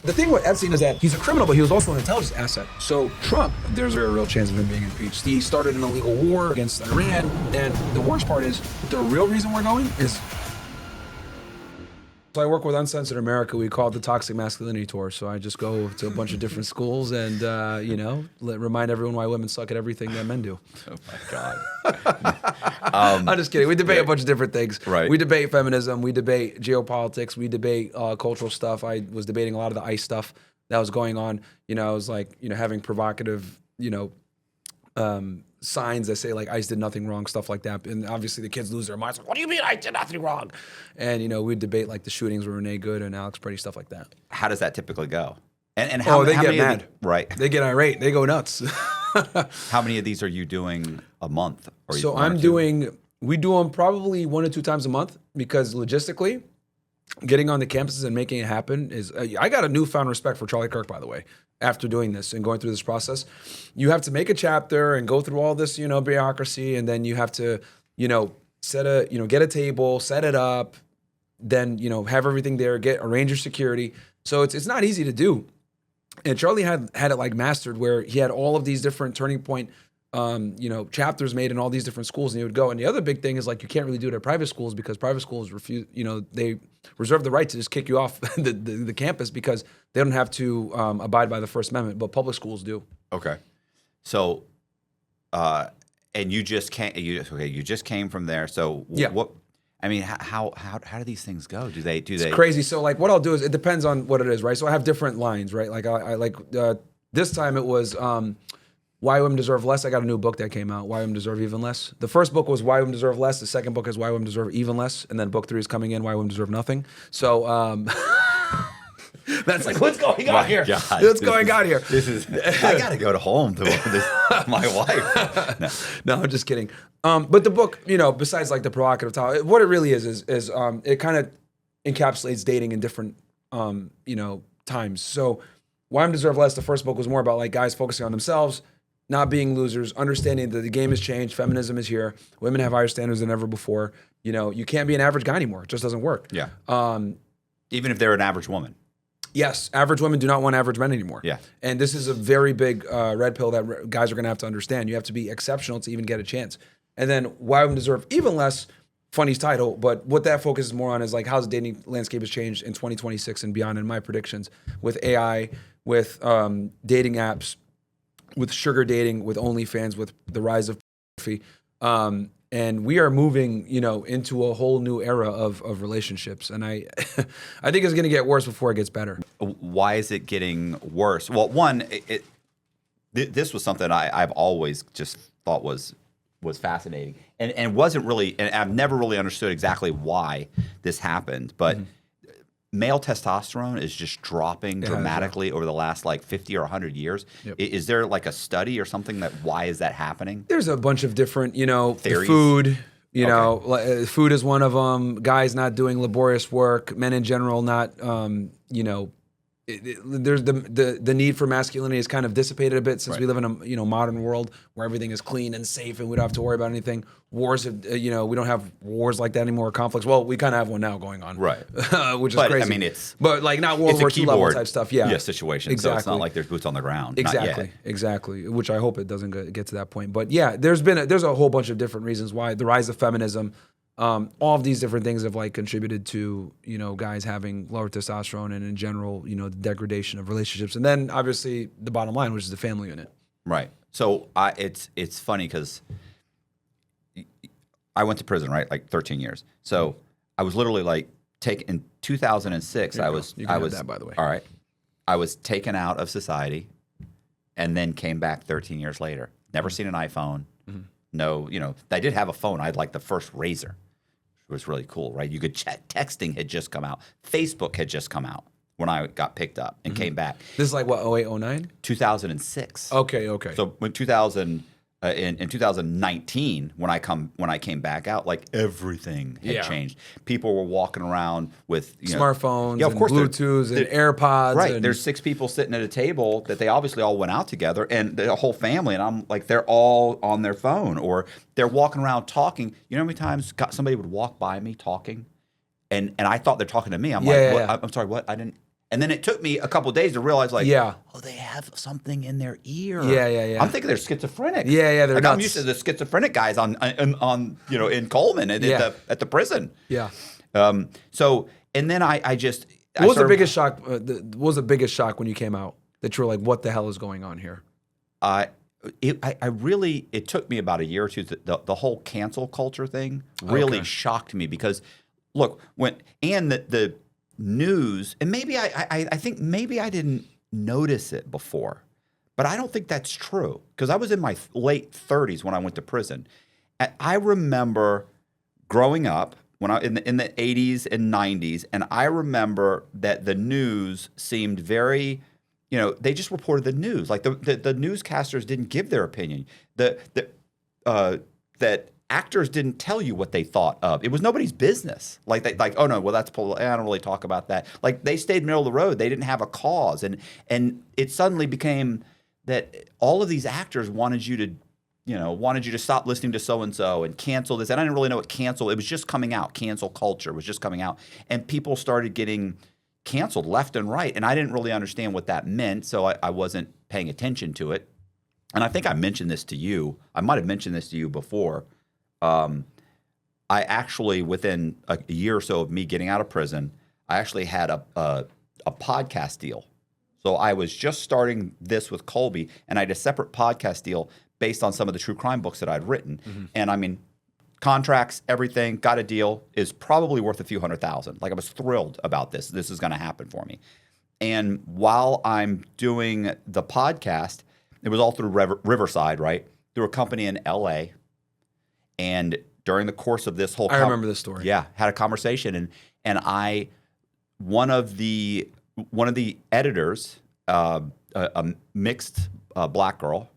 The thing with Epstein is that he's a criminal, but he was also an intelligence asset. So Trump, there's a real chance of him being impeached. He started an illegal war against Iran, and the worst part is, the real reason we're going is... So I work with Uncensored America. We call it the Toxic Masculinity Tour. So I just go to a bunch of different schools and, remind everyone why women suck at everything that men do. Oh my God. I'm just kidding. We debate a bunch of different things. Right. We debate feminism. We debate geopolitics. We debate cultural stuff. I was debating a lot of the ICE stuff that was going on. I was like, having provocative, signs that say like ICE did nothing wrong, stuff like that. And obviously the kids lose their minds. Like, what do you mean I did nothing wrong? And, we'd debate like the shootings with Renee Good and Alex Pretty, stuff like that. How does that typically go? And how, they how get many mad. Right. They get irate. They go nuts. How many of these are you doing a month? So we do them probably 1 or 2 times a month because logistically, getting on the campuses and making it happen is, I got a newfound respect for Charlie Kirk, by the way, after doing this and going through this process. You have to make a chapter and go through all this, bureaucracy, and then you have to, get a table, set it up, then, have everything there, arrange your security. So it's not easy to do. And Charlie had it like mastered where he had all of these different turning point chapters made in all these different schools, and he would go. And the other big thing is like you can't really do it at private schools because private schools refuse, they reserve the right to just kick you off the campus because they don't have to abide by the First Amendment, but public schools do. Okay. So, and you just came. You just came from there. So yeah. What? I mean, how do these things go? Do they? It's crazy. So like, what I'll do is it depends on what it is, right? So I have different lines, right? Like this time it was. Why Women Deserve Less. I got a new book that came out, Why Women Deserve Even Less. The first book was Why Women Deserve Less. The second book is Why Women Deserve Even Less. And then book 3 is coming in, Why Women Deserve Nothing. So that's like, what's going on here? God, what's going on here? I got to go to home to this, my wife. No, I'm just kidding. But the book, besides like the provocative topic, what it really is it kind of encapsulates dating in different, times. So Why Women Deserve Less, the first book was more about like guys focusing on themselves, not being losers, understanding that the game has changed, feminism is here, women have higher standards than ever before. You can't be an average guy anymore. It just doesn't work. Yeah. Even if they're an average woman. Yes, average women do not want average men anymore. Yeah. And this is a very big red pill that guys are going to have to understand. You have to be exceptional to even get a chance. And then Why Women Deserve Even Less, funny title, but what that focuses more on is like how the dating landscape has changed in 2026 and beyond in my predictions with AI, with dating apps, with sugar dating, with OnlyFans, with the rise of pornography. And we are moving, into a whole new era of relationships. And I think it's going to get worse before it gets better. Why is it getting worse? Well, one, this was something I've always just thought was fascinating and wasn't really, and I've never really understood exactly why this happened, but male testosterone is just dropping dramatically over the last like 50 or 100 years. Yep. Is there like a study or something that why is that happening? There's a bunch of different, theories. Food, food is one of them. Guys not doing laborious work, men in general not, there's the need for masculinity is kind of dissipated a bit since we live in a modern world where everything is clean and safe and we don't have to worry about anything. Wars, we don't have wars like that anymore. Conflicts. Well, we kind of have one now going on, right? Which is crazy. I mean, but like not World War II level type stuff. Yeah, situation. Exactly. So it's not like there's boots on the ground. Exactly. Which I hope it doesn't get to that point. But yeah, there's a whole bunch of different reasons why the rise of feminism. All of these different things have like contributed to, guys having lower testosterone and in general, the degradation of relationships. And then obviously the bottom line, which is the family unit. Right. So it's funny because I went to prison, right? Like 13 years. So I was literally like in 2006, I was that, by the way. All right. I was taken out of society and then came back 13 years later. Never seen an iPhone. Mm-hmm. No, I did have a phone. I had like the first Razor. It was really cool, right? You could chat. Texting had just come out. Facebook had just come out when I got picked up and came back. This is like what, 08, 09? 2006. Okay. So when 2019, when I came back out, like everything had changed. People were walking around with smartphones, of course, and Bluetooths and AirPods. Right. And there's 6 people sitting at a table that they obviously all went out together, and the whole family. And I'm like, they're all on their phone, or they're walking around talking. You know how many times somebody would walk by me talking, and I thought they're talking to me. I'm like, what? I'm sorry, what? I didn't. And then it took me a couple of days to realize, like, Yeah. oh, they have something in their ear. Yeah. I'm thinking they're schizophrenic. Yeah, they're like, I'm nuts. used to the schizophrenic guys on in Coleman at the prison. Yeah. So, and then I just. What was the biggest shock? What was the biggest shock when you came out that you were like, what the hell is going on here? It took me about a year or two. The whole cancel culture thing really shocked me because, look, the news, and maybe I think maybe I didn't notice it before, but I don't think that's true because I was in my late 30s when I went to prison. And I remember growing up when in the 80s and 90s, and I remember that the news seemed very, they just reported the news. Like the newscasters didn't give their opinion. That actors didn't tell you what they thought of. It was nobody's business. Oh no, well that's I don't really talk about that. Like they stayed middle of the road. They didn't have a cause, and it suddenly became that all of these actors wanted you to stop listening to so and so and cancel this. And I didn't really know what cancel. It was just coming out. Cancel culture was just coming out, and people started getting canceled left and right. And I didn't really understand what that meant, so I wasn't paying attention to it. And I think I mentioned this to you. I might have mentioned this to you before. I actually, within a year or so of me getting out of prison, I actually had a podcast deal. So I was just starting this with Colby, and I had a separate podcast deal based on some of the true crime books that I'd written. Mm-hmm. And I mean, contracts, everything, got a deal, is probably worth a few $100,000. Like I was thrilled about this. This is going to happen for me. And while I'm doing the podcast, it was all through Riverside, right? Through a company in LA. And during the course of this whole I remember this story. Yeah, had a conversation, and one of the editors, a mixed black girl,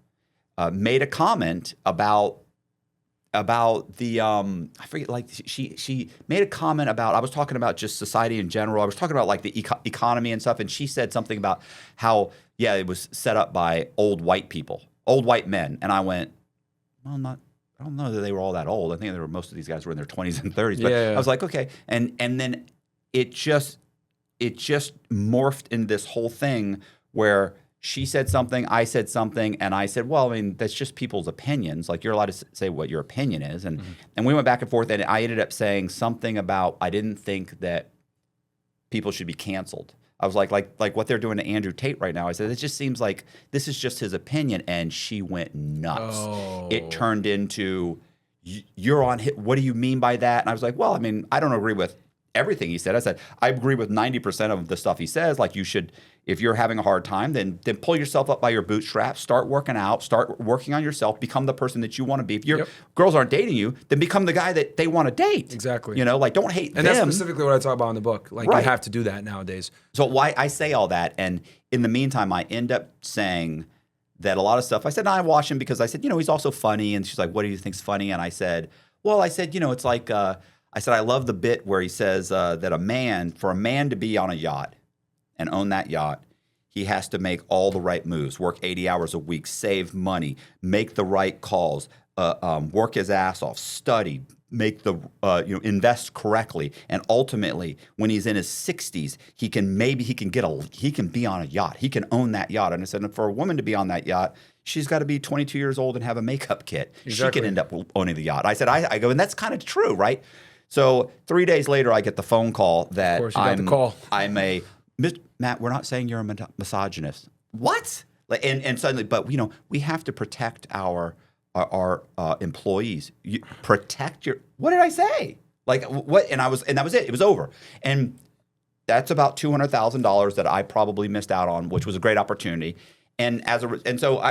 made a comment about the I forget, like she made a comment about, I was talking about just society in general. I was talking about like the economy and stuff, and she said something about how it was set up by old white people, old white men, and I went, well, I don't know that they were all that old. I think most of these guys were in their 20s and 30s. But I was like, okay. And then it just morphed in this whole thing where she said something, I said something, and I said, well, I mean, that's just people's opinions. Like, you're allowed to say what your opinion is. And and we went back and forth, and I ended up saying something about I didn't think that people should be canceled. I was like what they're doing to Andrew Tate right now. I said, it just seems like this is just his opinion. And she went nuts. Oh. It turned into, you're on hit. What do you mean by that? And I was like, well, I mean, I don't agree with everything he said. I said, I agree with 90% of the stuff he says. Like, you should, if you're having a hard time, then pull yourself up by your bootstraps, start working out, start working on yourself, become the person that you want to be. If your girls aren't dating you, then become the guy that they want to date. Exactly. Like, don't hate them. And that's specifically what I talk about in the book. Like, you have to do that nowadays. So why I say all that, and in the meantime, I end up saying that a lot of stuff, I said, no, I watch him because I said, he's also funny. And she's like, what do you think's funny? And I said, it's like, I said, I love the bit where he says that for a man to be on a yacht and own that yacht, he has to make all the right moves, work 80 hours a week, save money, make the right calls, work his ass off, study, make invest correctly, and ultimately, when he's in his 60s, he can be on a yacht, he can own that yacht. And I said, for a woman to be on that yacht, she's got to be 22 years old and have a makeup kit. Exactly. She can end up owning the yacht. I said, I go, and that's kind of true, right? So 3 days later, I get the phone call that I'm a Matt. We're not saying you're a misogynist. What? And suddenly, but we have to protect our employees. Protect your. What did I say? Like what? And that was it. It was over. And that's about $200,000 that I probably missed out on, which was a great opportunity. And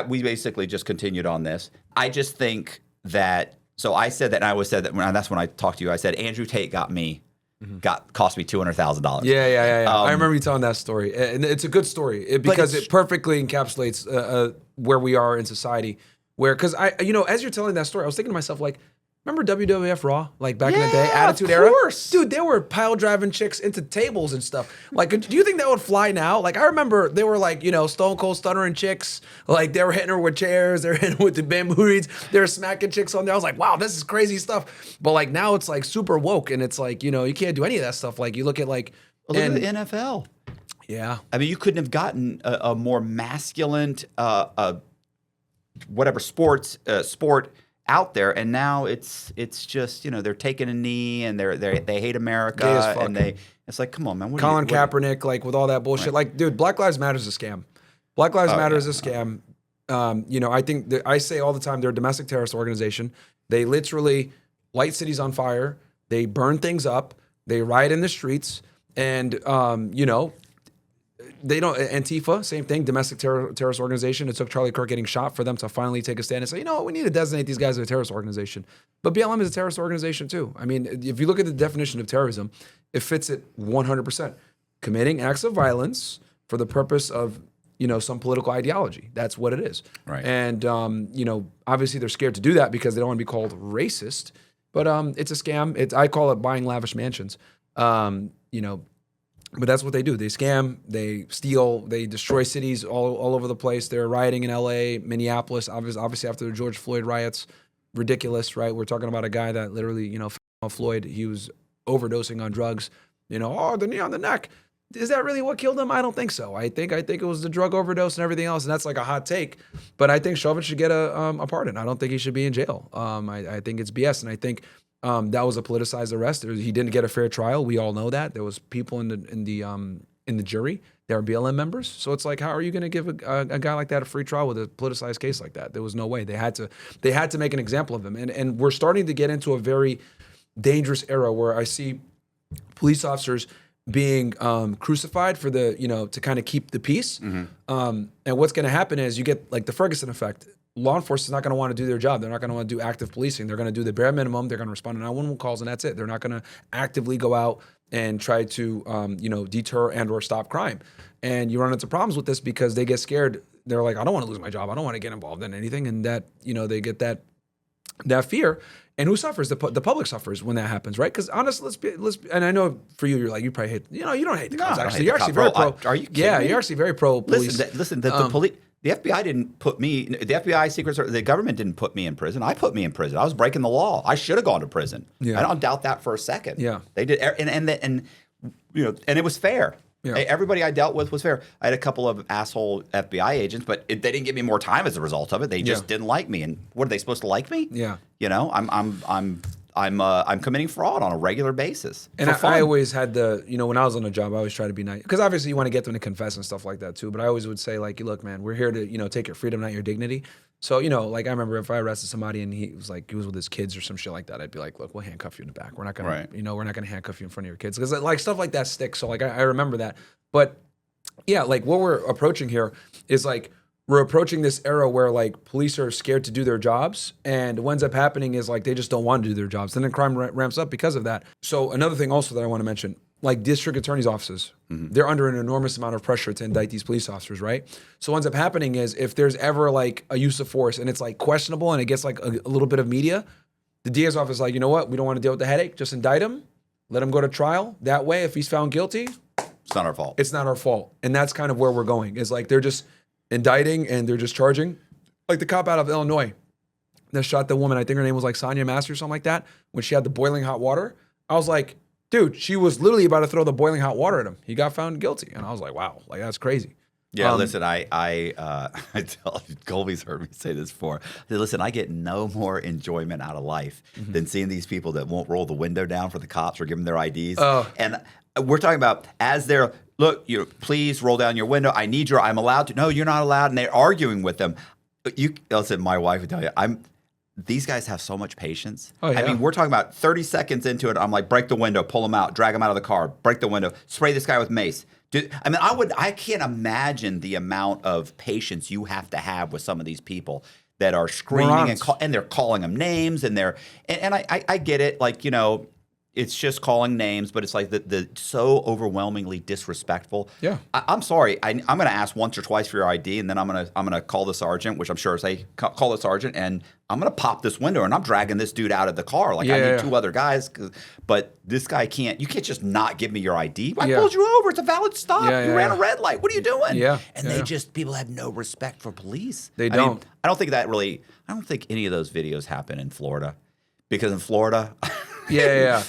we basically just continued on this. I just think that. So I said that, and I always said that, and that's when I talked to you. I said Andrew Tate cost me $200,000. Yeah. I remember you telling that story, and it's a good story because it perfectly encapsulates where we are in society. Because as you're telling that story, I was thinking to myself, like, remember WWF Raw, like back in the day, Attitude Era? Dude, they were pile driving chicks into tables and stuff. Like, do you think that would fly now? Like, I remember they were like, Stone Cold stuttering chicks. Like, they were hitting her with chairs. They were hitting her with the bamboo reeds. They were smacking chicks on there. I was like, wow, this is crazy stuff. But like now it's like super woke, and it's like, you can't do any of that stuff. Like, you look at like, look at the NFL. Yeah. I mean, you couldn't have gotten a more masculine, whatever sport out there, and now it's just they're taking a knee and they hate America Gay as fuck. and it's like, come on, man. Colin Kaepernick, like with all that bullshit, Right. like dude, Black Lives Matter is a scam. Black Lives Matter is a scam. I think I say all the time they're a domestic terrorist organization. They literally light cities on fire. They burn things up. They riot in the streets, and they don't. Antifa, same thing, domestic terrorist organization. It took Charlie Kirk getting shot for them to finally take a stand and say, we need to designate these guys as a terrorist organization. But BLM is a terrorist organization too. I mean, if you look at the definition of terrorism, it fits it 100%. Committing acts of violence for the purpose of some political ideology. That's what it is. Right. And obviously they're scared to do that because they don't want to be called racist. But it's a scam. I call it buying lavish mansions. But that's what they do. They scam, they steal, they destroy cities all over the place. They're rioting in LA, Minneapolis, obviously after the George Floyd riots. Ridiculous, right? We're talking about a guy that literally, Floyd, he was overdosing on drugs. The knee on the neck. Is that really what killed him? I don't think so. I think it was the drug overdose and everything else, and that's like a hot take. But I think Chauvin should get a pardon. I don't think he should be in jail. I think it's BS, and I think that was a politicized arrest. He didn't get a fair trial. We all know that. There was people in the jury. They are BLM members. So it's like, how are you going to give a guy like that a free trial with a politicized case like that? There was no way. They had to make an example of him, and we're starting to get into a very dangerous era where I see police officers being crucified for to kind of keep the peace. Mm-hmm. And what's going to happen is you get like the Ferguson effect. Law enforcement is not going to want to do their job. They're not going to want to do active policing. They're going to do the bare minimum. They're going to respond to 911 calls, and that's it. They're not going to actively go out and try to deter and or stop crime. And you run into problems with this because they get scared. They're like, I don't want to lose my job. I don't want to get involved in anything. And that they get that fear. And who suffers? The public suffers when that happens, right? Because honestly, let's. And I know for you, you're like, you probably hate. You don't hate the cops. Actually, you're actually very pro. Are you kidding me? You're actually very pro police. Listen. The police. The FBI didn't put me. The FBI, Secret Service, the government didn't put me in prison. I put me in prison. I was breaking the law. I should have gone to prison. Yeah. I don't doubt that for a second. Yeah, they did, and it was fair. Yeah. Everybody I dealt with was fair. I had a couple of asshole FBI agents, but they didn't give me more time as a result of it. They just didn't like me. And what are they supposed to like me? Yeah, I'm committing fraud on a regular basis. And I always had when I was on a job, I always try to be nice. Because obviously you want to get them to confess and stuff like that too. But I always would say like, look, man, we're here to, take your freedom, not your dignity. So, like I remember if I arrested somebody and he was with his kids or some shit like that, I'd be like, look, we'll handcuff you in the back. We're not going to, we're not going to handcuff you in front of your kids. Because like stuff like that sticks. So like I remember that. But yeah, like what we're approaching here is like, we're approaching this era where like police are scared to do their jobs, and what ends up happening is like they just don't want to do their jobs, and then crime ramps up because of that. So another thing also that I want to mention, like district attorney's offices, they're under an enormous amount of pressure to indict these police officers, right? So what ends up happening is if there's ever like a use of force and it's like questionable and it gets like a little bit of media, the DA's office is like, you know what, we don't want to deal with the headache, just indict him, let him go to trial. That way, if he's found guilty, it's not our fault. It's not our fault, and that's kind of where we're going. Is like they're just indicting and they're just charging. Like the cop out of Illinois that shot the woman, I think her name was like Sonia Massey or something like that, when she had the boiling hot water. I was like, dude, she was literally about to throw the boiling hot water at him. He got found guilty. And I was like, wow, like that's crazy. Yeah, listen, I tell you, Colby's heard me say this before. Listen, I get no more enjoyment out of life than seeing these people that won't roll the window down for the cops or give them their IDs. And we're talking about as they're, look, please roll down your window. I'm allowed to. No, you're not allowed. And they're arguing with them. Listen, my wife would tell you, these guys have so much patience. Oh, yeah. I mean, we're talking about 30 seconds into it. I'm like, break the window, pull them out, drag them out of the car, break the window, spray this guy with mace. I can't imagine the amount of patience you have to have with some of these people that are screaming and they're calling them names and I get it. Like, it's just calling names, but it's like the so overwhelmingly disrespectful. Yeah, I'm sorry. I'm going to ask once or twice for your ID, and then I'm going to call the sergeant, which I'm sure say call the sergeant, and I'm going to pop this window, and I'm dragging this dude out of the car. Like I need two other guys, but this guy can't. You can't just not give me your ID. I pulled you over. It's a valid stop. You ran a red light. What are you doing? Yeah, and people have no respect for police. They don't. I don't think any of those videos happen in Florida, because in Florida. Yeah.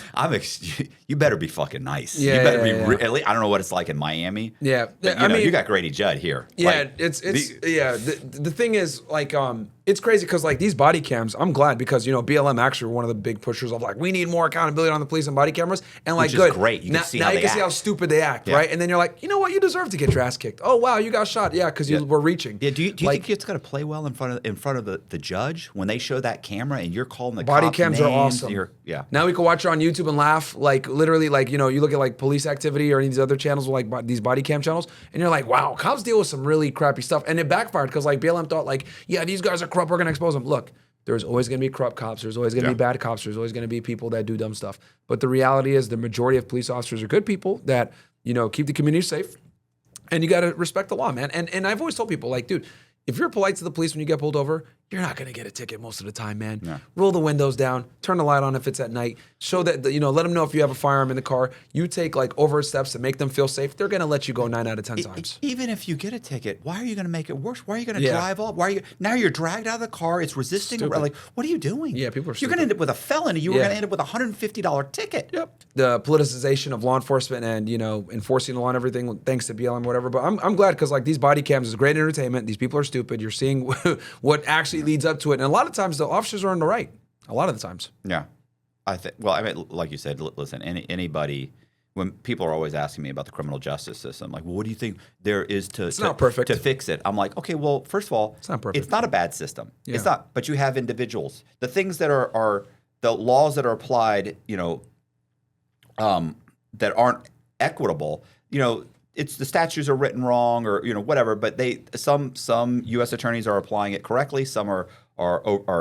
You better be fucking nice. Yeah, you better yeah, be. At least, I don't know what it's like in Miami. Yeah, But, you got Grady Judd here. Yeah, Like, the thing is, like, it's crazy because, like, these body cams, I'm glad because, BLM actually were one of the big pushers of, like, we need more accountability on the police and body cameras. And, like, Which good. is great. You can see how you they can see how act. stupid they act, Yeah. right? And then you're like, you know what? You deserve to get your ass kicked. Oh, wow, you got shot. Yeah, because you were reaching. Yeah, do you think it's going to play well in front of the judge when they show that camera and you're calling the Body cops cams are names, awesome. Yeah. Now we can watch it on YouTube and laugh. Like, literally, like, you look at, like, Police Activity or any of these other channels, like these body cam channels, and you're like, wow, cops deal with some really crappy stuff. And it backfired because, like, BLM thought, like, yeah, these guys are corrupt. We're going to expose them. Look, there's always going to be corrupt cops. There's always going to be bad cops. There's always going to be people that do dumb stuff. But the reality is the majority of police officers are good people that, keep the community safe. And you got to respect the law, man. And I've always told people, like, dude, if you're polite to the police when you get pulled over, you're not going to get a ticket most of the time, man. Yeah. Roll the windows down, turn the light on if it's at night. Show that, let them know if you have a firearm in the car. You take, like, overt steps to make them feel safe. They're going to let you go 9 out of 10 times. Even if you get a ticket, why are you going to make it worse? Why are you going to drive off? Now you're dragged out of the car. It's resisting. Stupid. Like, what are you doing? Yeah, people are You're going to end up with a felony. You were going to end up with a $150 ticket. Yep. The politicization of law enforcement and, enforcing the law and everything, thanks to BLM, whatever. But I'm glad because, like, these body cams is great entertainment. These people are stupid. You're seeing what actually leads up to it. And a lot of times the officers are in the right. A lot of the times. Yeah. Like you said, listen, anybody, when people are always asking me about the criminal justice system, like, well, what do you think there is to not perfect. to fix it? I'm like, okay, well, first of all, it's not perfect. It's not a bad system. Yeah. It's not, but you have individuals. The things that are the laws that are applied, that aren't equitable, it's the statutes are written wrong or whatever, but some U.S. attorneys are applying it correctly, some are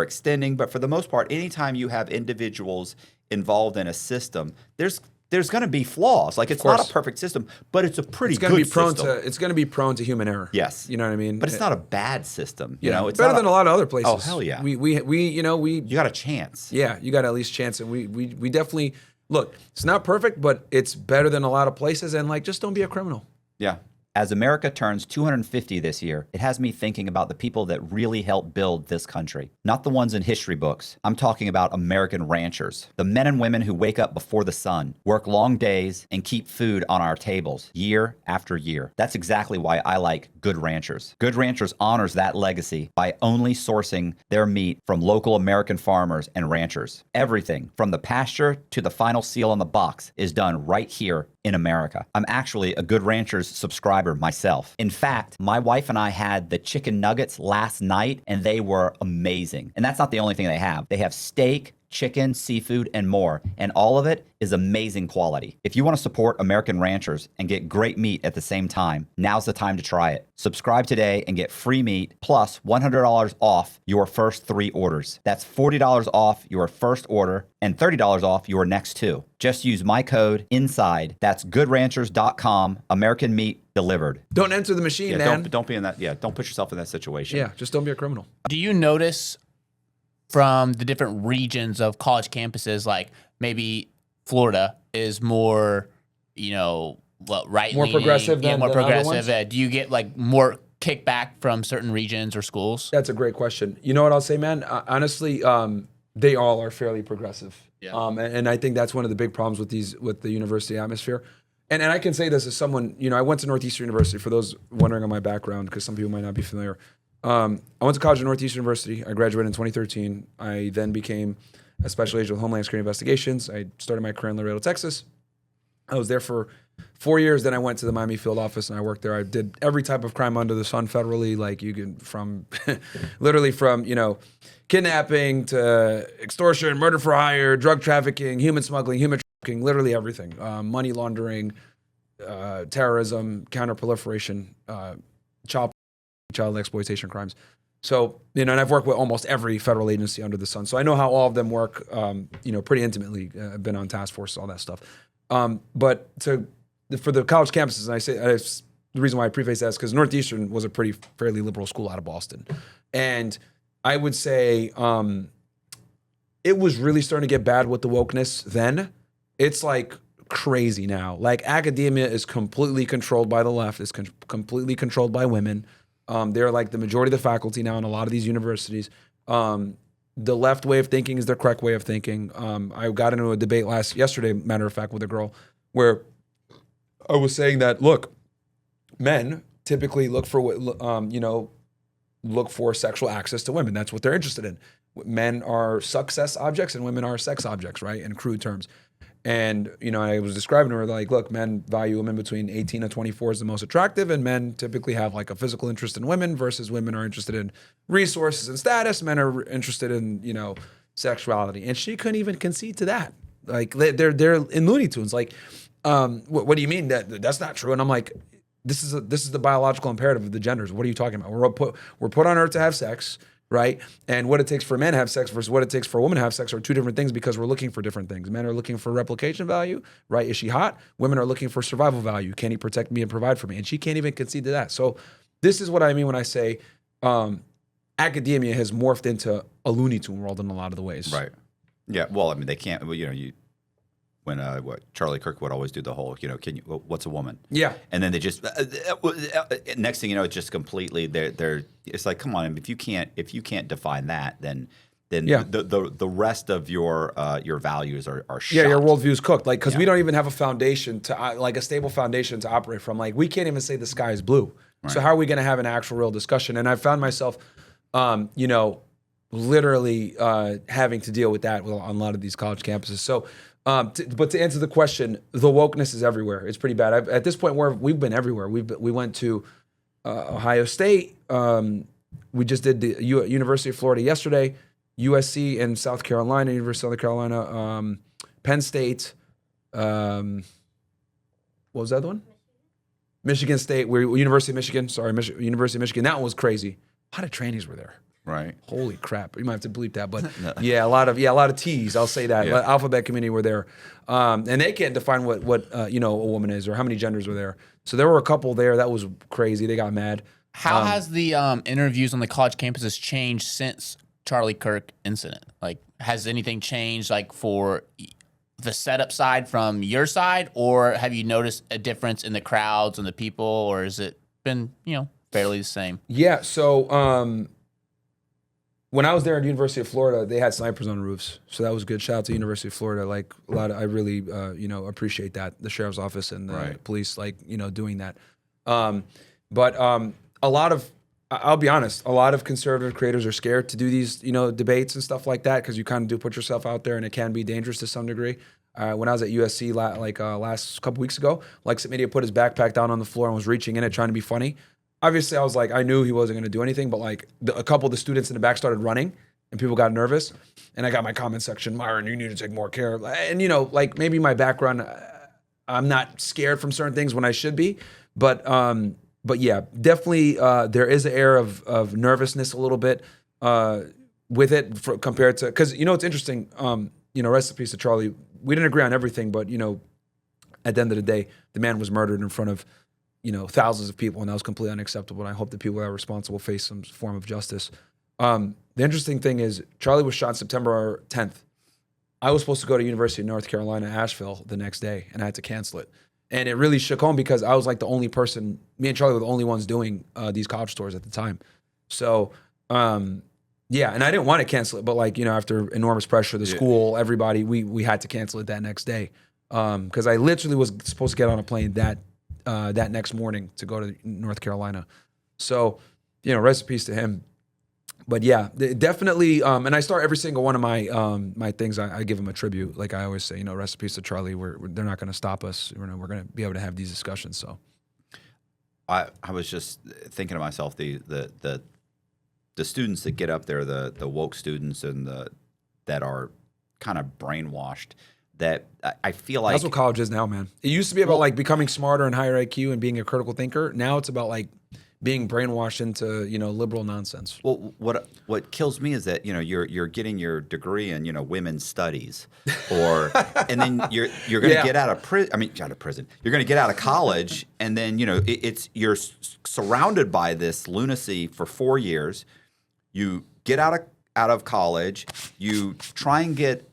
extending, but for the most part, anytime you have individuals involved in a system, there's going to be flaws. Like, it's not a perfect system, but it's a pretty good system. It's going to be prone to human error. Yes, you know what I mean. But it's not a bad system. It's better than a lot of other places. Oh, hell yeah. We you got a chance. Yeah, you got at least chance, and we definitely look. It's not perfect, but it's better than a lot of places. And, like, just don't be a criminal. Yeah. As America turns 250 this year, it has me thinking about the people that really helped build this country. Not the ones in history books. I'm talking about American ranchers. The men and women who wake up before the sun, work long days, and keep food on our tables year after year. That's exactly why I like Good Ranchers. Good Ranchers honors that legacy by only sourcing their meat from local American farmers and ranchers. Everything from the pasture to the final seal on the box is done right here in America. I'm actually a Good Ranchers subscriber myself. In fact, my wife and I had the chicken nuggets last night and they were amazing. And that's not the only thing they have. They have steak, chicken, seafood, and more. And all of it is amazing quality. If you want to support American ranchers and get great meat at the same time, now's the time to try it. Subscribe today and get free meat plus $100 off your first 3 orders. That's $40 off your first order and $30 off your next 2. Just use my code INSIDE. That's goodranchers.com. American meat delivered. Don't enter the machine, man. Don't be in that. Yeah, don't put yourself in that situation. Yeah, just don't be a criminal. Do you notice from the different regions of college campuses, like maybe Florida is more, right, more progressive than more other progressive. ones? Do you get like more kickback from certain regions or schools? That's a great question. You know what I'll say, man? Honestly, they all are fairly progressive. Yeah. And I think that's one of the big problems with the university atmosphere. And I can say this as someone, I went to Northeastern University, for those wondering on my background, because some people might not be familiar. I went to college at Northeastern University. I graduated in 2013. I then became a special agent with Homeland Security Investigations. I started my career in Laredo, Texas. I was there for 4 years. Then I went to the Miami field office and I worked there. I did every type of crime under the sun federally, like you can literally from, kidnapping to extortion, murder for hire, drug trafficking, human smuggling, literally everything. Money laundering, terrorism, counterproliferation, child exploitation crimes. So, and I've worked with almost every federal agency under the sun. So I know how all of them work, pretty intimately. I've been on task force, all that stuff. But for the college campuses, and I say the reason why I preface that is because Northeastern was a fairly liberal school out of Boston. And I would say it was really starting to get bad with the wokeness then. It's like crazy now. Like academia is completely controlled by the left. It's completely controlled by women. They're like the majority of the faculty now in a lot of these universities. the left way of thinking is the correct way of thinking. I got into a debate yesterday, matter of fact, with a girl where I was saying that, look, men typically look for look for sexual access to women. That's what they're interested in. Men are success objects and women are sex objects, right? In crude terms. And, I was describing to her like, look, men value women between 18 and 24 is the most attractive, and men typically have like a physical interest in women versus women are interested in resources and status. Men are interested in, sexuality. And she couldn't even concede to that. Like they're in Looney Tunes. Like, what do you mean that's not true? And I'm like, this is the biological imperative of the genders. What are you talking about? We're put on earth to have sex. Right? And what it takes for a man to have sex versus what it takes for a woman to have sex are two different things because we're looking for different things. Men are looking for replication value, right? Is she hot? Women are looking for survival value. Can he protect me and provide for me? And she can't even concede to that. So this is what I mean when I say academia has morphed into a Looney Tune world in a lot of the ways. Right. Yeah. Well, I mean, they can't, when Charlie Kirk would always do the whole, what's a woman? Yeah. And then they just next thing you know, it's just completely they're it's like, come on, if you can't define that, then the rest of your values are shot. Yeah, your worldview is cooked. Like, because we don't even have a foundation like a stable foundation to operate from. Like, we can't even say the sky is blue. Right. So how are we going to have an actual real discussion? And I found myself, literally having to deal with that on a lot of these college campuses. So. But to answer the question, the wokeness is everywhere. It's pretty bad. At this point, we've been everywhere. We went to Ohio State. We just did the University of Florida yesterday, USC in South Carolina, University of South Carolina, Penn State. What was the other one? Michigan State. University of Michigan. Sorry, University of Michigan. That one was crazy. A lot of trainees were there. Right. Holy crap! You might have to bleep that, but a lot of T's. I'll say that. Yeah. Alphabet community were there, and they can't define what a woman is or how many genders were there. So there were a couple there that was crazy. They got mad. How has the interviews on the college campuses changed since Charlie Kirk incident? Like, has anything changed, like for the setup side from your side, or have you noticed a difference in the crowds and the people, or has it been fairly the same? Yeah. So. When I was there at the University of Florida, they had snipers on the roofs, so that was good. Shout out to University of Florida. Like I really, appreciate that, the sheriff's office and the police, doing that. But a lot of, I'll be honest, a lot of conservative creators are scared to do these, debates and stuff like that because you kind of do put yourself out there, and it can be dangerous to some degree. When I was at USC last couple weeks ago, Lexit Media put his backpack down on the floor and was reaching in it trying to be funny. Obviously, I was like, I knew he wasn't going to do anything, but a couple of the students in the back started running, and people got nervous. And I got my comment section, Myron, you need to take more care. And maybe my background, I'm not scared from certain things when I should be, but yeah, definitely there is an air of nervousness a little bit with it compared to because it's interesting. Rest in peace to Charlie. We didn't agree on everything, but at the end of the day, the man was murdered in front of thousands of people, and that was completely unacceptable. And I hope the people that are responsible face some form of justice. The interesting thing is Charlie was shot September 10th. I was supposed to go to University of North Carolina, Asheville the next day, and I had to cancel it. And it really shook home because I was like the only person, me and Charlie were the only ones doing these college tours at the time. So, yeah, and I didn't want to cancel it, but after enormous pressure, the school, everybody, we had to cancel it that next day. Because I literally was supposed to get on a plane that next morning to go to North Carolina. So, rest in peace to him. But yeah, definitely. And I start every single one of my things. I give him a tribute. Like I always say, rest in peace to Charlie. They're not going to stop us. We're going to be able to have these discussions. So, I was just thinking to myself the students that get up there, the woke students and that are kind of brainwashed. That I feel like that's what college is now, man. It used to be about becoming smarter and higher IQ and being a critical thinker. Now it's about being brainwashed into liberal nonsense. Well, what kills me is that you're getting your degree in women's studies, and then you're going to get out of prison. I mean, out of prison. You're going to get out of college, and then you're surrounded by this lunacy for 4 years. You get out of college. You try and get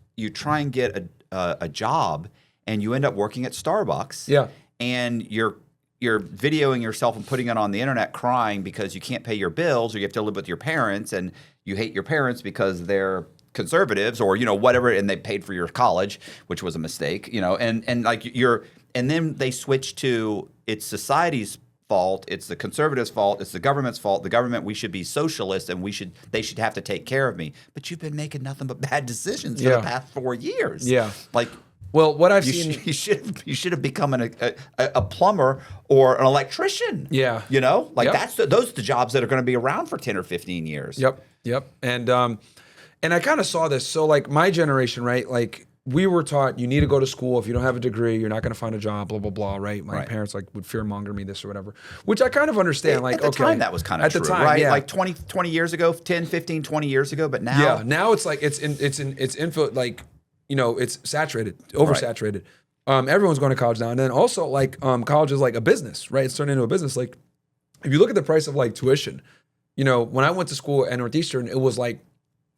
a job, and you end up working at Starbucks. Yeah, and you're videoing yourself and putting it on the internet crying because you can't pay your bills or you have to live with your parents and you hate your parents because they're conservatives or, whatever, and they paid for your college, which was a mistake, and like and then they switch to it's society's fault, it's the conservatives' fault, it's the government's fault. The government, we should be socialists, and they should have to take care of me. But you've been making nothing but bad decisions for the past 4 years. Yeah. Like, well, what I've seen, you should have become a plumber or an electrician. Yeah. Like those are the jobs that are going to be around for 10 or 15 years. Yep. And I kind of saw this. So like my generation, right? Like we were taught you need to go to school. If you don't have a degree, you're not going to find a job, blah, blah, blah, right? My parents like would fearmonger me this or whatever, which I kind of understand. Like, at the time, that was kind of true, the time, right? Yeah. Like 20 years ago, 10, 15, 20 years ago. But now. Yeah, now it's like, it's info, like, it's saturated, oversaturated. Everyone's going to college now. And then also like college is like a business, right? It's turned into a business. Like if you look at the price of like tuition, when I went to school at Northeastern, it was like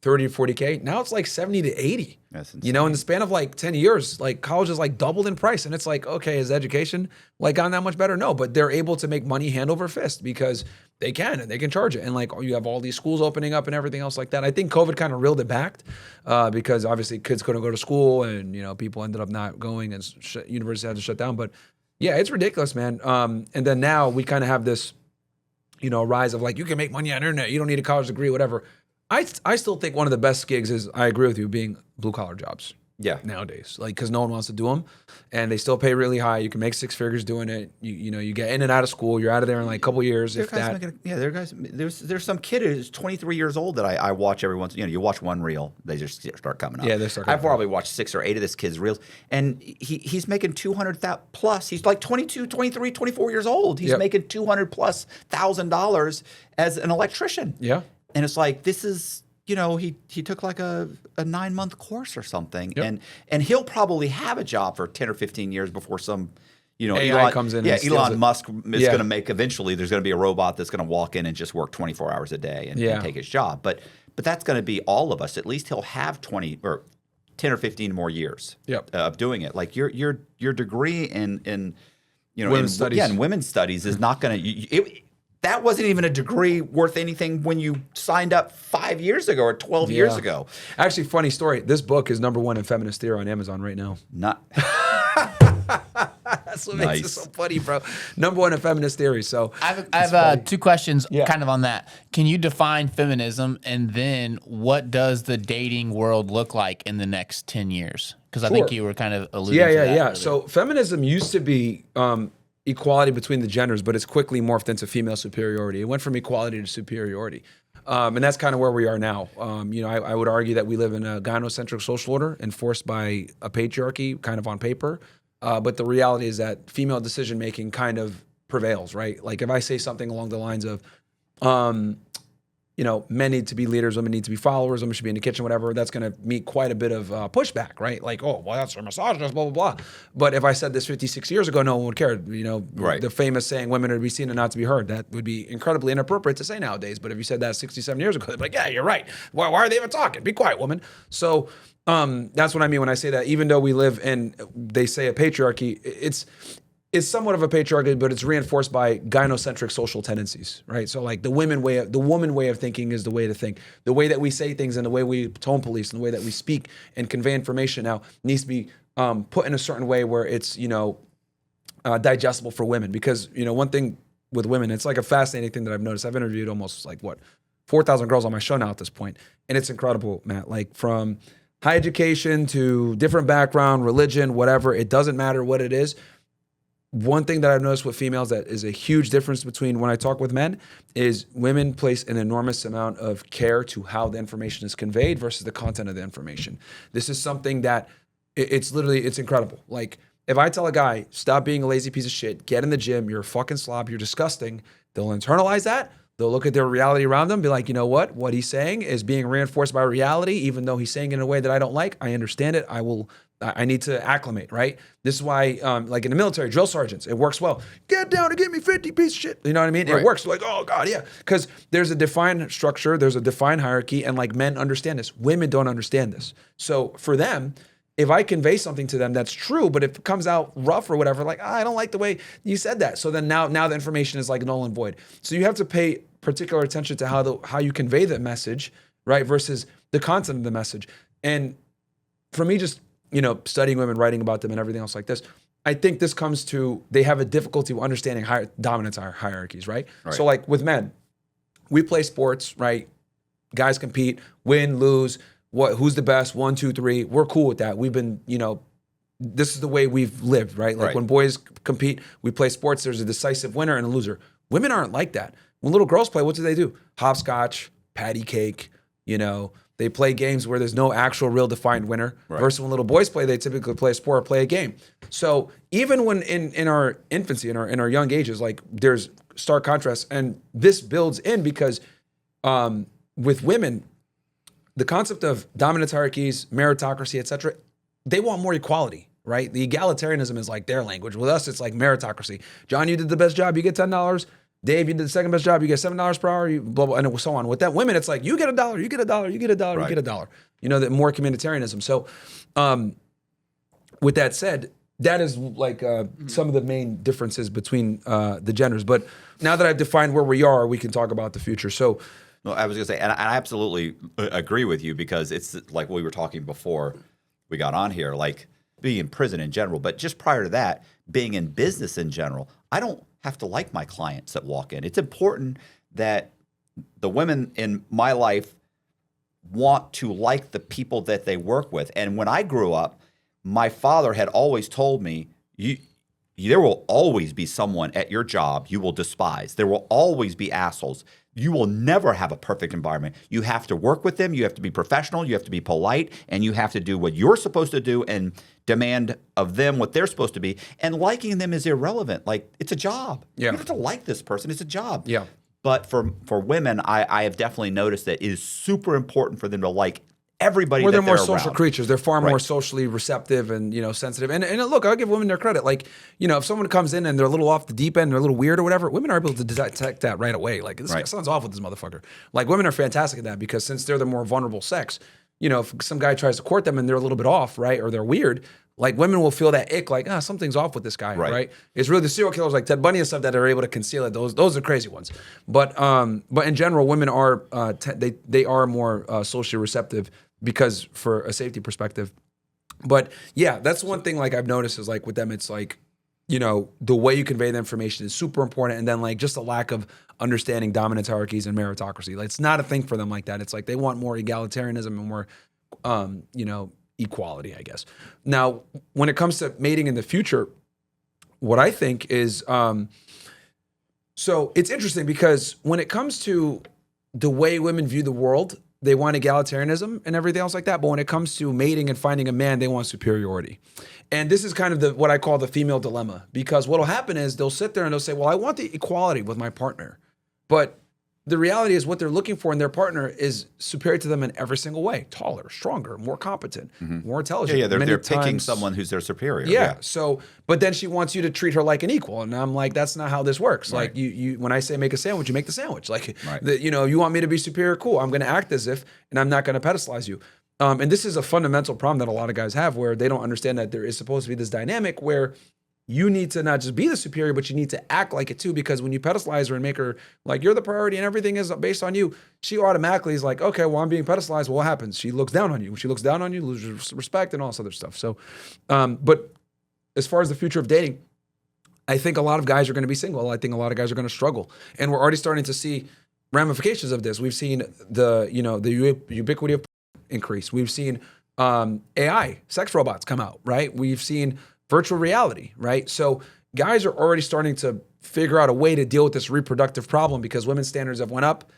30 to 40K. Now it's like 70 to 80. That's insane. In the span of like 10 years, like college is like doubled in price. And it's like, okay, is education like gotten that much better? No, but they're able to make money hand over fist because they can and they can charge it. And like you have all these schools opening up and everything else like that. I think COVID kind of reeled it back because obviously kids couldn't go to school and, people ended up not going and universities had to shut down. But yeah, it's ridiculous, man. And then now we kind of have this, rise of like, you can make money on the internet. You don't need a college degree, whatever. I still think one of the best gigs is, I agree with you, being blue collar jobs. Yeah. Nowadays, like, because no one wants to do them, and they still pay really high. You can make 6 figures doing it. You get in and out of school. You're out of there in like a couple years. There's some kid who's 23 years old that I watch every once. You watch one reel, they just start coming up. Yeah, they start. I've probably watched 6 or 8 of this kid's reels, and he's making 200,000 plus. He's like 22, 23, 24 years old. He's making $200,000+ as an electrician. Yeah. And it's like, this is, he took like a 9-month course or something, and he'll probably have a job for 10 or 15 years before some, AI Elon comes in. Yeah, Elon Musk is going to make, eventually there's going to be a robot that's going to walk in and just work 24 hours a day and take his job. But that's going to be all of us. At least he'll have 20 or 10 or 15 more years of doing it. Like your degree in women's studies. Yeah, in women's studies is not going to. That wasn't even a degree worth anything when you signed up 5 years ago or 12 years ago. Actually, funny story. This book is #1 in feminist theory on Amazon right now. That's what makes it so funny, bro. #1 in feminist theory. So I have 2 questions kind of on that. Can you define feminism, and then what does the dating world look like in the next 10 years? Because I think you were kind of alluding to that earlier. So feminism used to be equality between the genders, but it's quickly morphed into female superiority. It went from equality to superiority. And that's kind of where we are now. I would argue that we live in a gynocentric social order enforced by a patriarchy kind of on paper. But the reality is that female decision-making kind of prevails, right? Like if I say something along the lines of, men need to be leaders, women need to be followers, women should be in the kitchen, whatever, that's going to meet quite a bit of pushback, right? Like, oh, well, that's a misogynist, blah, blah, blah. But if I said this 56 years ago, no one would care. The famous saying, women are to be seen and not to be heard, that would be incredibly inappropriate to say nowadays. But if you said that 67 years ago, they'd be like, yeah, you're right. Why are they even talking? Be quiet, woman. So that's what I mean when I say that. Even though we live in, they say, a patriarchy, it's somewhat of a patriarchy, but it's reinforced by gynocentric social tendencies, right? So like the woman way of thinking is the way to think. The way that we say things and the way we tone police and the way that we speak and convey information now needs to be put in a certain way where it's, digestible for women. Because, one thing with women, it's like a fascinating thing that I've noticed. I've interviewed almost 4,000 girls on my show now at this point. And it's incredible, Matt, like from high education to different background, religion, whatever, it doesn't matter what it is. One thing that I've noticed with females that is a huge difference between when I talk with men is women place an enormous amount of care to how the information is conveyed versus the content of the information. This is something that it's incredible. Like if I tell a guy, stop being a lazy piece of shit, get in the gym, you're a fucking slob, you're disgusting, they'll internalize that. They'll look at their reality around them, be like, you know what he's saying is being reinforced by reality, even though he's saying it in a way that I don't like. I understand it. I need to acclimate, right? This is why, like in the military, drill sergeants, it works well. Get down and give me 50 piece of shit. You know what I mean? Right. It works. Like, oh God, yeah. Because there's a defined structure, there's a defined hierarchy, and like men understand this. Women don't understand this. So for them, if I convey something to them that's true, but if it comes out rough or whatever, like, I don't like the way you said that. So then now the information is like null and void. So you have to pay particular attention to how you convey the message, right? Versus the content of the message. And for me, just, you know, studying women, writing about them and everything else like this, I think this comes to, they have a difficulty with understanding dominance hierarchies, right? So like with men, we play sports, right? Guys compete, win, lose, who's the best, 1, 2, 3. We're cool with that. We've been, you know, this is the way we've lived, right? Like when boys compete, we play sports, there's a decisive winner and a loser. Women aren't like that. When little girls play, what do they do? Hopscotch, patty cake, you know, they play games where there's no actual real defined winner. Versus when little boys play, they typically play a sport or play a game. So even when in our infancy, in our young ages, like there's stark contrast, and this builds in because with women, the concept of dominance hierarchies, meritocracy, etc., they want more equality, right? The egalitarianism is like their language. With us, it's like meritocracy. John, you did the best job, you get $10. Dave, you did the second best job, you get $7 per hour, blah, blah, and so on. With that, women, it's like, you get $1, you get $1, you get $1, you get $1. You know, that more communitarianism. So with that said, that is like some of the main differences between the genders. But now that I've defined where we are, we can talk about the future. So no, I was going to say, and I absolutely agree with you, because it's like we were talking before we got on here, like being in prison in general, but just prior to that, being in business in general, I don't have to like my clients that walk in. It's important that the women in my life want to like the people that they work with. And when I grew up, my father had always told me, there will always be someone at your job you will despise. There will always be assholes. You will never have a perfect environment. You have to work with them. You have to be professional. You have to be polite. And you have to do what you're supposed to do and demand of them what they're supposed to be. And liking them is irrelevant. Like, it's a job. You don't have to like this person. It's a job. But for women, I have definitely noticed that it is super important for them to like everybody that they're more around. social creatures. They're far more socially receptive and, you know, sensitive. And look, I'll give women their credit. Like, you know, if someone comes in and they're a little off the deep end, they're a little weird or whatever, women are able to detect that right away. Like, this sounds off with this motherfucker. Like, women are fantastic at that, because since they're the more vulnerable sex, you know, if some guy tries to court them and they're a little bit off, right, or they're weird, like, women will feel that ick, like, something's off with this guy, right? It's really the serial killers like Ted Bundy and stuff that are able to conceal it. Those are crazy ones. But in general, women are they are more socially receptive, because for a safety perspective. But yeah, that's one thing like I've noticed is like with them, it's like, you know, the way you convey the information is super important. And then like just a lack of understanding dominance hierarchies and meritocracy. Like, it's not a thing for them like that. It's like they want more egalitarianism and more, you know, equality, I guess. Now, when it comes to mating in the future, what I think is, so it's interesting because when it comes to the way women view the world, they want egalitarianism and everything else like that. But when it comes to mating and finding a man, they want superiority. And this is kind of what I call the female dilemma, because what'll happen is they'll sit there and they'll say, well, I want the equality with my partner. But the reality is what they're looking for in their partner is superior to them in every single way. Taller, stronger, more competent, more intelligent. Yeah, they're picking someone who's their superior. Yeah. So, but then she wants you to treat her like an equal. And I'm like, that's not how this works. Like you when I say make a sandwich, you make the sandwich. Like, you know, you want me to be superior, cool. I'm going to act as if, and I'm not going to pedestalize you. And this is a fundamental problem that a lot of guys have, where they don't understand that there is supposed to be this dynamic where you need to not just be the superior, but you need to act like it too, because when you pedestalize her and make her like you're the priority and everything is based on you, she automatically is like, okay, well, I'm being pedestalized. Well, what happens? She looks down on you. When she looks down on you, loses respect and all this other stuff. So, but as far as the future of dating, I think a lot of guys are going to be single. I think a lot of guys are going to struggle. And we're already starting to see ramifications of this. We've seen the ubiquity of increase. We've seen AI, sex robots come out, right? We've seen virtual reality, right? So guys are already starting to figure out a way to deal with this reproductive problem, because women's standards have went up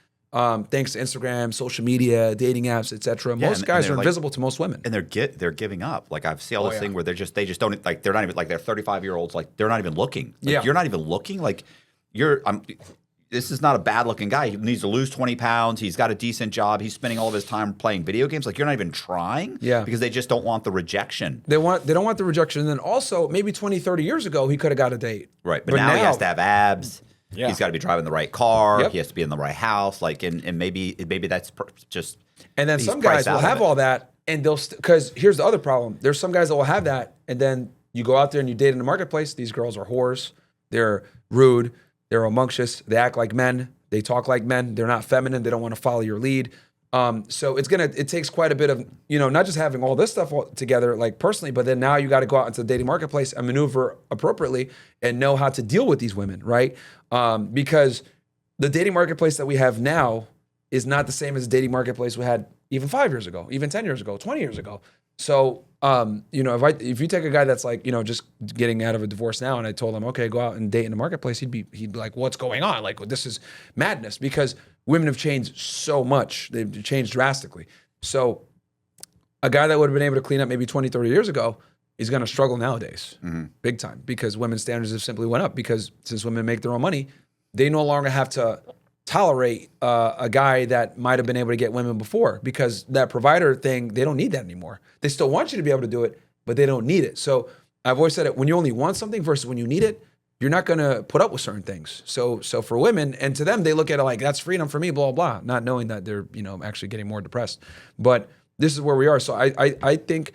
thanks to Instagram, social media, dating apps, etc. Most guys are invisible to most women, and they're giving up. Like, I've seen all this thing where they just don't, like, they're not even, like, they're 35-year-olds, like, they're not even looking. Like, you're not even looking. Like, this is not a bad looking guy. He needs to lose 20 pounds. He's got a decent job. He's spending all of his time playing video games. Like, you're not even trying, because they just don't want the rejection. They don't want the rejection. And then also, maybe 20, 30 years ago, he could have got a date. Right. But now he has to have abs. He's got to be driving the right car. He has to be in the right house. Like, and maybe that's just. And then some guys will have all that, and they'll because here's the other problem. There's some guys that will have that, and then you go out there and you date in the marketplace. These girls are whores. They're rude. They're rambunctious. They act like men. They talk like men. They're not feminine. They don't want to follow your lead. So it takes quite a bit of, not just having all this stuff all together, like personally, but then now you got to go out into the dating marketplace and maneuver appropriately and know how to deal with these women, right? Because the dating marketplace that we have now is not the same as the dating marketplace we had even 5 years ago, even 10 years ago, 20 years ago. So, if you take a guy that's like, just getting out of a divorce now, and I told him, okay, go out and date in the marketplace, he'd be like, what's going on? Like, this is madness, because women have changed so much. They've changed drastically. So a guy that would have been able to clean up maybe 20, 30 years ago is going to struggle nowadays, big time, because women's standards have simply went up, because since women make their own money, they no longer have to tolerate a guy that might have been able to get women before, because that provider thing, they don't need that anymore. They still want you to be able to do it, but they don't need it. So I've always said it, when you only want something versus when you need it, you're not going to put up with certain things. So for women, and to them, they look at it like, that's freedom for me, blah, blah, not knowing that they're, actually getting more depressed. But this is where we are. So I think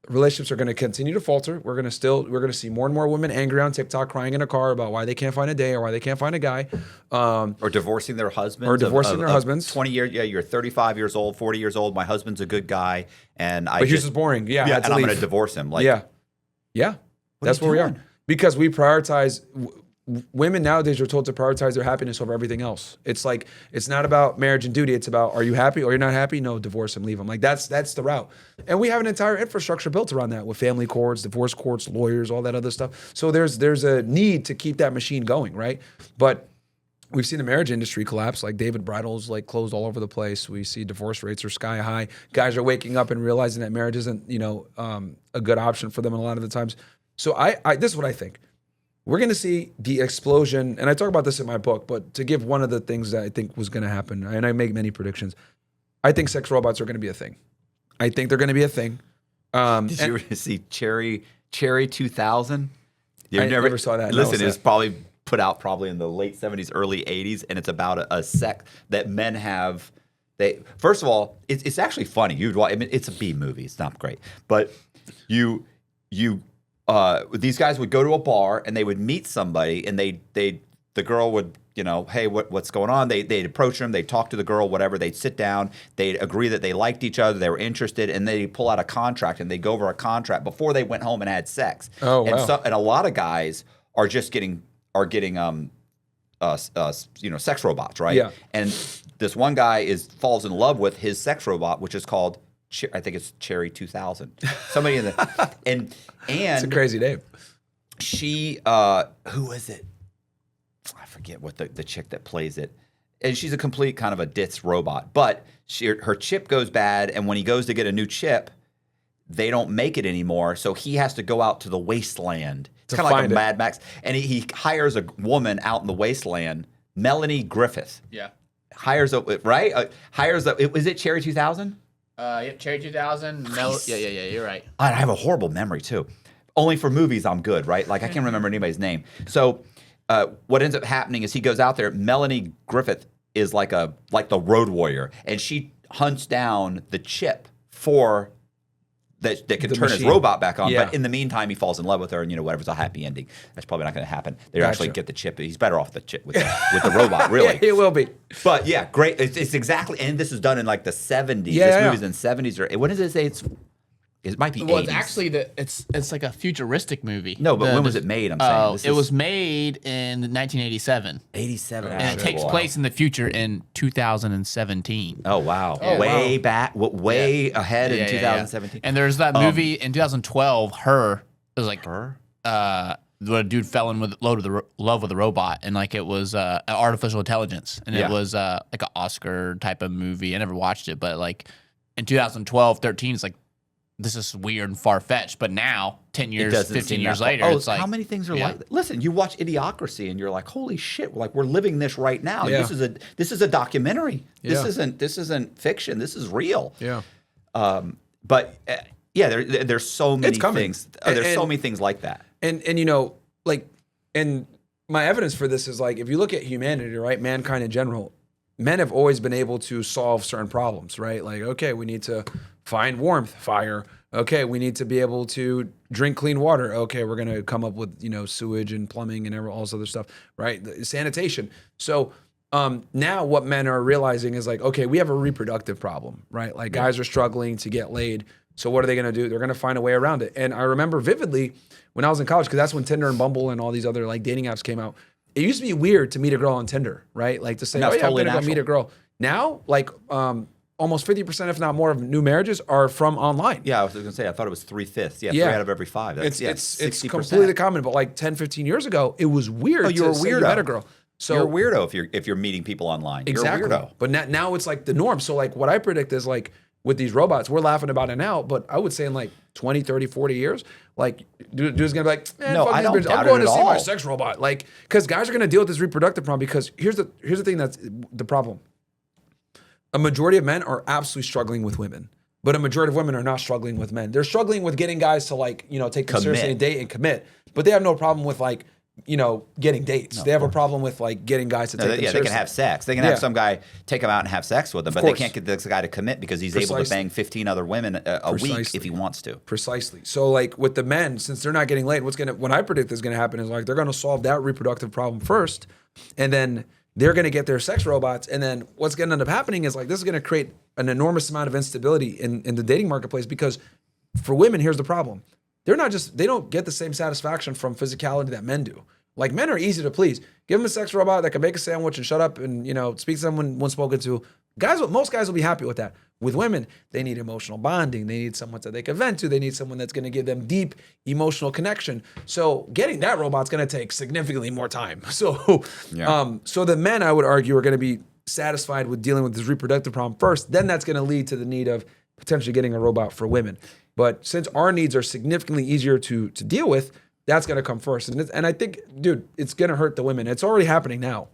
relationships are going to continue to falter. We're going to see more and more women angry on TikTok, crying in a car about why they can't find a day or why they can't find a guy. Or divorcing their husbands. 20 years. Yeah, you're 35 years old, 40 years old. My husband's a good guy, and but he's just boring. Yeah, and I'm going to divorce him. Like, yeah. That's where we are, because we prioritize. Women nowadays are told to prioritize their happiness over everything else. It's like, it's not about marriage and duty. It's about, are you happy or you're not happy? No, divorce him, leave him. Like that's the route. And we have an entire infrastructure built around that, with family courts, divorce courts, lawyers, all that other stuff. So there's a need to keep that machine going, right? But we've seen the marriage industry collapse. Like David Bridal's like closed all over the place. We see divorce rates are sky high. Guys are waking up and realizing that marriage isn't, a good option for them a lot of the times. So this is what I think. We're going to see the explosion, and I talk about this in my book, but to give one of the things that I think was going to happen, and I make many predictions, I think sex robots are going to be a thing. I think they're going to be a thing. Did you ever see Cherry 2000? I never saw that. Listen, it's probably put out probably in the late 70s, early 80s, and it's about a sex that men have. First of all, it's actually funny. It's a B movie. It's not great, but these guys would go to a bar and they would meet somebody, and the girl would, hey, what's going on? They'd approach them, they'd talk to the girl, whatever. They'd sit down, they'd agree that they liked each other, they were interested, and they'd pull out a contract and they'd go over a contract before they went home and had sex. Oh, wow. And a lot of guys are just getting sex robots, right? Yeah. And this one guy falls in love with his sex robot, which is called, I think it's Cherry 2000. Somebody in the and it's a crazy name. She who is it? I forget what the chick that plays it. And she's a complete kind of a ditz robot. But her chip goes bad, and when he goes to get a new chip, they don't make it anymore. So he has to go out to the wasteland. It's kind of like a Mad Max. And he hires a woman out in the wasteland, Melanie Griffith. Yeah. Hires is it Cherry 2000? Yep, Cherry 2000. Yeah, you're right. I have a horrible memory too. Only for movies, I'm good, right? Like I can't remember anybody's name. So what ends up happening is he goes out there. Melanie Griffith is like the road warrior, and she hunts down the chip that can turn his robot back on. Yeah. But in the meantime, he falls in love with her, and whatever's a happy ending. That's probably not going to happen. They actually get the chip. He's better off the chip with the robot, really. Yeah, it will be. But yeah, great. It's exactly, and this is done in like the 70s. Yeah, this movie's in the 70s, or what does it say? It might be 80s. Well, it's actually it's like a futuristic movie. No, but when was it made? I'm saying it was made in 1987. 87, and it takes place in the future in 2017. Oh wow! Back, way ahead in 2017. And there's that movie in 2012. It was like a dude fell in with love with a robot, and like it was an artificial intelligence, and it was like an Oscar type of movie. I never watched it, but like in 2012, 13, it's like, this is weird and far-fetched, but now, 10 years, 15 years later, it's like... how many things are like that? Listen, you watch Idiocracy, and you're like, holy shit, like, we're living this right now. Yeah. This is a documentary. Yeah. This isn't fiction. This is real. Yeah. But, there's so many things. There's so many things like that. And and my evidence for this is, like, if you look at humanity, right, mankind in general, men have always been able to solve certain problems, right? Like, okay, we need to find warmth, fire. Okay, we need to be able to drink clean water. Okay, we're going to come up with, sewage and plumbing and all this other stuff, right? Sanitation. So Now what men are realizing is like, okay, we have a reproductive problem, right? Like guys are struggling to get laid. So what are they going to do? They're going to find a way around it. And I remember vividly when I was in college, because that's when Tinder and Bumble and all these other like dating apps came out. It used to be weird to meet a girl on Tinder, right? Like to say, oh yeah, I'm going to go meet a girl. Now, like almost 50%, if not more, of new marriages are from online. Yeah, I was going to say, I thought it was 3/5. Yeah, 3 out of every 5. That's, it's completely common. But like 10, 15 years ago, it was weird to say you met a girl. So you're a weirdo if you're meeting people online. Exactly. You're a weirdo. But now it's like the norm. So like what I predict is like with these robots, we're laughing about it now, but I would say in like 20, 30, 40 years, like dude's gonna be like, no, I don't doubt I'm going it to at see all. my sex robot. Like, because guys are gonna deal with this reproductive problem because here's the thing that's the problem. A majority of men are absolutely struggling with women. But a majority of women are not struggling with men. They're struggling with getting guys to like, take them seriously and date and commit. But they have no problem with like, getting dates. No, they have a problem with like getting guys to take them seriously. They can have sex. They can have some guy take them out and have sex with them, but they can't get this guy to commit because he's able to bang 15 other women a week if he wants to. Precisely. So like with the men, since they're not getting laid, what I predict is going to happen is like they're going to solve that reproductive problem first, and then they're going to get their sex robots, and then what's going to end up happening is like this is going to create an enormous amount of instability in the dating marketplace because for women, here's the problem. They don't get the same satisfaction from physicality that men do. Like men are easy to please. Give them a sex robot that can make a sandwich and shut up and, speak to someone when spoken to. Most guys will be happy with that. With women, they need emotional bonding. They need someone that they can vent to. They need someone that's going to give them deep emotional connection. So getting that robot's going to take significantly more time. So, so the men, I would argue, are going to be satisfied with dealing with this reproductive problem first. Then that's going to lead to the need of potentially getting a robot for women. But since our needs are significantly easier to deal with, that's going to come first. And I think, dude, it's going to hurt the women. It's already happening now.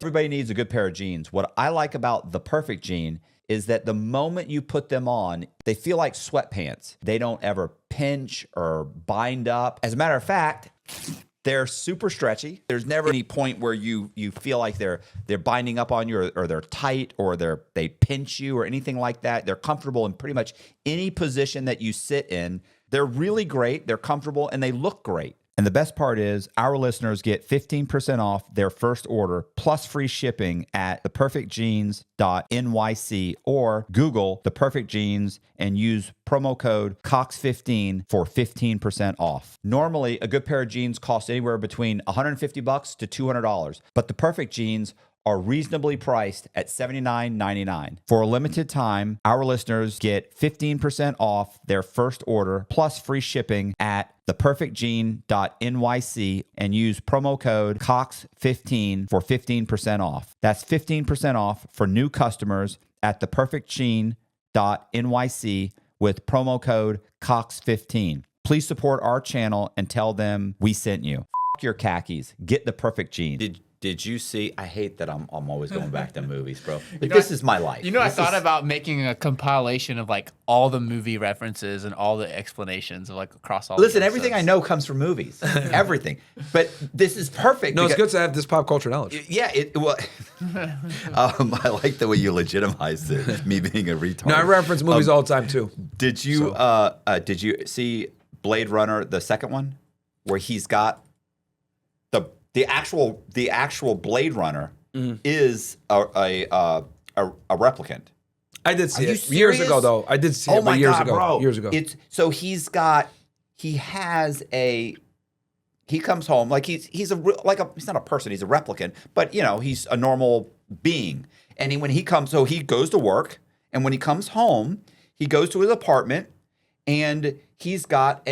Everybody needs a good pair of jeans. What I like about the Perfect Jean is that the moment you put them on, they feel like sweatpants. They don't ever pinch or bind up. As a matter of fact, they're super stretchy. There's never any point where you feel like they're binding up on you or they're tight or they pinch you or anything like that. They're comfortable in pretty much any position that you sit in. They're really great. They're comfortable and they look great. And the best part is our listeners get 15% off their first order plus free shipping at theperfectjeans.nyc or Google The Perfect Jeans and use promo code COX15 for 15% off. Normally, a good pair of jeans costs anywhere between $150 to $200, but The Perfect Jeans are reasonably priced at $79.99. For a limited time, our listeners get 15% off their first order plus free shipping at theperfectjean.nyc and use promo code COX15 for 15% off. That's 15% off for new customers at theperfectjean.nyc with promo code COX15. Please support our channel and tell them we sent you. F your khakis. Get the Perfect Jean. Did you see? I hate that I'm always going back to movies, bro. This is my life. I thought about making a compilation of like all the movie references and all the explanations of like across all. Listen, everything I know comes from movies. Everything, but this is perfect. No, it's good to have this pop culture knowledge. Yeah, I like the way you legitimize it, me being a retard. No, I reference movies all the time too. Did you see Blade Runner, the second one, where he's got the actual Blade Runner is a replicant. I did see it years ago, though. I did see it years ago. Bro. Years ago. He comes home like he's not a person, he's a replicant, but he's a normal being. And when he goes to work, and when he comes home, he goes to his apartment, and he's got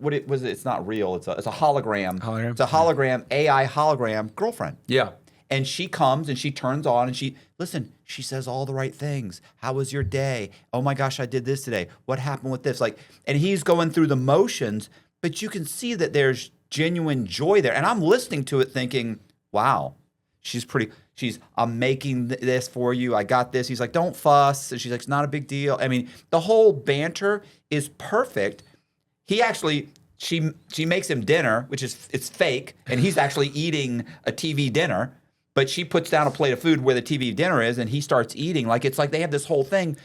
it's not real. It's a hologram. It's a hologram, AI hologram girlfriend. Yeah. And she comes and she turns on and she says all the right things. How was your day? Oh my gosh, I did this today. What happened with this? And he's going through the motions, but you can see that there's genuine joy there. And I'm listening to it thinking, wow, I'm making this for you. I got this. He's like, don't fuss. And she's like, it's not a big deal. I mean, the whole banter is perfect. She makes him dinner, it's fake, and he's actually eating a TV dinner, but she puts down a plate of food where the TV dinner is, and he starts eating. It's like they have this whole thing.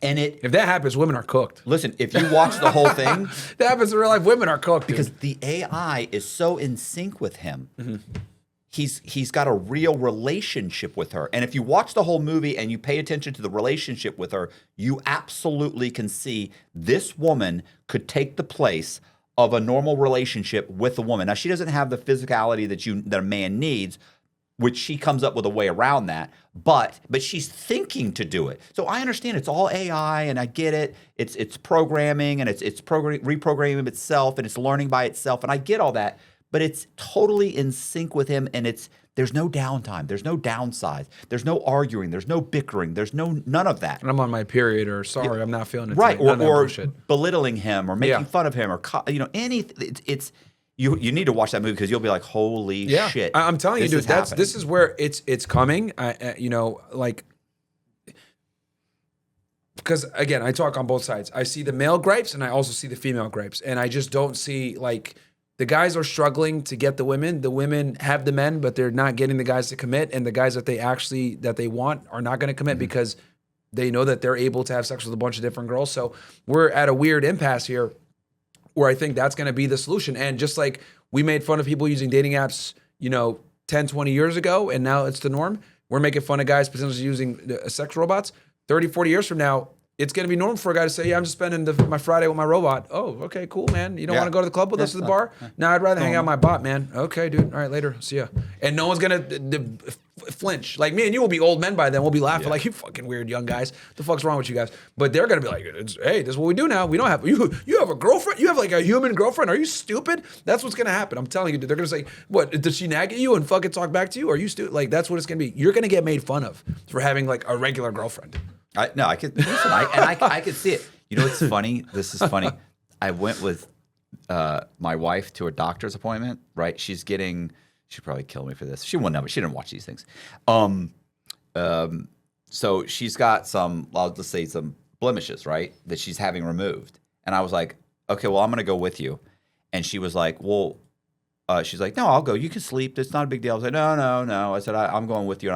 And If that happens, women are cooked. listen, if you watch the whole thing, That happens in real life. Women are cooked because the AI is so in sync with him. Mm-hmm. He's got a real relationship with her. And if you watch the whole movie and you pay attention to the relationship with her, you absolutely can see this woman could take the place of a normal relationship with a woman. Now, she doesn't have the physicality that a man needs, which she comes up with a way around that, but she's thinking to do it. So I understand it's all AI, and I get it. It's programming, and it's reprogramming itself, and it's learning by itself, and I get all that. But it's totally in sync with him, and there's no downtime, there's no downsides, there's no arguing, there's no bickering, there's none of that. And I'm on my period, or sorry, I'm not feeling it. Right, tonight. None of that or bullshit. belittling him, or making fun of him, or anything. You need to watch that movie because you'll be like, holy shit! I'm telling you, dude, this is where it's coming. Because again, I talk on both sides. I see the male gripes, and I also see the female gripes, and I just don't see the guys are struggling to get the women. The women have the men, but they're not getting the guys to commit, and the guys that they want are not going to commit because they know that they're able to have sex with a bunch of different girls. So we're at a weird impasse here, where I think that's going to be the solution. And just like we made fun of people using dating apps, 10, 20 years ago, and now it's the norm. We're making fun of guys potentially using sex robots. 30, 40 years from now, it's going to be normal for a guy to say, yeah, I'm just spending my Friday with my robot. Oh, okay, cool, man. You don't want to go to the club with us to the bar? No, I'd rather hang out with my bot, man. Okay, dude. All right, later. See ya. And no one's going to flinch. Like me and you will be old men by then. We'll be laughing like, you fucking weird young guys. The fuck's wrong with you guys? But they're going to be like, hey, this is what we do now. We don't have, you have a girlfriend? You have like a human girlfriend? Are you stupid? That's what's going to happen. I'm telling you, dude. They're going to say, what, does she nag at you and fucking talk back to you? Are you stupid? Like, that's what it's going to be. You're going to get made fun of for having like a regular girlfriend. I could see it. You know what's funny? This is funny. I went with my wife to a doctor's appointment, right? She'd probably kill me for this. She won't know, but she didn't watch these things. So she's got I'll just say some blemishes, right? That she's having removed. And I was like, okay, well, I'm going to go with you. And she was like, well, she's like, no, I'll go. You can sleep. It's not a big deal. I was like, no. I said, I'm going with you.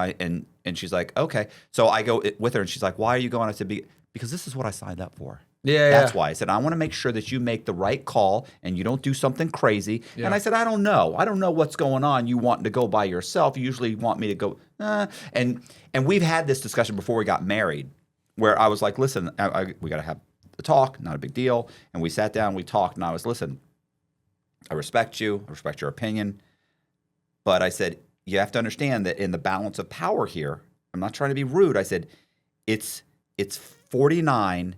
And she's like, okay. So I go with her, and she's like, why are you going? I said, because this is what I signed up for. That's why. I said, I want to make sure that you make the right call and you don't do something crazy. Yeah. And I said, I don't know. I don't know what's going on. You want to go by yourself. You usually want me to go. And we've had this discussion before we got married, where I was like, listen, we got to have the talk. Not a big deal. And we sat down, we talked, and I was, listen, I respect you. I respect your opinion. But I said, you have to understand that in the balance of power here, I'm not trying to be rude. I said, it's 49-51.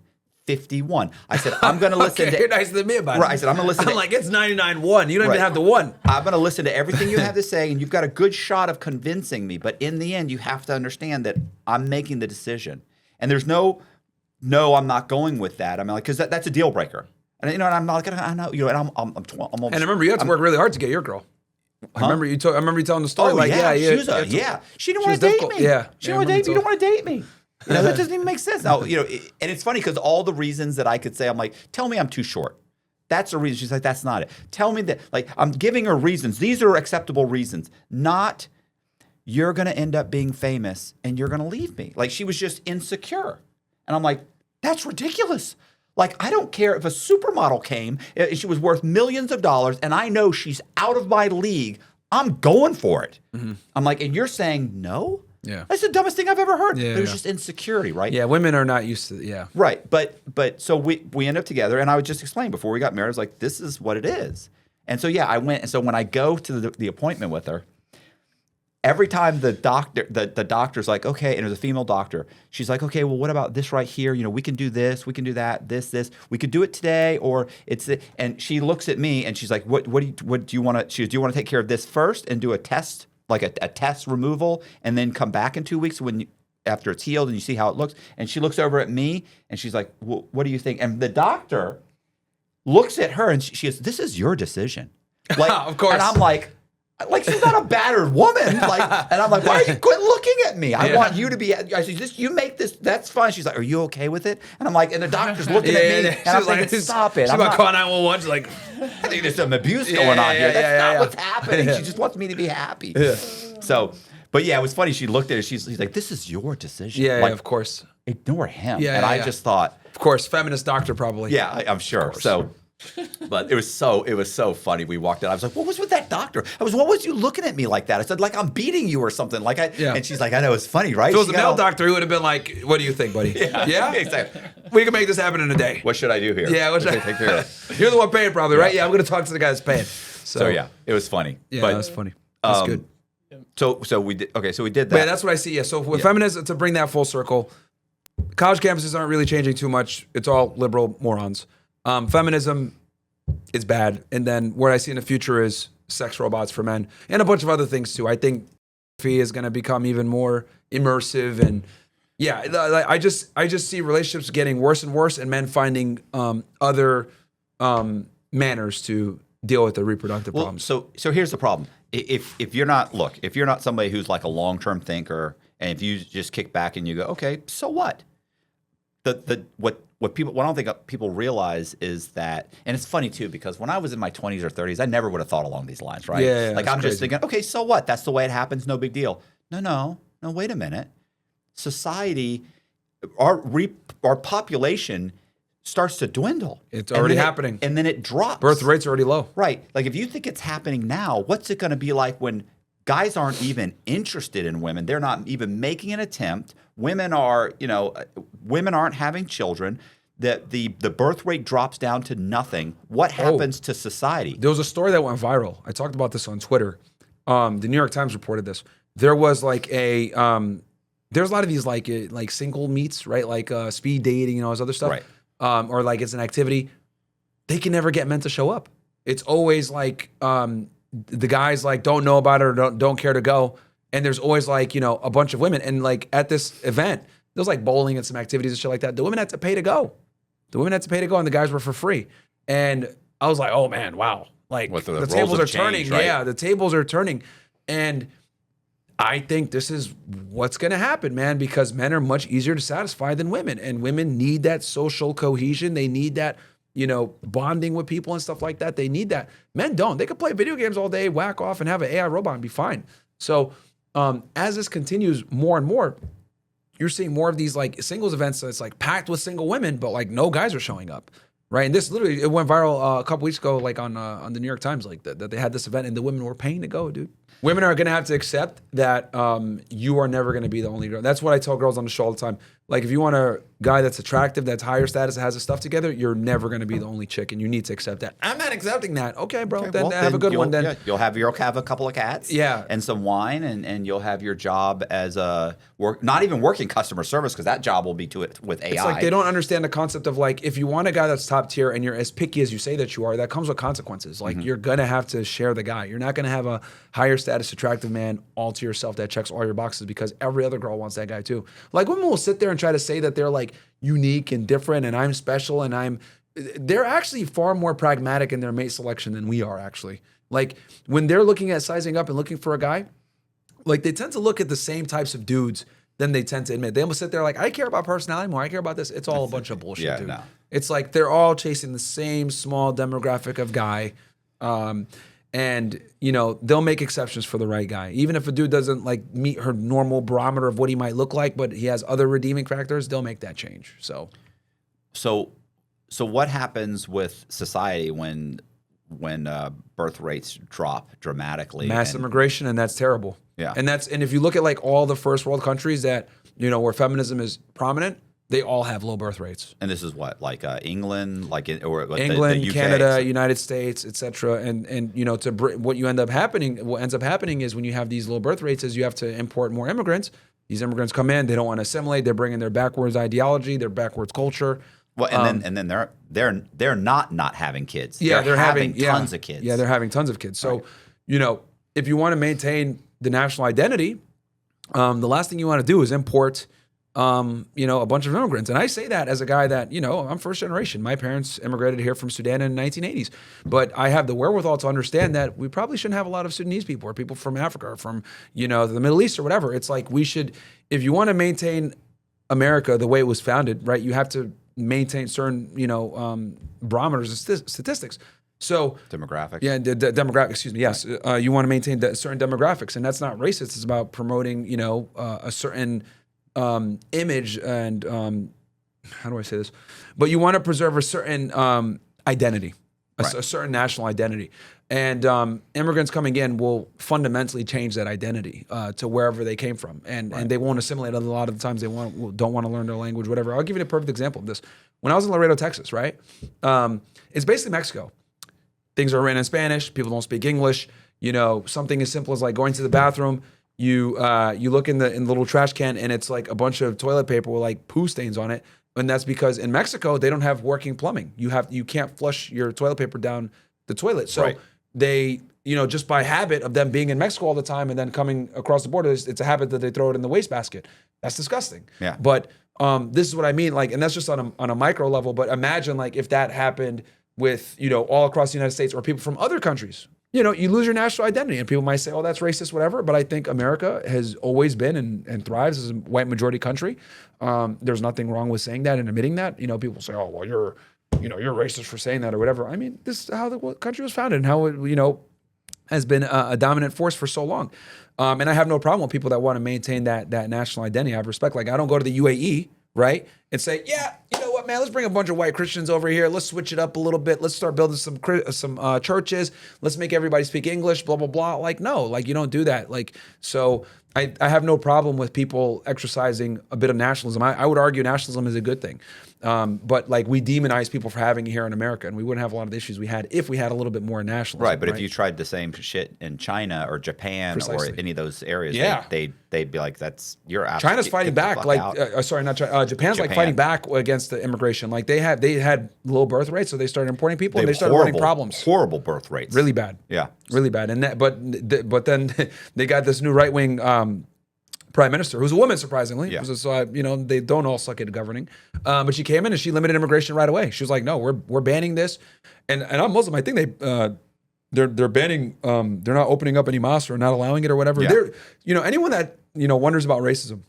I said, I'm going to listen to. You're nicer than me about it. Right. I said, I'm going to listen. I'm like, it's 99-1. You don't even have the one. I'm going to listen to everything you have to say, and you've got a good shot of convincing me. But in the end, you have to understand that I'm making the decision, and there's no, I'm not going with that. I mean, like, because that's a deal breaker. And I'm not gonna. I know, and I'm almost. And I remember you had to work really hard to get your girl. I remember you telling the story. She didn't want to date me. Yeah, she didn't want to date me. You don't want to date me. That doesn't even make sense. Now, and it's funny because all the reasons that I could say, I'm like, tell me I'm too short. That's a reason. She's like, that's not it. Tell me that. Like, I'm giving her reasons. These are acceptable reasons. Not you're gonna end up being famous and you're gonna leave me. Like, she was just insecure, and I'm like, that's ridiculous. Like, I don't care if a supermodel came, she was worth millions of dollars, and I know she's out of my league. I'm going for it. Mm-hmm. I'm like, and you're saying no? Yeah. That's the dumbest thing I've ever heard. Yeah, but it was just insecurity, right? Yeah, women are not used to it. Yeah. Right. But so we end up together, and I would just explain before we got married, I was like, this is what it is. And so, yeah, I went. And so when I go to the appointment with her, every time the doctor's like, okay, and it was a female doctor, she's like, okay, well, what about this right here? We can do this, we can do that, this. We could do it today, or and she looks at me and she's like, what do you want to? Do you want to take care of this first and do a test, like a test removal, and then come back in 2 weeks after it's healed and you see how it looks? And she looks over at me and she's like, well, what do you think? And the doctor looks at her and she goes, this is your decision. Like, of course. And I'm like she's not a battered woman. And I'm like, why are you quit looking at me? I want you to be. I said, you make this. That's fine. She's like, are you okay with it? And I'm like, and the doctor's looking at me, and I'm like, stop it. She's about calling 911. She's like, I think there's some abuse going on here. That's not what's happening. She just wants me to be happy. Yeah. So, but yeah, it was funny. She looked at it. She's like, this is your decision. Yeah, of course. ignore him. Yeah, and yeah, I yeah. just thought, Of course, feminist doctor probably. yeah, I'm sure. So, but it was so funny. We walked in. I was like, what was with that doctor? What was you looking at me like that? I said, like I'm beating you or something. Yeah. And she's like, I know, it's funny, right? If it was She a got male all- doctor, he would have been like, what do you think, buddy? Yeah? Exactly. We can make this happen in a day. What should I do here? Yeah, What should I take care of? You're the one paying probably, right? Yeah, I'm going to talk to the guy that's paying. So yeah, it was funny. Yeah, but, that's funny. That's good. So we did. Okay, so we did But that. yeah, that's what I see. Yeah. So with feminism, to bring that full circle, college campuses aren't really changing too much. It's all liberal morons. Feminism is bad. And then what I see in the future is sex robots for men and a bunch of other things too. I think pornography is going to become even more immersive. And yeah, I just see relationships getting worse and worse and men finding other manners to deal with their reproductive Well, problems. so here's the problem. If you're not somebody who's like a long-term thinker, and if you just kick back and you go, okay, so what? What I don't think people realize is that, and it's funny too, because when I was in my 20s or 30s, I never would have thought along these lines, right? Yeah, like that's I'm crazy. just thinking, okay, so what? That's the way it happens, no big deal. No, wait a minute. Society, our population starts to dwindle. It's And already then happening. and then it drops. Birth rates are already low. Right. Like if you think it's happening now, what's it going to be like when guys aren't even interested in women? They're not even making an attempt. Women aren't having children. The birth rate drops down to nothing. What happens to society? There was a story that went viral. I talked about this on Twitter. The New York Times reported this. There was like there's a lot of these like single meets, right? Like speed dating and all this other stuff. Right. Or like it's an activity. They can never get men to show up. It's always like the guys like don't know about it or don't care to go. And there's always like, a bunch of women. And like at this event, there was like bowling and some activities and shit like that. The women had to pay to go. And the guys were for free. And I was like, oh man, wow. Like What, the the roles tables have are turning. changed, right? Yeah, the tables are turning. And I think this is what's going to happen, man, because men are much easier to satisfy than women. And women need that social cohesion. They need that, bonding with people and stuff like that. They need that. Men don't. They could play video games all day, whack off, and have an AI robot and be fine. So as this continues more and more, you're seeing more of these like singles events that's like packed with single women, but like no guys are showing up. Right. And this literally, it went viral a couple weeks ago, like on the New York Times, like that they had this event and the women were paying to go, dude. Women are going to have to accept that you are never going to be the only girl. That's what I tell girls on the show all the time. Like, if you want a guy that's attractive, that's higher status, that has his stuff together, you're never going to be the only chick, and you need to accept that. I'm not accepting that. Okay, bro. Then have a good one. Then you'll have a couple of cats. Yeah. And some wine, and you'll have your job as a not even working customer service, because that job will be with AI. it's like they don't understand the concept of like, if you want a guy that's top tier and you're as picky as you say that you are, that comes with consequences. Like you're gonna have to share the guy. You're not gonna have a higher status attractive man all to yourself that checks all your boxes, because every other girl wants that guy too. Like women will sit there and try to say that they're like unique and different and I'm special and they're actually far more pragmatic in their mate selection than we are actually. Like when they're looking at sizing up and looking for a guy, like they tend to look at the same types of dudes than they tend to admit. They almost sit there like, I care about personality more. I care about this. It's all a bunch of bullshit, Yeah, dude. no. It's like they're all chasing the same small demographic of guy. And, they'll make exceptions for the right guy. Even if a dude doesn't like meet her normal barometer of what he might look like, but he has other redeeming factors, they'll make that change. So what happens with society when birth rates drop dramatically? mass immigration, and that's terrible. Yeah. And if you look at like all the first world countries that, where feminism is prominent, they all have low birth rates. And this is what, like England, like England, the UK, Canada, United States, etc. And what ends up happening is when you have these low birth rates is you have to import more immigrants. These immigrants come in, they don't want to assimilate. They're bringing their backwards ideology, their backwards culture. Well, and then they're not having kids. Yeah, they're having tons of kids. Yeah, they're having tons of kids. So, if you want to maintain the national identity, the last thing you want to do is import a bunch of immigrants. And I say that as a guy that, I'm first generation. My parents immigrated here from Sudan in the 1980s. But I have the wherewithal to understand that we probably shouldn't have a lot of Sudanese people or people from Africa or from, the Middle East or whatever. It's like we should, if you want to maintain America the way it was founded, right, you have to maintain certain, barometers of statistics. So Demographics. Yeah, demographics. Excuse me. Yes, you want to maintain certain demographics, and that's not racist. It's about promoting, a certain image and how do I say this? But you want to preserve a certain identity, a certain national identity. And immigrants coming in will fundamentally change that identity to wherever they came from, and they won't assimilate. A lot of the times they don't want to learn their language, whatever. I'll give you a perfect example of this. When I was in Laredo, Texas, right? It's basically Mexico. Things are written in Spanish. People don't speak English. You know, something as simple as like going to the bathroom. You look in the little trash can, and it's like a bunch of toilet paper with like poo stains on it. And that's because in Mexico they don't have working plumbing. You can't flush your toilet paper down the toilet. So they, you know, just by habit of them being in Mexico all the time and then coming across the border, it's a habit that they throw it in the wastebasket. That's disgusting. Yeah. But this is what I mean, like, and that's just on a micro level. But imagine like if that happened with, you know, all across the United States or people from other countries. You know, you lose your national identity, and people might say, "Oh, that's racist," whatever. But I think America has always been and thrives as a white majority country. There's nothing wrong with saying that and admitting that. You know, people say, "Oh, well, you're racist for saying that," or whatever. I mean, this is how the country was founded and how it, you know, has been a dominant force for so long. And I have no problem with people that want to maintain that national identity. I have respect. Like, I don't go to the UAE, right, and say, "Yeah, you know what, man, let's bring a bunch of white Christians over here. Let's switch it up a little bit. Let's start building some churches. Let's make everybody speak English, blah, blah, blah." Like, no, like, you don't do that. Like, so I have no problem with people exercising a bit of nationalism. I would argue nationalism is a good thing. But like, we demonize people for having it here in America, and we wouldn't have a lot of the issues we had if we had a little bit more nationalism. Right, but if you tried the same shit in China or Japan or any of those areas, they'd be like, "That's you're out." China's fighting back, like sorry, not China. Japan's like fighting back against the immigration. Like they had low birth rates, so they started importing people, and they started running problems. Horrible birth rates, really bad. Yeah, really bad. And that, but then they got this new right wing prime minister, who's a woman, surprisingly. Yeah. So you know, they don't all suck at governing. But she came in and she limited immigration right away. She was like, "No, we're banning this." And I'm Muslim. I think they're banning. They're not opening up any mosques or not allowing it or whatever. Yeah. They're, you know, anyone that, you know, wonders about racism.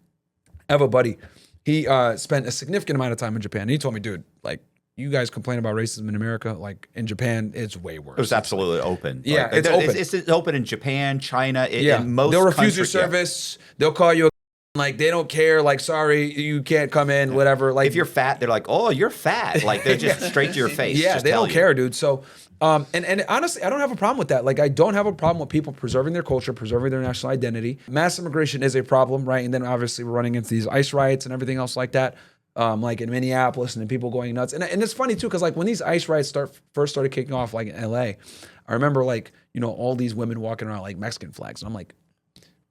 I have a buddy. He spent a significant amount of time in Japan. And he told me, "Dude, like, you guys complain about racism in America. Like, in Japan, it's way worse." It was absolutely open. Yeah, it's open. It's open in Japan, China, in most they'll refuse your service. Yeah. They'll call you like, they don't care. Like, "Sorry, you can't come in," whatever. Like, if you're fat, they're like, "Oh, you're fat." Like, they're just straight to your face. Yeah, they don't care, dude. So, and honestly, I don't have a problem with that. Like, I don't have a problem with people preserving their culture, preserving their national identity. Mass immigration is a problem, right? And then obviously we're running into these ICE riots and everything else like that. Like in Minneapolis, and then people going nuts. And it's funny too, because like when these ICE riots first started kicking off, like in LA, I remember like, you know, all these women walking around like Mexican flags. And I'm like,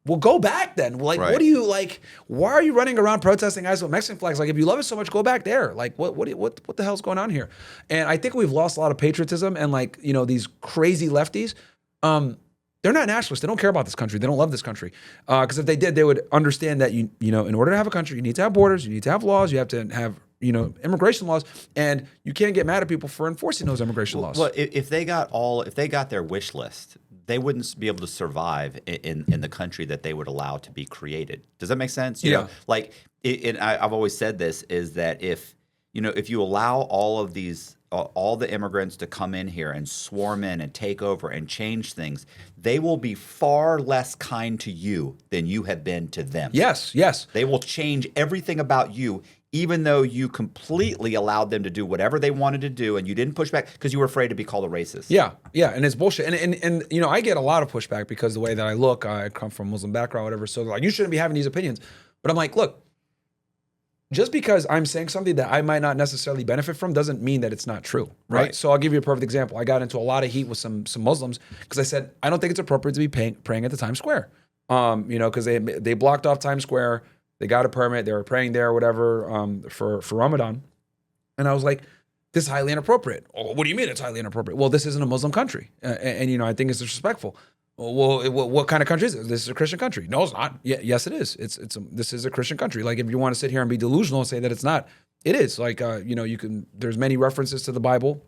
well, go back then. Like, What do you like? Why are you running around protesting ICE with Mexican flags? Like, if you love it so much, go back there. Like, what the hell's going on here? And I think we've lost a lot of patriotism, and like, you know, these crazy lefties, they're not nationalists. They don't care about this country. They don't love this country. Because if they did, they would understand that, you know, in order to have a country, you need to have borders, you need to have laws, you have to have, you know, immigration laws, and you can't get mad at people for enforcing those immigration laws. Well, if they got their wish list, they wouldn't be able to survive in the country that they would allow to be created. Does that make sense? You know, like, I've always said this, is that if you allow all the immigrants to come in here and swarm in and take over and change things, they will be far less kind to you than you have been to them. Yes. They will change everything about you, even though you completely allowed them to do whatever they wanted to do, and you didn't push back because you were afraid to be called a racist. Yeah, and it's bullshit. And you know, I get a lot of pushback because the way that I look, I come from a Muslim background, whatever. So they're like, "You shouldn't be having these opinions." But I'm like, look, just because I'm saying something that I might not necessarily benefit from doesn't mean that it's not true, right? So I'll give you a perfect example. I got into a lot of heat with some Muslims because I said, I don't think it's appropriate to be praying at the Times Square. You know, because they blocked off Times Square. They got a permit. They were praying there or whatever for Ramadan. And I was like, this is highly inappropriate. "Oh, what do you mean it's highly inappropriate?" "Well, this isn't a Muslim country. And you know, I think it's disrespectful." "Well, what kind of country is it?" "This is a Christian country." "No, it's not." Yes, it is. This is a Christian country. Like, if you want to sit here and be delusional and say that it's not, it is. Like, you know, there's many references to the Bible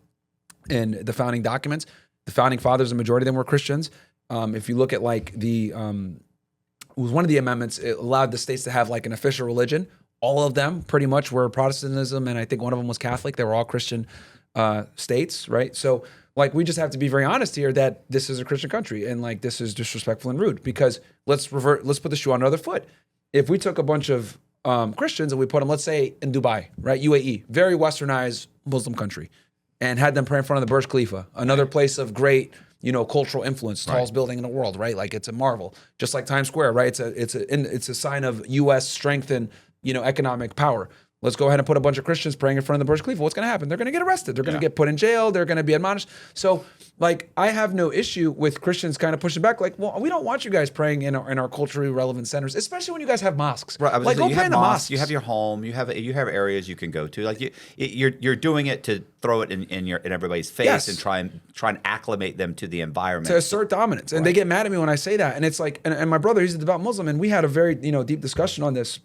and the founding documents. The founding fathers, the majority of them were Christians. If you look at like it was one of the amendments, it allowed the states to have like an official religion. All of them pretty much were Protestantism, and I think one of them was Catholic. They were all Christian states, right? So like, we just have to be very honest here that this is a Christian country, and like, this is disrespectful and rude. Because let's put the shoe on the other foot. If we took a bunch of Christians and we put them, let's say, in Dubai, right? UAE, very westernized Muslim country, and had them pray in front of the Burj Khalifa, another place of great, cultural influence, tallest building in the world, right? Like it's a marvel, just like Times Square, right? It's a sign of U.S. strength and economic power. Let's go ahead and put a bunch of Christians praying in front of the Burj Khalifa. What's going to happen? They're going to get arrested. They're going to get put in jail. They're going to be admonished. So, like, I have no issue with Christians kind of pushing back. Like, well, we don't want you guys praying in our culturally relevant centers, especially when you guys have mosques. Right. Like, go pray in the mosques. You have your home. You have areas you can go to. Like you're doing it to throw it in everybody's face and try and acclimate them to the environment, to assert dominance. And they get mad at me when I say that. And it's like, and my brother, he's a devout Muslim, and we had a very deep discussion on this.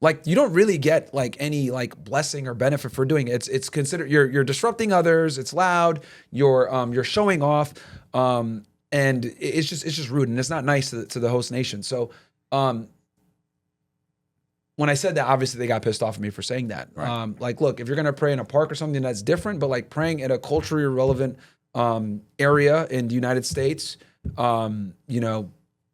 Like, you don't really get like any like blessing or benefit for doing it. It's considered you're disrupting others. It's loud. You're showing off, and it's just rude, and it's not nice to the host nation. So, when I said that, obviously they got pissed off at me for saying that. Right. Like, look, if you're gonna pray in a park or something, that's different. But like praying at a culturally relevant area in the United States,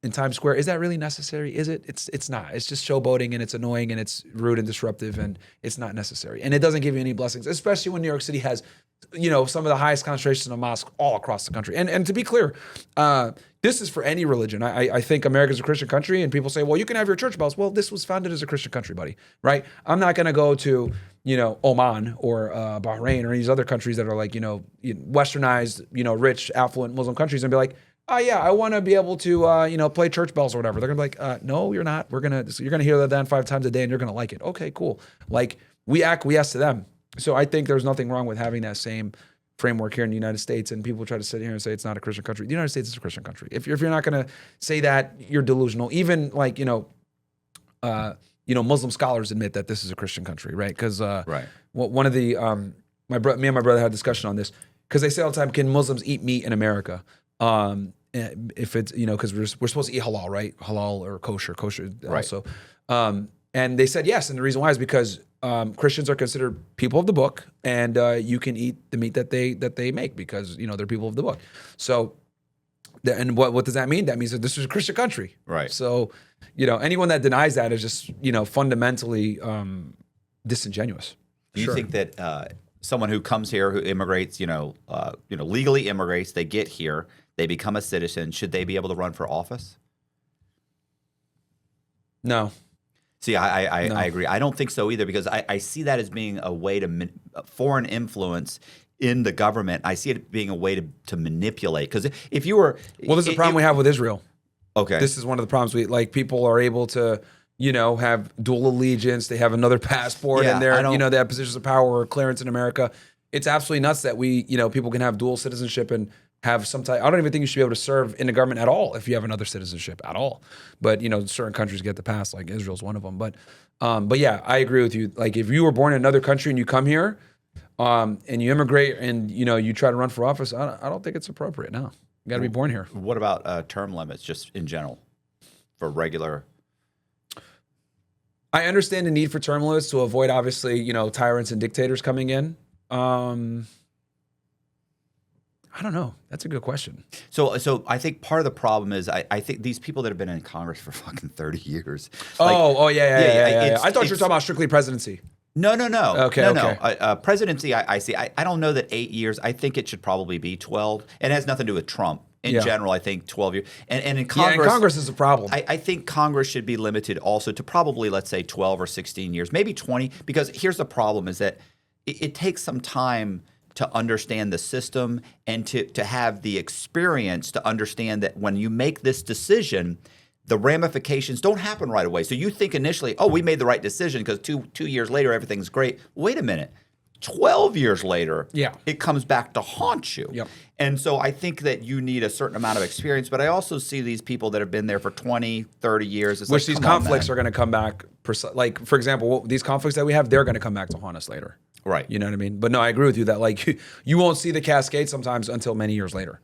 in Times Square, is that really necessary? Is it? It's not. It's just showboating, and it's annoying, and it's rude and disruptive, and it's not necessary. And it doesn't give you any blessings, especially when New York City has, some of the highest concentrations of mosques all across the country. And to be clear, this is for any religion. I think America's a Christian country, and people say, well, you can have your church bells. Well, this was founded as a Christian country, buddy, right? I'm not going to go to, Oman or Bahrain or these other countries that are like, westernized, rich, affluent Muslim countries and be like, oh yeah, I want to be able to, play church bells or whatever. They're gonna be like, no, you're not. You're gonna hear that then 5 times a day, and you're gonna like it. Okay, cool. Like, we acquiesce to them. So I think there's nothing wrong with having that same framework here in the United States. And people try to sit here and say it's not a Christian country. The United States is a Christian country. If you're not gonna say that, you're delusional. Even like Muslim scholars admit that this is a Christian country, right? Because one of the me and my brother had a discussion on this because they say all the time, can Muslims eat meat in America? If it's, because we're supposed to eat halal, right? Halal or kosher also. And they said yes. And the reason why is because Christians are considered people of the book, and you can eat the meat that they make because, they're people of the book. So, and what does that mean? That means that this is a Christian country. Right. So, anyone that denies that is just, fundamentally disingenuous. Do you think that someone who comes here, who immigrates, legally immigrates, they get here, they become a citizen, should they be able to run for office? No. See, I agree. I don't think so either, because I see that as being a way to foreign influence in the government. I see it being a way to manipulate. Because if you were, well, this is a problem we have with Israel. Okay, this is one of the problems. People are able to, have dual allegiance. They have another passport, and they have positions of power or clearance in America. It's absolutely nuts that we, people can have dual citizenship and have some type. I don't even think you should be able to serve in the government at all if you have another citizenship at all. But certain countries get the pass, like Israel's one of them. But yeah, I agree with you. Like, if you were born in another country and you come here, and you immigrate and you try to run for office, I don't think it's appropriate. No, you got to be born here. What about term limits, just in general, for regular? I understand the need for term limits to avoid, obviously, tyrants and dictators coming in. I don't know. That's a good question. So I think part of the problem is I think these people that have been in Congress for fucking 30 years. Yeah. I thought you were talking about strictly presidency. No. Okay. Presidency, I see. I don't know that 8 years. I think it should probably be 12. And it has nothing to do with Trump. In general, I think 12 years. And in Congress, and Congress is a problem. I think Congress should be limited also to probably, let's say, 12 or 16 years, maybe 20. Because here's the problem is that it takes some time to understand the system and to have the experience to understand that when you make this decision, the ramifications don't happen right away. So you think initially, oh, we made the right decision because two years later, everything's great. Wait a minute. 12 years later, it comes back to haunt you. Yep. And so I think that you need a certain amount of experience, but I also see these people that have been there for 20, 30 years. Which these conflicts are going to come back. Like, for example, these conflicts that we have, they're going to come back to haunt us later. Right. You know what I mean? But no, I agree with you that like you won't see the cascade sometimes until many years later.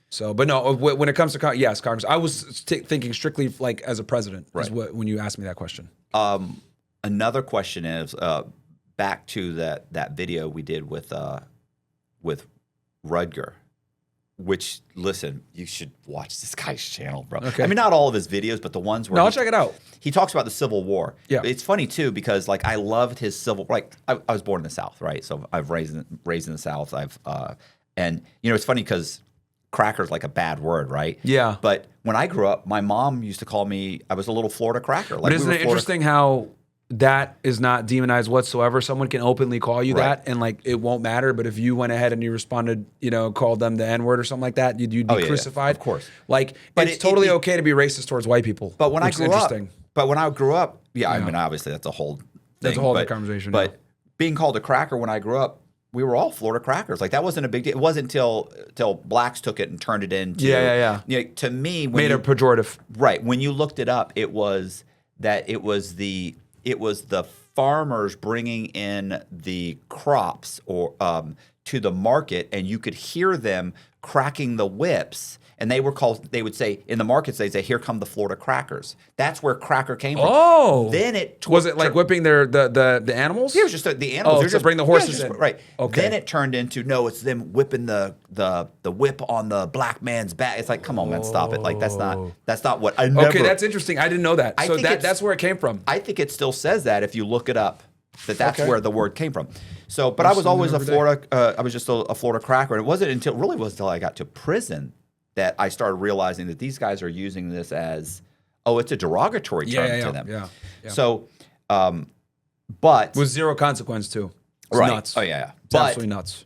So, but no, when it comes to Congress, I was thinking strictly like as a president. Right. Is when you asked me that question. Another question is back to that video we did with Rudger. which listen, you should watch this guy's channel, bro. Okay. I mean, not all of his videos, but the ones where No, I'll check it out. he talks about the Civil War. Yeah. It's funny too because like I loved his civil. Like I was born in the South, right? So I've raised in the South. And it's funny because cracker's like a bad word, right? Yeah. But when I grew up, my mom used to call me. I was a little Florida cracker. Like But isn't it interesting how that is not demonized whatsoever? Someone can openly call you Right. that, and like it won't matter. But if you went ahead and you responded, called them the N-word or something like that, you'd be yeah, crucified. of course. Like But it's it- totally it- okay to be racist towards white people. But when I which is grew interesting. up, I mean, obviously that's a whole thing. That's a whole other conversation, But yeah. being called a cracker when I grew up, we were all Florida crackers. Like that wasn't a big deal. It wasn't until blacks took it and turned it into. Yeah. To me, when Made you, a pejorative. right when you looked it up, it was the farmers bringing in the crops or to the market, and you could hear them cracking the whips. And they would say in the markets, they'd say, "Here come the Florida crackers." That's where cracker came from. Oh. Then it Was it like whipping the animals? It was just the animals. Oh, They're to just bring the horses in. right. Okay. Then it turned into no, it's them whipping the whip on the black man's back. It's like, come on, man, stop it. Like that's not what I never. Okay, that's interesting. I didn't know that. I So think that's where it came from. I think it still says that if you look it up, that's Okay. where the word came from. So, but I was always a every day. Florida. I was just a Florida cracker, and it wasn't until I got to prison that I started realizing that these guys are using this as, it's a derogatory term to them. Yeah. So, but With zero consequence too. It's right. nuts. Oh yeah. It's But absolutely nuts.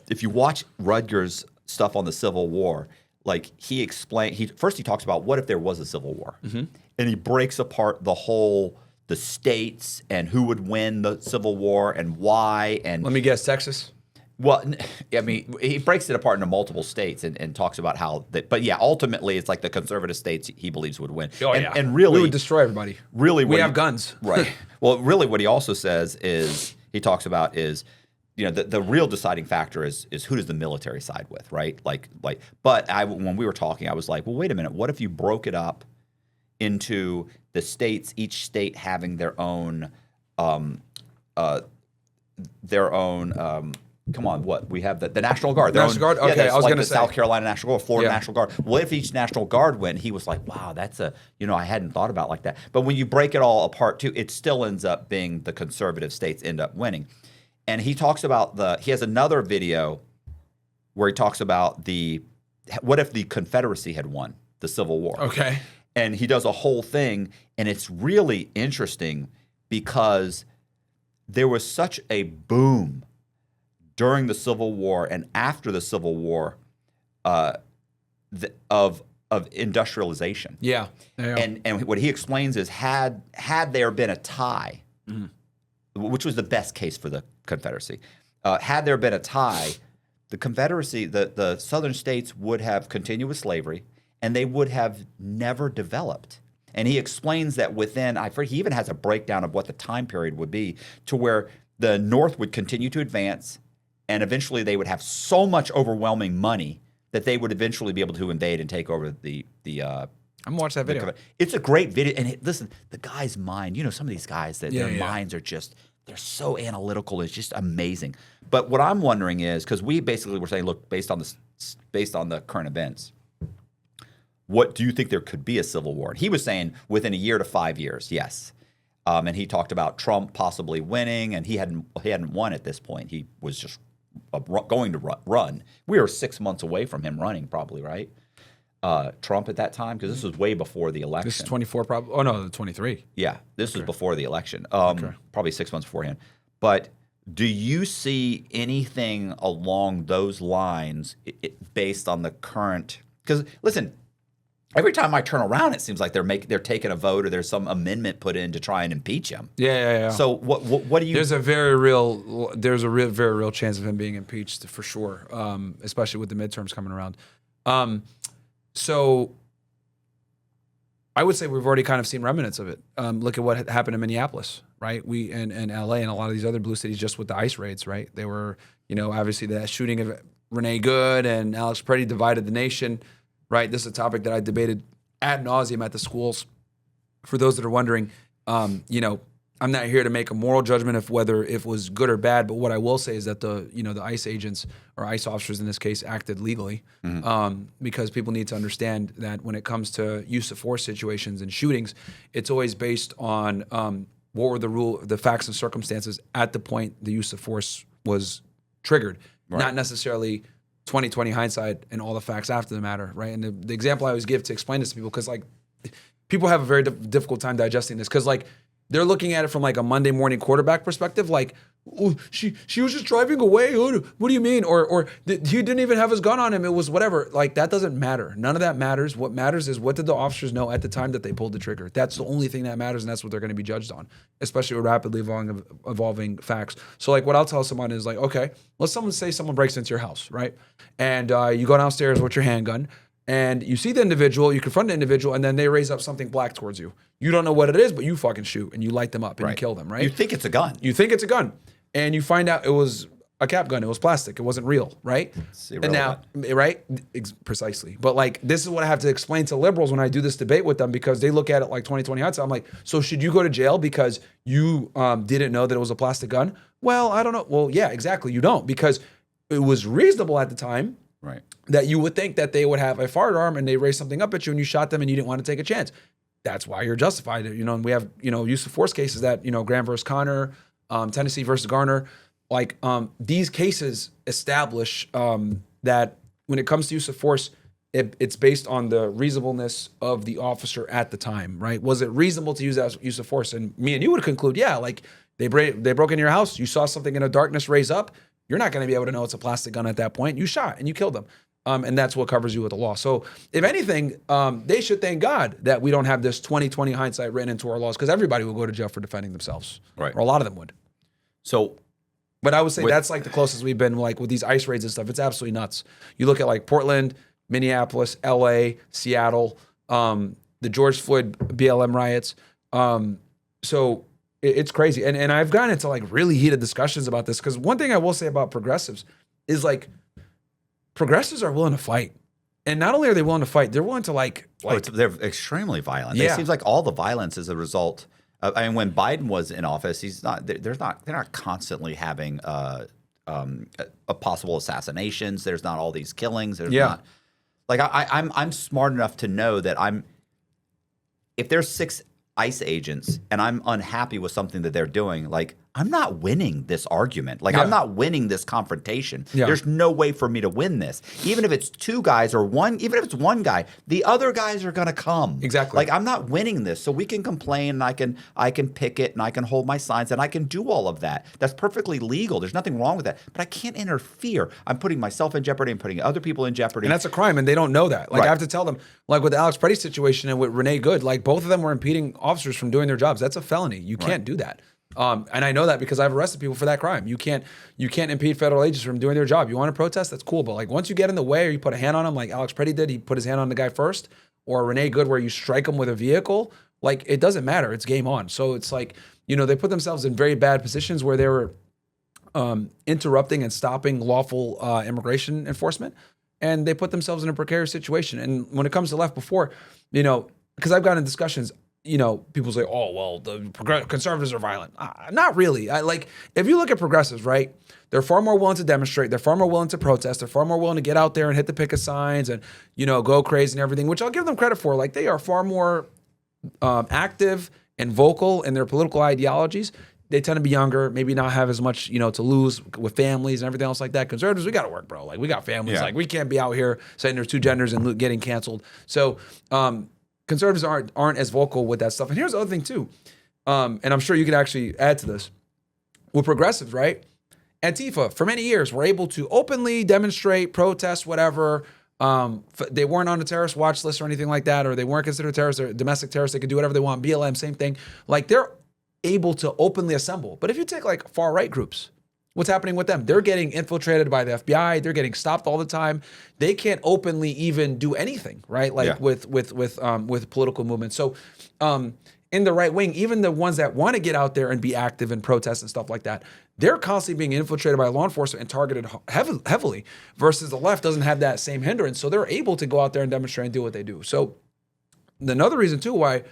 if you watch Rutgers stuff on the Civil War, like he first talks about what if there was a Civil War, and he breaks apart the states and who would win the Civil War and why and Let me guess, Texas. well, I mean, he breaks it apart into multiple states and talks about how that. But yeah, ultimately, it's like the conservative states he believes would win. Oh, and really, we would destroy everybody. really, We what have he- guns. right? Well, really, what he also says is he talks about is, the real deciding factor is who does the military side with, right? Like. But when we were talking, I was like, well, wait a minute. What if you broke it up into the states, each state having their own. Come on, what we have the National Guard. National Guard? Okay, that's I was like gonna the say. South Carolina National Guard, Florida Yeah. National Guard. What if each National Guard went? He was like, wow, that's I hadn't thought about it like that. But when you break it all apart too, it still ends up being the conservative states end up winning. And he talks about he has another video where he talks about what if the Confederacy had won the Civil War? Okay. And he does a whole thing, and it's really interesting because there was such a boom during the Civil War and after the Civil War of industrialization. Yeah. And what he explains is had there been a tie, which was the best case for the Confederacy, had there been a tie, the Confederacy, the Southern states would have continued with slavery, and they would have never developed. And he explains that he even has a breakdown of what the time period would be to where the North would continue to advance, and eventually they would have so much overwhelming money that they would eventually be able to invade and take over the I'm gonna watch that video. It's a great video. And listen, the guy's mind, some of these guys, their Yeah. minds are just, they're so analytical. It's just amazing. But what I'm wondering is, because we basically were saying, look, based on the current events, what do you think there could be a civil war? And he was saying within a year to 5 years, yes. And he talked about Trump possibly winning, and he hadn't won at this point. He was just going to run. We were 6 months away from him running, probably, right? Trump at that time, because this was way before the election. This is 24, probably. Oh no, 23. Yeah, this was before the election. Probably 6 months beforehand. But do you see anything along those lines based on the current? Because listen, every time I turn around, it seems like they're taking a vote or there's some amendment put in to try and impeach him. Yeah. So what do you? There's a very real chance of him being impeached for sure, especially with the midterms coming around. So I would say we've already kind of seen remnants of it. Look at what happened in Minneapolis, right? We and LA and a lot of these other blue cities just with the ICE raids, right? They were, obviously the shooting of Renee Good and Alex Preddy divided the nation, right? This is a topic that I debated ad nauseum at the schools. For those that are wondering, I'm I'm not here to make a moral judgment of whether it was good or bad, but what I will say is that the ICE agents or ICE officers in this case acted legally, because people need to understand that when it comes to use of force situations and shootings, it's always based on what were the facts and circumstances at the point the use of force was triggered, not necessarily 20/20 hindsight and all the facts after the matter, right? And the example I always give to explain this to people, because like people have a very difficult time digesting this, because like they're looking at it from like a Monday morning quarterback perspective, like, oh, she was just driving away. Oh, what do you mean? Or he didn't even have his gun on him. It was whatever. Like that doesn't matter. None of that matters. What matters is what did the officers know at the time that they pulled the trigger. That's the only thing that matters, and that's what they're going to be judged on, especially with rapidly evolving facts. So like what I'll tell someone is like, okay, let's say someone breaks into your house, right? And you go downstairs with your handgun, and you see the individual, you confront the individual, and then they raise up something black towards you. You don't know what it is, but you fucking shoot and you light them up and you kill them, right? You think it's a gun. You think it's a gun, and you find out it was a cap gun. It was plastic. It wasn't real, right? It's irrelevant. And now, right? Precisely. But like, this is what I have to explain to liberals when I do this debate with them, because they look at it like 20/20 hindsight. I'm like, so should you go to jail because you didn't know that it was a plastic gun? Well, I don't know. Well, yeah, exactly. You don't, because it was reasonable at the time. Right. That you would think that they would have a firearm and they raised something up at you and you shot them and you didn't want to take a chance. That's why you're justified. And we have, use of force cases that, Graham versus Connor, Tennessee versus Garner. Like these cases establish that when it comes to use of force, it's based on the reasonableness of the officer at the time, right? Was it reasonable to use that use of force? And me and you would conclude, yeah, like they broke into your house, you saw something in the darkness raise up. You're not going to be able to know it's a plastic gun at that point. You shot and you killed them. And that's what covers you with the law. So if anything, they should thank God that we don't have this 20/20 hindsight written into our laws, because everybody will go to jail for defending themselves. Right. Or a lot of them would. So, but I would say that's like the closest we've been, like with these ICE raids and stuff. It's absolutely nuts. You look at like Portland, Minneapolis, LA, Seattle, the George Floyd BLM riots. So it's crazy. And I've gotten into like really heated discussions about this, because one thing I will say about progressives is like progressives are willing to fight. And not only are they willing to fight, they're willing to they're extremely violent. Yeah. It seems like all the violence is a result of, when Biden was in office, they're not constantly having a possible assassinations. There's not all these killings. There's not, like I'm smart enough to know that if there's 6 ICE agents and I'm unhappy with something that they're doing, like I'm not winning this argument. Like I'm not winning this confrontation. Yeah. There's no way for me to win this. Even if it's 2 guys or even if it's 1 guy, the other guys are going to come. Exactly. Like I'm not winning this. So we can complain and I can picket and I can hold my signs and I can do all of that. That's perfectly legal. There's nothing wrong with that. But I can't interfere. I'm putting myself in jeopardy and putting other people in jeopardy. And that's a crime, and they don't know that. Like I have to tell them, like with the Alex Petty situation and with Renee Good, like both of them were impeding officers from doing their jobs. That's a felony. You can't do that. And I know that because I've arrested people for that crime. You can't impede federal agents from doing their job. You want to protest, that's cool. But like once you get in the way or you put a hand on them, like Alex Petty did, he put his hand on the guy first, or Renee Good where you strike them with a vehicle, like it doesn't matter. It's game on. So it's like, they put themselves in very bad positions where they were interrupting and stopping lawful immigration enforcement. And they put themselves in a precarious situation. And when it comes to left before, because I've gotten in discussions, people say, oh, well, the conservatives are violent. Not really. If you look at progressives, right, they're far more willing to demonstrate. They're far more willing to protest. They're far more willing to get out there and hit the picket signs and, go crazy and everything, which I'll give them credit for. Like, they are far more active and vocal in their political ideologies. They tend to be younger, maybe not have as much, to lose with families and everything else like that. Conservatives, we got to work, bro. Like, we got families. Like, we can't be out here saying there's 2 genders and getting canceled. So, conservatives aren't as vocal with that stuff. And here's the other thing too, and I'm sure you could actually add to this. With progressives, right? Antifa, for many years, were able to openly demonstrate, protest, whatever. They weren't on a terrorist watch list or anything like that, or they weren't considered terrorists or domestic terrorists. They could do whatever they want. BLM, same thing. Like, they're able to openly assemble. But if you take like far-right groups, what's happening with them? They're getting infiltrated by the FBI. They're getting stopped all the time. They can't openly even do anything, right? Like with political movements. So in the right wing, even the ones that want to get out there and be active and protest and stuff like that, they're constantly being infiltrated by law enforcement and targeted heavily, versus the left doesn't have that same hindrance. So they're able to go out there and demonstrate and do what they do. So another reason too why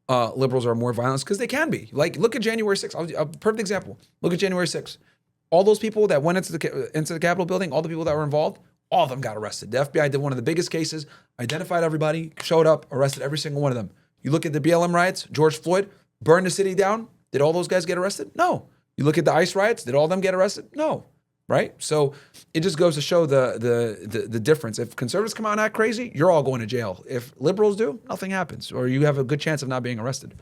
liberals are more violent because they can be. Like, look at January 6th. A perfect example. Look at January 6th. All those people that went into the Capitol building, all the people that were involved, all of them got arrested. The FBI did one of the biggest cases, identified everybody, showed up, arrested every single one of them. You look at the BLM riots, George Floyd burned the city down. Did all those guys get arrested? No. You look at the ICE riots, did all of them get arrested? No. Right? So it just goes to show the difference. If conservatives come out and act crazy, you're all going to jail. If liberals do, nothing happens, or you have a good chance of not being arrested.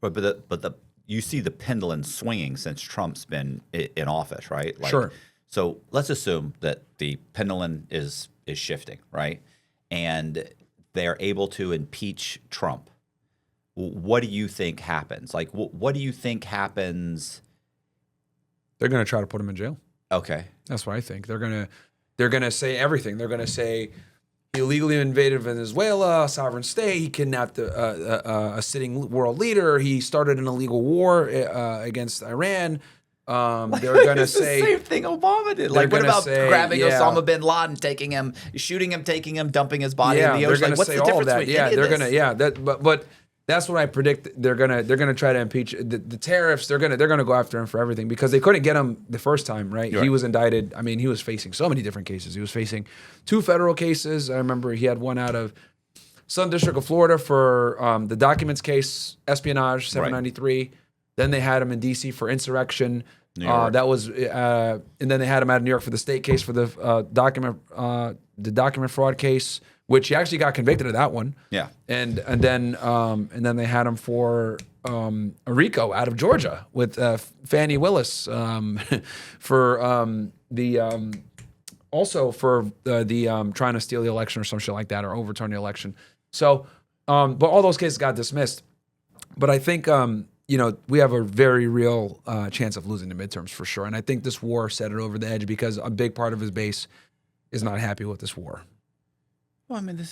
But you see the pendulum swinging since Trump's been in office, right? Like, sure. So let's assume that the pendulum is shifting, right? And they're able to impeach Trump. What do you think happens? Like, what do you think happens? They're going to try to put him in jail. Okay. That's what I think. They're gonna say everything. They're gonna say he illegally invaded Venezuela, a sovereign state. He kidnapped a sitting world leader. He started an illegal war against Iran. They're gonna say the same thing Obama did. Like, what about grabbing yeah. Osama bin Laden, taking him, shooting him, taking him, dumping his body in the they're ocean? gonna Like, what's say the all difference that. between Yeah, any of they're this? gonna. Yeah, but that's what I predict. They're gonna try to impeach the tariffs. They're gonna go after him for everything because they couldn't get him the first time, right? Right. He was indicted. I mean, he was facing so many different cases. He was facing 2 federal cases. I remember he had one out of Southern District of Florida for the documents case, espionage, 793. Right. Then they had him in D.C. for insurrection. That was, and then they had him out of New York for the state case for the document fraud case, which he actually got convicted of that one. Yeah, and then they had him for a RICO out of Georgia with Fannie Willis for also for the trying to steal the election or some shit like that or overturn the election. So, but all those cases got dismissed. But I think we have a very real chance of losing the midterms for sure. And I think this war set it over the edge because a big part of his base is not happy with this war. Well, I mean,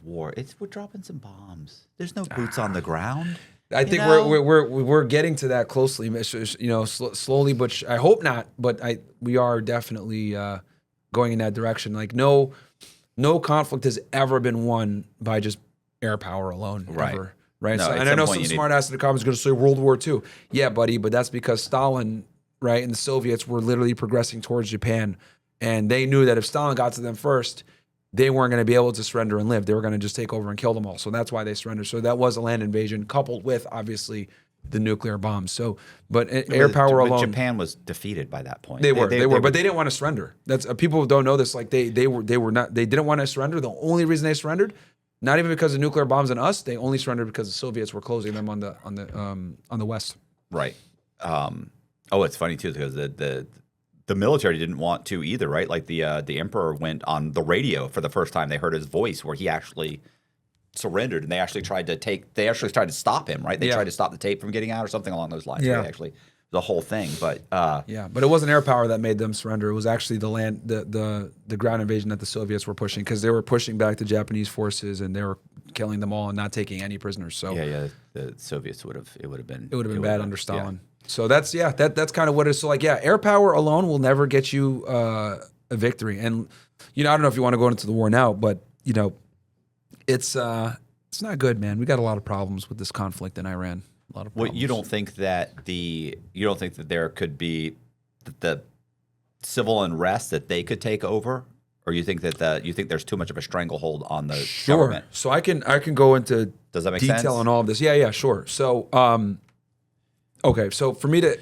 war. We're dropping some bombs. There's no boots on the ground. I think we're getting to that closely, slowly, but I hope not. But we are definitely going in that direction. Like no conflict has ever been won by just air power alone, right? Ever, right. No, So, and I know some smart ass in the comments is going to say World War II. Yeah, buddy, but that's because Stalin, right, and the Soviets were literally progressing towards Japan, and they knew that if Stalin got to them first, they weren't going to be able to surrender and live. They were going to just take over and kill them all. So that's why they surrendered. So that was a land invasion coupled with, obviously, the nuclear bombs. So, but air power alone. Japan was defeated by that point. They were, but they didn't want to surrender. That's people don't know this. Like they didn't want to surrender. The only reason they surrendered, not even because of nuclear bombs on us, they only surrendered because the Soviets were closing them on the west. Right. It's funny too because the military didn't want to either, right? Like the emperor went on the radio for the first time. They heard his voice where he actually surrendered, and they actually tried to stop him, right? They tried to stop the tape from getting out or something along those lines. Yeah. Right? Actually, the whole thing. But but it wasn't air power that made them surrender. It was actually the land, the ground invasion that the Soviets were pushing because they were pushing back the Japanese forces and they were killing them all and not taking any prisoners. So the Soviets would have been bad under Stalin. Yeah. So that's kind of what it is. So air power alone will never get you a victory. And I don't know if you want to go into the war now, but it's not good, man. We got a lot of problems with this conflict in Iran. A lot of problems. Well, you don't think that there could be the civil unrest that they could take over, or you think that you think there's too much of a stranglehold on the government? So I can go into Does that make detail sense? on all of this. Yeah, sure. So okay, so for me to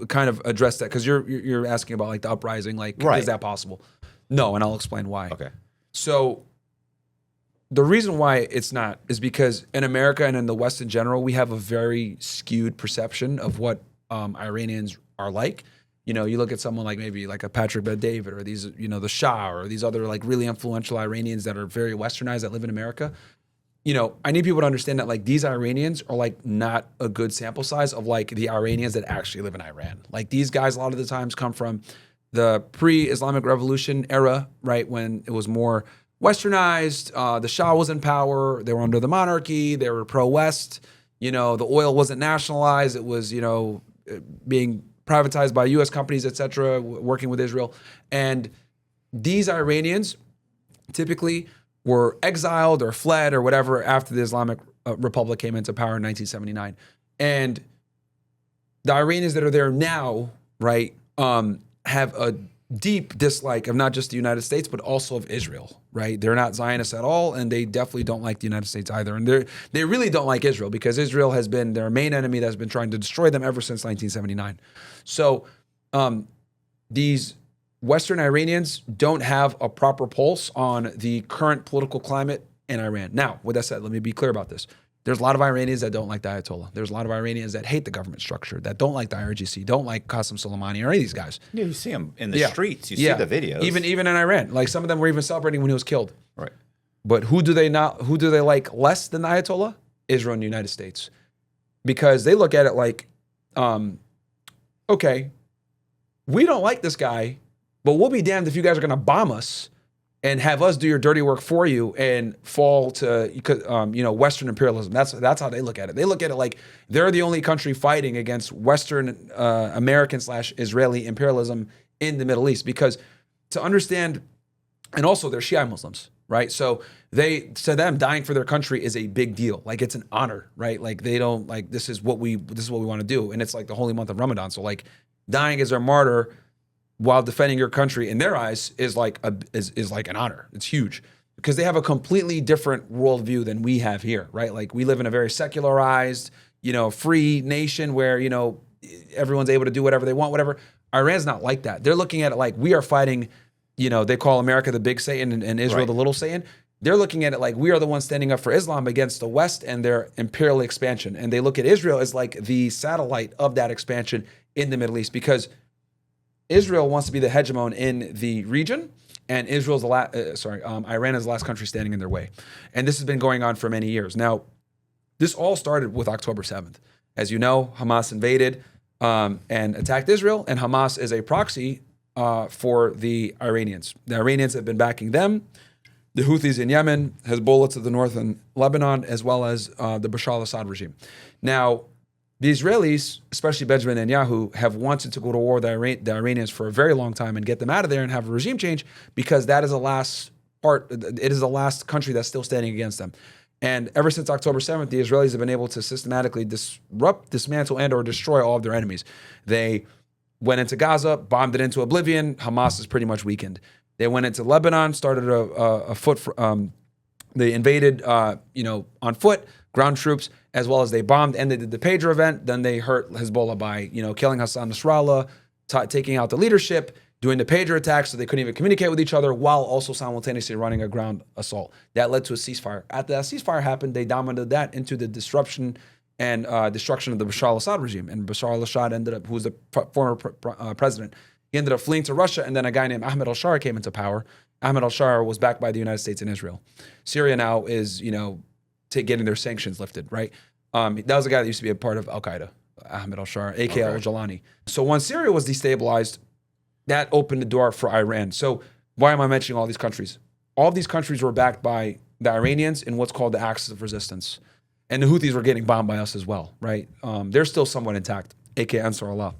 kind of address that, because you're asking about the uprising, right. Is that possible? No, and I'll explain why. Okay. So the reason why it's not is because in America and in the West in general, we have a very skewed perception of what Iranians are like. You look at someone maybe a Patrick Bet-David or these, the Shah or these other really influential Iranians that are very westernized that live in America. I need people to understand that these Iranians are not a good sample size of the Iranians that actually live in Iran. These guys a lot of the times come from the pre-Islamic Revolution era, right, when it was more westernized. The Shah was in power. They were under the monarchy. They were pro-West. The oil wasn't nationalized. It was, being privatized by U.S. companies, et cetera, working with Israel. And these Iranians typically were exiled or fled or whatever after the Islamic republic came into power in 1979. And the Iranians that are there now, right, have a deep dislike of not just the United States, but also of Israel, right? They're not Zionists at all, and they definitely don't like the United States either. And they really don't like Israel because Israel has been their main enemy that's been trying to destroy them ever since 1979. So these Western Iranians don't have a proper pulse on the current political climate in Iran. Now, with that said, let me be clear about this. There's a lot of Iranians that don't like the Ayatollah. There's a lot of Iranians that hate the government structure, that don't like the IRGC, don't like Qasem Soleimani or any of these guys. Yeah, you see them in the streets. You see the videos. Even in Iran. Like some of them were even celebrating when he was killed. Right. But who do they like less than the Ayatollah? Israel and the United States. Because they look at it like, okay, we don't like this guy, but we'll be damned if you guys are going to bomb us and have us do your dirty work for you and fall to Western imperialism. That's how they look at it. They look at it like they're the only country fighting against Western American/Israeli imperialism in the Middle East. Because to understand, and also they're Shia Muslims, right? So to them, dying for their country is a big deal. Like it's an honor, right? Like they don't like this is what we want to do, and it's like the holy month of Ramadan. So like dying as a martyr while defending your country in their eyes is like an honor. It's huge because they have a completely different worldview than we have here, right? Like we live in a very secularized, free nation where, everyone's able to do whatever they want, whatever. Iran's not like that. They're looking at it like we are fighting, they call America the big Satan and Israel the little Satan. They're looking at it like we are the ones standing up for Islam against the West and their imperial expansion. And they look at Israel as like the satellite of that expansion in the Middle East because Israel wants to be the hegemon in the region, and Iran is the last country standing in their way. And this has been going on for many years. Now, this all started with October 7th. As you know, Hamas invaded and attacked Israel, and Hamas is a proxy for the Iranians. The Iranians have been backing them, the Houthis in Yemen, Hezbollah to the north in Lebanon, as well as the Bashar al-Assad regime. Now, the Israelis, especially Benjamin Netanyahu, have wanted to go to war with the Iranians for a very long time and get them out of there and have a regime change because that is the last it is the last country that's still standing against them. And ever since October 7th, the Israelis have been able to systematically disrupt, dismantle, and or destroy all of their enemies. They went into Gaza, bombed it into oblivion. Hamas is pretty much weakened. They went into Lebanon, started they invaded, on foot, ground troops, as well as they bombed and they did the pager event. Then they hurt Hezbollah by, killing Hassan Nasrallah, taking out the leadership, doing the pager attack so they couldn't even communicate with each other while also simultaneously running a ground assault. That led to a ceasefire. After that ceasefire happened, they dominated that into the disruption and destruction of the Bashar al-Assad regime. And Bashar al-Assad who was the former president, he ended up fleeing to Russia, and then a guy named Ahmed al-Shara came into power. Ahmed al-Shara was backed by the United States and Israel. Syria now is, getting their sanctions lifted, right? That was a guy that used to be a part of Al-Qaeda, Ahmed al-Shara, a.k.a. al-Jalani. So when Syria was destabilized, that opened the door for Iran. So why am I mentioning all these countries? All of these countries were backed by the Iranians in what's called the Axis of Resistance. And the Houthis were getting bombed by us as well, right? They're still somewhat intact, a.k.a. Ansar Allah.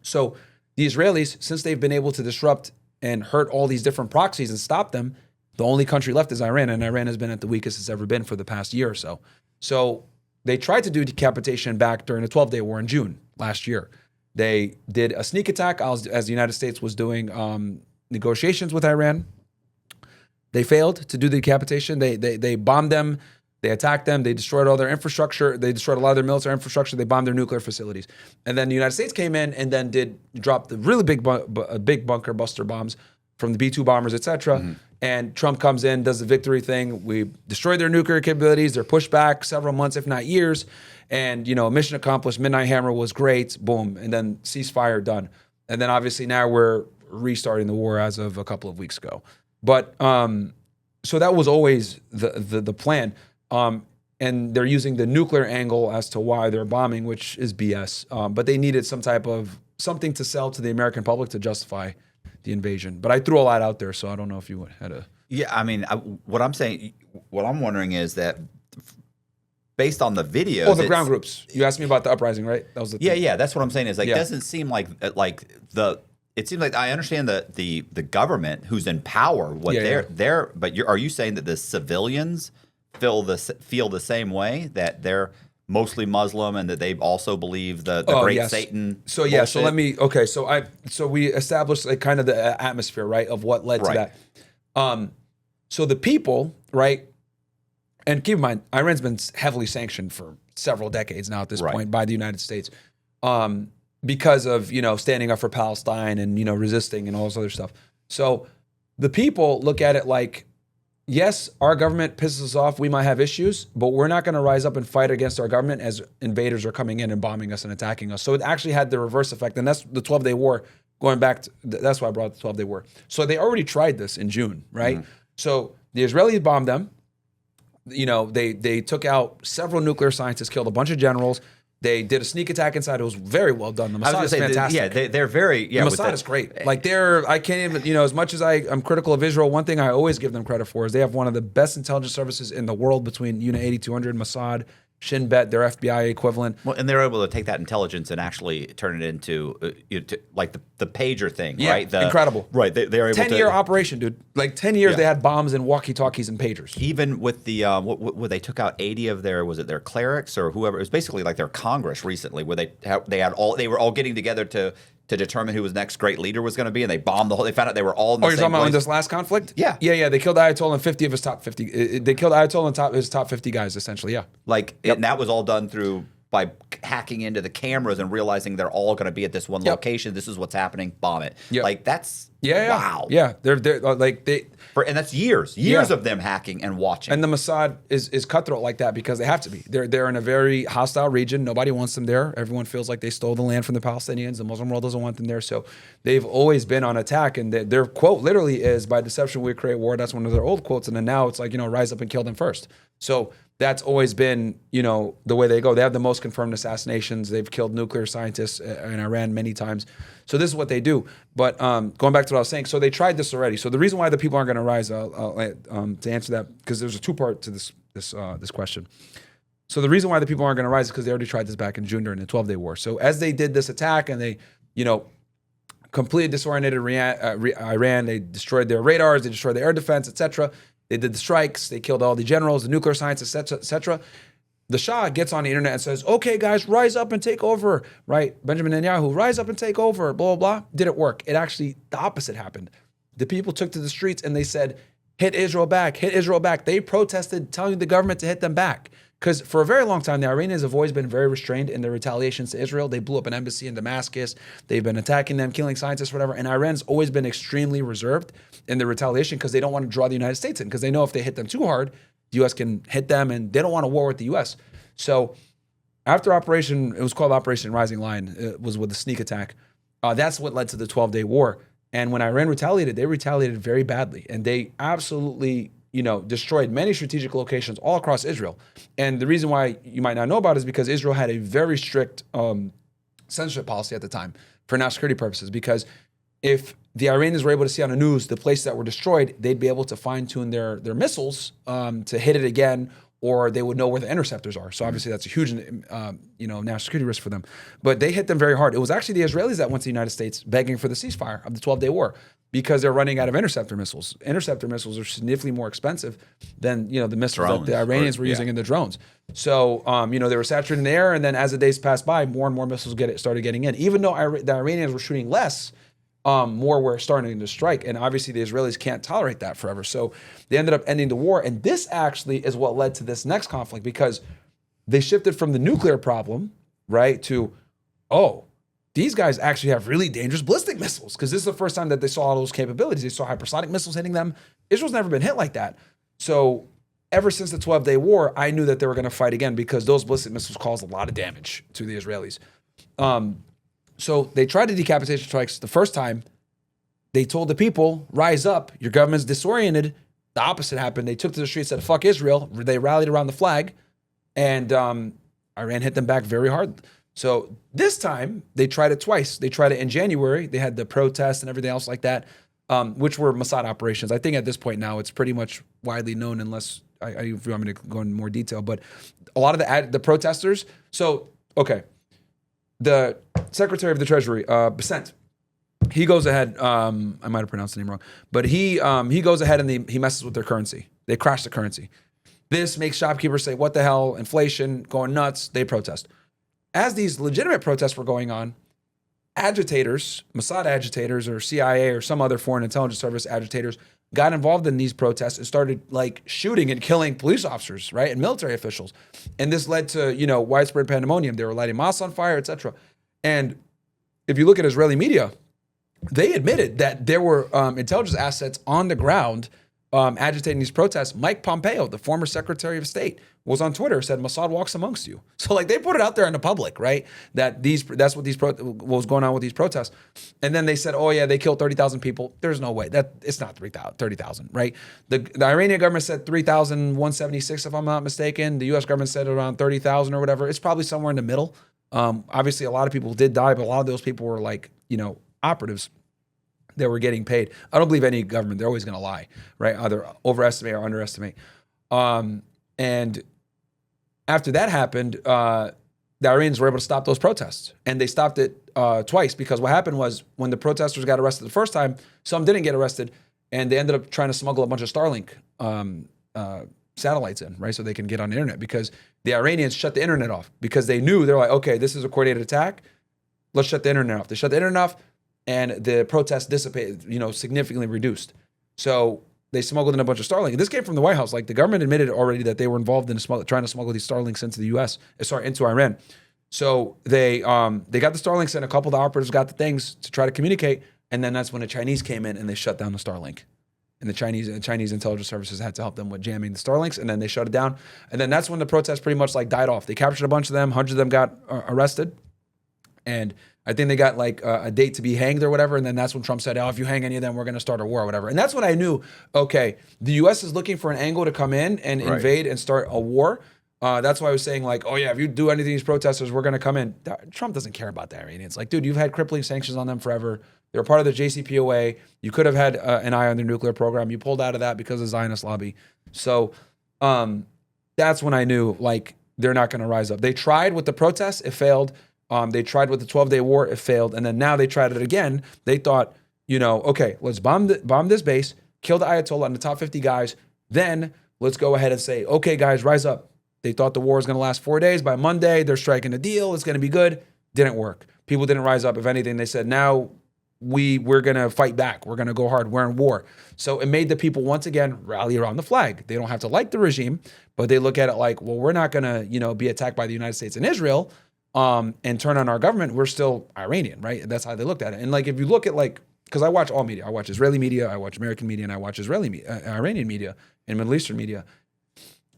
So the Israelis, since they've been able to disrupt and hurt all these different proxies and stop them, the only country left is Iran, and Iran has been at the weakest it's ever been for the past year or so. So they tried to do decapitation back during the 12-day war in June last year. They did a sneak attack as the United States was doing negotiations with Iran. They failed to do the decapitation. They bombed them. They attacked them. They destroyed all their infrastructure. They destroyed a lot of their military infrastructure. They bombed their nuclear facilities. And then the United States came in and then dropped the really big bunker buster bombs from the B-2 bombers, et cetera. Mm-hmm. And Trump comes in, does the victory thing. We destroyed their nuclear capabilities. They're pushed back several months, if not years. And, mission accomplished. Midnight Hammer was great. Boom. And then ceasefire done. And then obviously now we're restarting the war as of a couple of weeks ago. But so that was always the plan. And they're using the nuclear angle as to why they're bombing, which is BS. But they needed something to sell to the American public to justify the invasion. But I threw a lot out there, so I don't know if you had a... Yeah, I mean, what I'm wondering is that based on the videos... Oh, the ground groups. You asked me about the uprising, right? That was the thing. Yeah, that's what I'm saying is it doesn't seem like it seems like I understand the government who's in power, but are you saying that the civilians feel the same way, that they're mostly Muslim and that they also believe the great yes. Satan? So yeah, so bullshit? let me so we established like kind of the atmosphere, right, of what led to that. So the people, right, and keep in mind, Iran's been heavily sanctioned for several decades now at this point by the United States, because of standing up for Palestine and resisting and all this other stuff. So the people look at it like, yes, our government pisses us off. We might have issues, but we're not going to rise up and fight against our government as invaders are coming in and bombing us and attacking us. So it actually had the reverse effect. And that's the 12-Day War going back to, that's why I brought up the 12-Day War. So they already tried this in June, right? So the Israelis bombed them. They took out several nuclear scientists, killed a bunch of generals. They did a sneak attack inside. It was very well done. The Mossad is fantastic. They're very. Yeah, the Mossad is great. Like I can't even, as much as I'm critical of Israel, one thing I always give them credit for is they have one of the best intelligence services in the world between Unit 8200, Mossad, Shin Bet, their FBI equivalent. Well, and they're able to take that intelligence and actually turn it into like the pager thing, right? Incredible. Right, they're able 10-year operation, dude. Like 10 years they had bombs and walkie-talkies and pagers. Even with the what they took out 80 of their, was it their clerics or whoever? It was basically like their Congress recently, where they were all getting together to determine who was next great leader was going to be, and they bombed the whole. They found out they were all in the you're same talking about place. in this last conflict? Yeah. They killed Ayatollah and 50 of his top 50. They killed Ayatollah and his top 50 guys, essentially. Yeah. And that was all done by hacking into the cameras and realizing they're all going to be at this one location. This is what's happening. Bomb it. Yep. Like that's wow. Yeah. They're like they. And that's years of them hacking and watching. And the Mossad is cutthroat like that because they have to be. They're in a very hostile region. Nobody wants them there. Everyone feels like they stole the land from the Palestinians. The Muslim world doesn't want them there. So they've always been on attack. And their quote literally is, "By deception we create war." That's one of their old quotes. And then now it's like, rise up and kill them first. So that's always been, the way they go. They have the most confirmed assassinations. They've killed nuclear scientists in Iran many times. So this is what they do. But going back to what I was saying, so they tried this already. So the reason why the people aren't going to rise, to answer that, because there's a two-part to this question. So the reason why the people aren't going to rise is because they already tried this back in June during the 12-Day War. So as they did this attack and they, completely disoriented Iran, they destroyed their radars, they destroyed their air defense, etc. They did the strikes, they killed all the generals, the nuclear scientists, etc. The Shah gets on the internet and says, "Okay, guys, rise up and take over," right? Benjamin Netanyahu, rise up and take over, blah, blah, blah. Did it work? It actually, the opposite happened. The people took to the streets and they said, hit Israel back, hit Israel back. They protested telling the government to hit them back. Because for a very long time, the Iranians have always been very restrained in their retaliations to Israel. They blew up an embassy in Damascus. They've been attacking them, killing scientists, whatever. And Iran's always been extremely reserved in their retaliation because they don't want to draw the United States in, because they know if they hit them too hard, the U.S. can hit them, and they don't want a war with the U.S. So after it was called Operation Rising Lion. It was with the sneak attack. That's what led to the 12-Day War. And when Iran retaliated, they retaliated very badly. And they absolutely destroyed many strategic locations all across Israel. And the reason why you might not know about it is because Israel had a very strict censorship policy at the time for national security purposes. Because if the Iranians were able to see on the news the places that were destroyed, they'd be able to fine-tune their missiles to hit it again, or they would know where the interceptors are. So obviously that's a huge national security risk for them. But they hit them very hard. It was actually the Israelis that went to the United States begging for the ceasefire of the 12-Day War, because they're running out of interceptor missiles. Interceptor missiles are significantly more expensive than the missiles that the Iranians were using in the drones. So they were saturated in the air, and then as the days passed by, more and more missiles started getting in. Even though the Iranians were shooting less, more were starting to strike, and obviously the Israelis can't tolerate that forever. So they ended up ending the war, and this actually is what led to this next conflict, because they shifted from the nuclear problem, right, to these guys actually have really dangerous ballistic missiles, because this is the first time that they saw all those capabilities. They saw hypersonic missiles hitting them. Israel's never been hit like that. So ever since the 12-Day War, I knew that they were going to fight again, because those ballistic missiles caused a lot of damage to the Israelis. So they tried the decapitation strikes the first time. They told the people, rise up, your government's disoriented. The opposite happened. They took to the streets, said, fuck Israel. They rallied around the flag, and Iran hit them back very hard. So this time, they tried it twice. They tried it in January. They had the protests and everything else like that, which were Mossad operations. I think at this point now, it's pretty much widely known, unless if you want me to go into more detail. But a lot of the protesters, the Secretary of the Treasury, Besant, he goes ahead, I might have pronounced the name wrong, but he goes ahead and he messes with their currency. They crash the currency. This makes shopkeepers say, what the hell, inflation, going nuts, they protest. As these legitimate protests were going on, agitators, Mossad agitators or CIA or some other foreign intelligence service agitators got involved in these protests and started like shooting and killing police officers, right, and military officials. And this led to, widespread pandemonium. They were lighting mosques on fire, etc. And if you look at Israeli media, they admitted that there were intelligence assets on the ground agitating these protests. Mike Pompeo, the former Secretary of State, was on Twitter, said Mossad walks amongst you. So like they put it out there in the public, right? That's what what was going on with these protests. And then they said, oh yeah, they killed 30,000 people. There's no way that it's not 30,000, right? The Iranian government said 3,176, if I'm not mistaken. The U.S. government said around 30,000 or whatever. It's probably somewhere in the middle. Obviously, a lot of people did die, but a lot of those people were like, operatives that were getting paid. I don't believe any government, they're always going to lie, right? Either overestimate or underestimate. And after that happened, the Iranians were able to stop those protests. And they stopped it twice, because what happened was when the protesters got arrested the first time, some didn't get arrested, and they ended up trying to smuggle a bunch of Starlink satellites in, right? So they can get on the internet, because the Iranians shut the internet off because they knew, they're like, okay, this is a coordinated attack. Let's shut the internet off. They shut the internet off, and the protests dissipated, significantly reduced. So they smuggled in a bunch of Starlink. This came from the White House. Like the government admitted already that they were involved in trying to smuggle these Starlinks into the U.S. Into Iran. So they got the Starlinks in. A couple of the operatives got the things to try to communicate, and then that's when the Chinese came in and they shut down the Starlink. And the Chinese intelligence services had to help them with jamming the Starlinks, and then they shut it down. And then that's when the protests pretty much like died off. They captured a bunch of them. Hundreds of them got arrested, and I think they got like a date to be hanged or whatever. And then that's when Trump said, oh, if you hang any of them, we're going to start a war or whatever. And that's when I knew, okay, the U.S. is looking for an angle to come in and invade and start a war. That's why I was saying like, oh yeah, if you do anything to these protesters, we're going to come in. Trump doesn't care about the Iranians. Like, dude, you've had crippling sanctions on them forever. They're part of the JCPOA. You could have had an eye on their nuclear program. You pulled out of that because of the Zionist lobby. So that's when I knew like they're not going to rise up. They tried with the protests. It failed. They tried with the 12-day war, it failed, and then now they tried it again. They thought, okay, let's bomb this base, kill the Ayatollah and the top 50 guys, then let's go ahead and say, okay, guys, rise up. They thought the war was going to last 4 days. By Monday, they're striking a deal. It's going to be good. Didn't work. People didn't rise up. If anything, they said, now we're going to fight back. We're going to go hard. We're in war. So it made the people once again rally around the flag. They don't have to like the regime, but they look at it like, well, we're not going to, be attacked by the United States and Israel. And turn on our government, we're still Iranian, right? That's how they looked at it. And like, if you look at like, because I watch all media, I watch Israeli media, I watch American media, and I watch Iranian media and Middle Eastern media.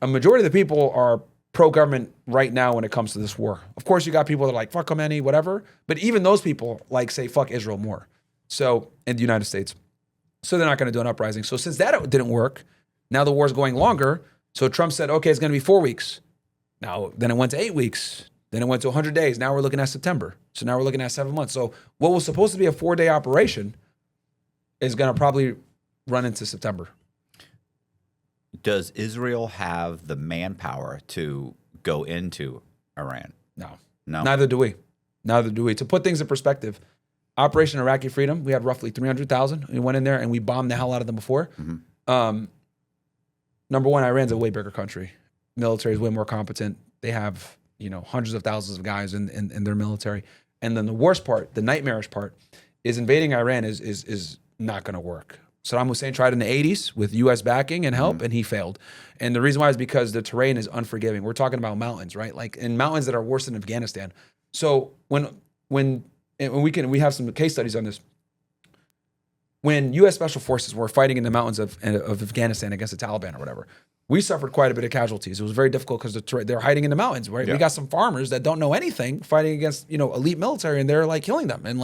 A majority of the people are pro-government right now when it comes to this war. Of course, you got people that are like, fuck Khomeini, whatever. But even those people like say, fuck Israel more. So, in the United States. So they're not going to do an uprising. So since that didn't work, now the war's going longer. So Trump said, okay, it's going to be 4 weeks. Now, then it went to 8 weeks. Then it went to 100 days. Now we're looking at September. So now we're looking at 7 months. So what was supposed to be a 4-day operation is going to probably run into September. Does Israel have the manpower to go into Iran? No. No. Neither do we. To put things in perspective, Operation Iraqi Freedom, we had roughly 300,000. We went in there and we bombed the hell out of them before. Mm-hmm. Number one, Iran's a way bigger country. Military is way more competent. They have hundreds of thousands of guys in their military. And then the worst part, the nightmarish part, is invading Iran is not going to work. Saddam Hussein tried in the 80s with U.S. backing and help, and he failed. And the reason why is because the terrain is unforgiving. We're talking about mountains, right? Like in mountains that are worse than Afghanistan. So we have some case studies on this. When U.S. Special Forces were fighting in the mountains of Afghanistan against the Taliban or whatever, we suffered quite a bit of casualties. It was very difficult because they're hiding in the mountains, right? Yeah. We got some farmers that don't know anything fighting against, elite military, and they're like killing them and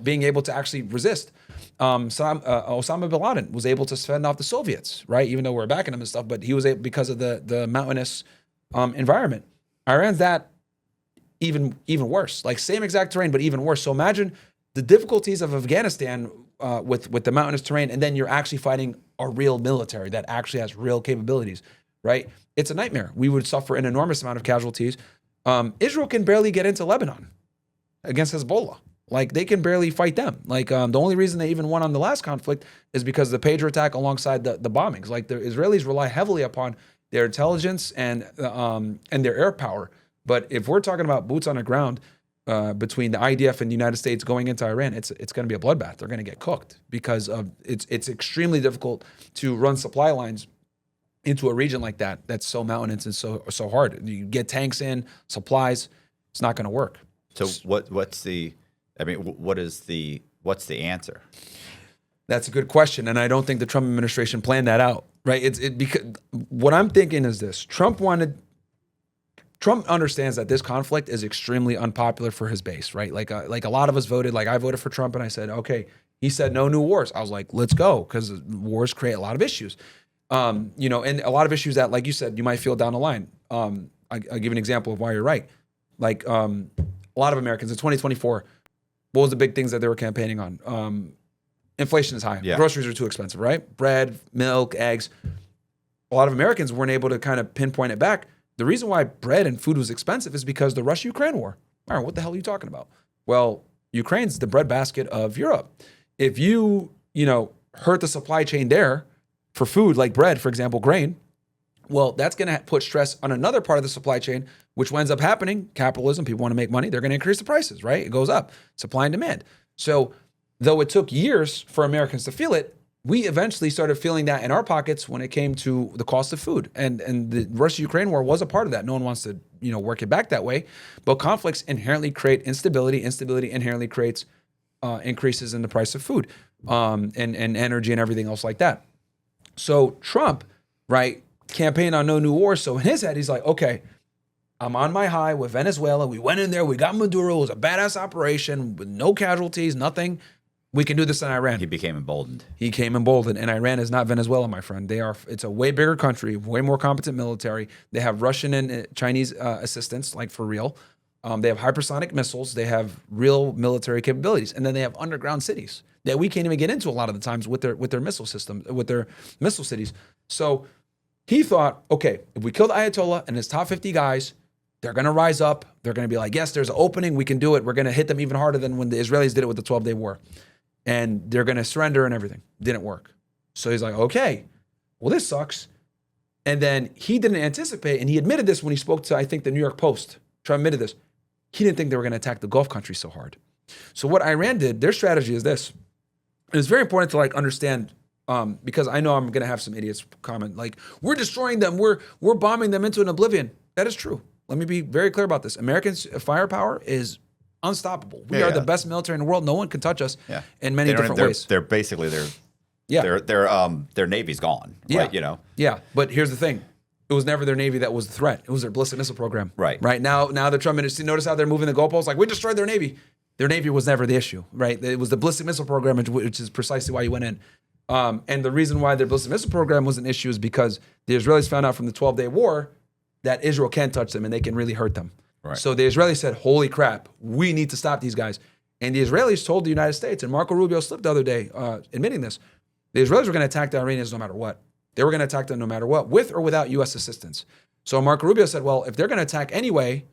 being able to actually resist. Osama bin Laden was able to fend off the Soviets, right? Even though we're backing him and stuff, but he was able because of the mountainous environment. Iran's that even worse, like same exact terrain, but even worse. So imagine the difficulties of Afghanistan with the mountainous terrain, and then you're actually fighting a real military that actually has real capabilities, right? It's a nightmare. We would suffer an enormous amount of casualties. Israel can barely get into Lebanon against Hezbollah. Like they can barely fight them. Like the only reason they even won on the last conflict is because of the Patriot attack alongside the bombings. Like the Israelis rely heavily upon their intelligence and their air power. But if we're talking about boots on the ground between the IDF and the United States going into Iran, it's going to be a bloodbath. They're going to get cooked because of it's extremely difficult to run supply lines into a region like that that's so mountainous and so hard. You get tanks in, supplies, it's not going to work. So what's the answer? That's a good question, and I don't think the Trump administration planned that out. Right? Because what I'm thinking is this: Trump understands that this conflict is extremely unpopular for his base. Right? Like a lot of us voted. Like I voted for Trump, and I said, okay. He said no new wars. I was like, let's go, because wars create a lot of issues. And a lot of issues that, like you said, you might feel down the line. I'll give you an example of why you're right. Like a lot of Americans in 2024, what was the big things that they were campaigning on? Inflation is high. Yeah. Groceries are too expensive, right? Bread, milk, eggs. A lot of Americans weren't able to kind of pinpoint it back. The reason why bread and food was expensive is because the Russia-Ukraine war. Myron, what the hell are you talking about? Well, Ukraine's the breadbasket of Europe. If you hurt the supply chain there, for food, like bread, for example, grain, well, that's going to put stress on another part of the supply chain, which ends up happening. Capitalism, people want to make money. They're going to increase the prices, right? It goes up, supply and demand. So though it took years for Americans to feel it, we eventually started feeling that in our pockets when it came to the cost of food. And the Russia-Ukraine war was a part of that. No one wants to, work it back that way. But conflicts inherently create instability. Instability inherently creates increases in the price of food and energy and everything else like that. So Trump, right, campaigned on no new wars. So in his head, he's like, okay, I'm on my high with Venezuela. We went in there. We got Maduro. It was a badass operation with no casualties, nothing. We can do this in Iran. He became emboldened. He came emboldened. And Iran is not Venezuela, my friend. It's a way bigger country, way more competent military. They have Russian and Chinese assistance, like for real. They have hypersonic missiles. They have real military capabilities. And then they have underground cities that we can't even get into a lot of the times with their missile systems, with their missile cities. So he thought, okay, if we kill the Ayatollah and his top 50 guys, they're going to rise up. They're going to be like, yes, there's an opening. We can do it. We're going to hit them even harder than when the Israelis did it with the 12-day war. And they're going to surrender and everything. Didn't work. So he's like, okay, well, this sucks. And then he didn't anticipate, and he admitted this when he spoke to, I think, the New York Post. Trump admitted this. He didn't think they were going to attack the Gulf countries so hard. So what Iran did, their strategy is this. And it's very important to understand, because I know I'm going to have some idiots comment, like, we're destroying them. We're bombing them into an oblivion. That is true. Let me be very clear about this. Americans' firepower is unstoppable. We are the best military in the world. No one can touch us in many different ways. They're basically their Navy's gone. Right? Yeah. But here's the thing. It was never their Navy that was the threat. It was their ballistic missile program. Right. Now the Trump administration, notice how they're moving the goalposts? Like, we destroyed their Navy. Their Navy was never the issue, right? It was the ballistic missile program, which is precisely why you went in. And the reason why their ballistic missile program was an issue is because the Israelis found out from the 12-day war that Israel can touch them and they can really hurt them. Right. So the Israelis said, holy crap, we need to stop these guys. And the Israelis told the United States, and Marco Rubio slipped the other day admitting this, the Israelis were going to attack the Iranians no matter what. They were going to attack them no matter what, with or without U.S. assistance. So Marco Rubio said, well, if they're going to attack anyway,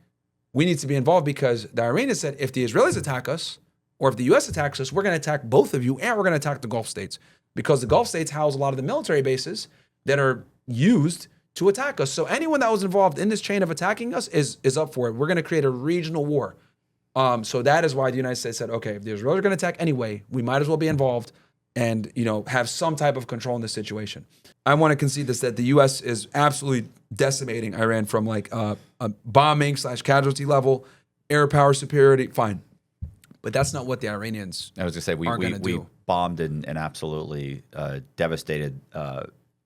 we need to be involved, because the Iranians said, if the Israelis attack us, or if the U.S. attacks us, we're going to attack both of you, and we're going to attack the Gulf states, because the Gulf states house a lot of the military bases that are used to attack us. So anyone that was involved in this chain of attacking us is up for it. We're going to create a regional war. So that is why the United States said, okay, if the Israelis are going to attack anyway, we might as well be involved and have some type of control in this situation. I want to concede this, that the U.S. is absolutely decimating Iran from like a bombing / casualty level, air power superiority, fine. But that's not what the Iranians I was going to say, we bombed and absolutely devastated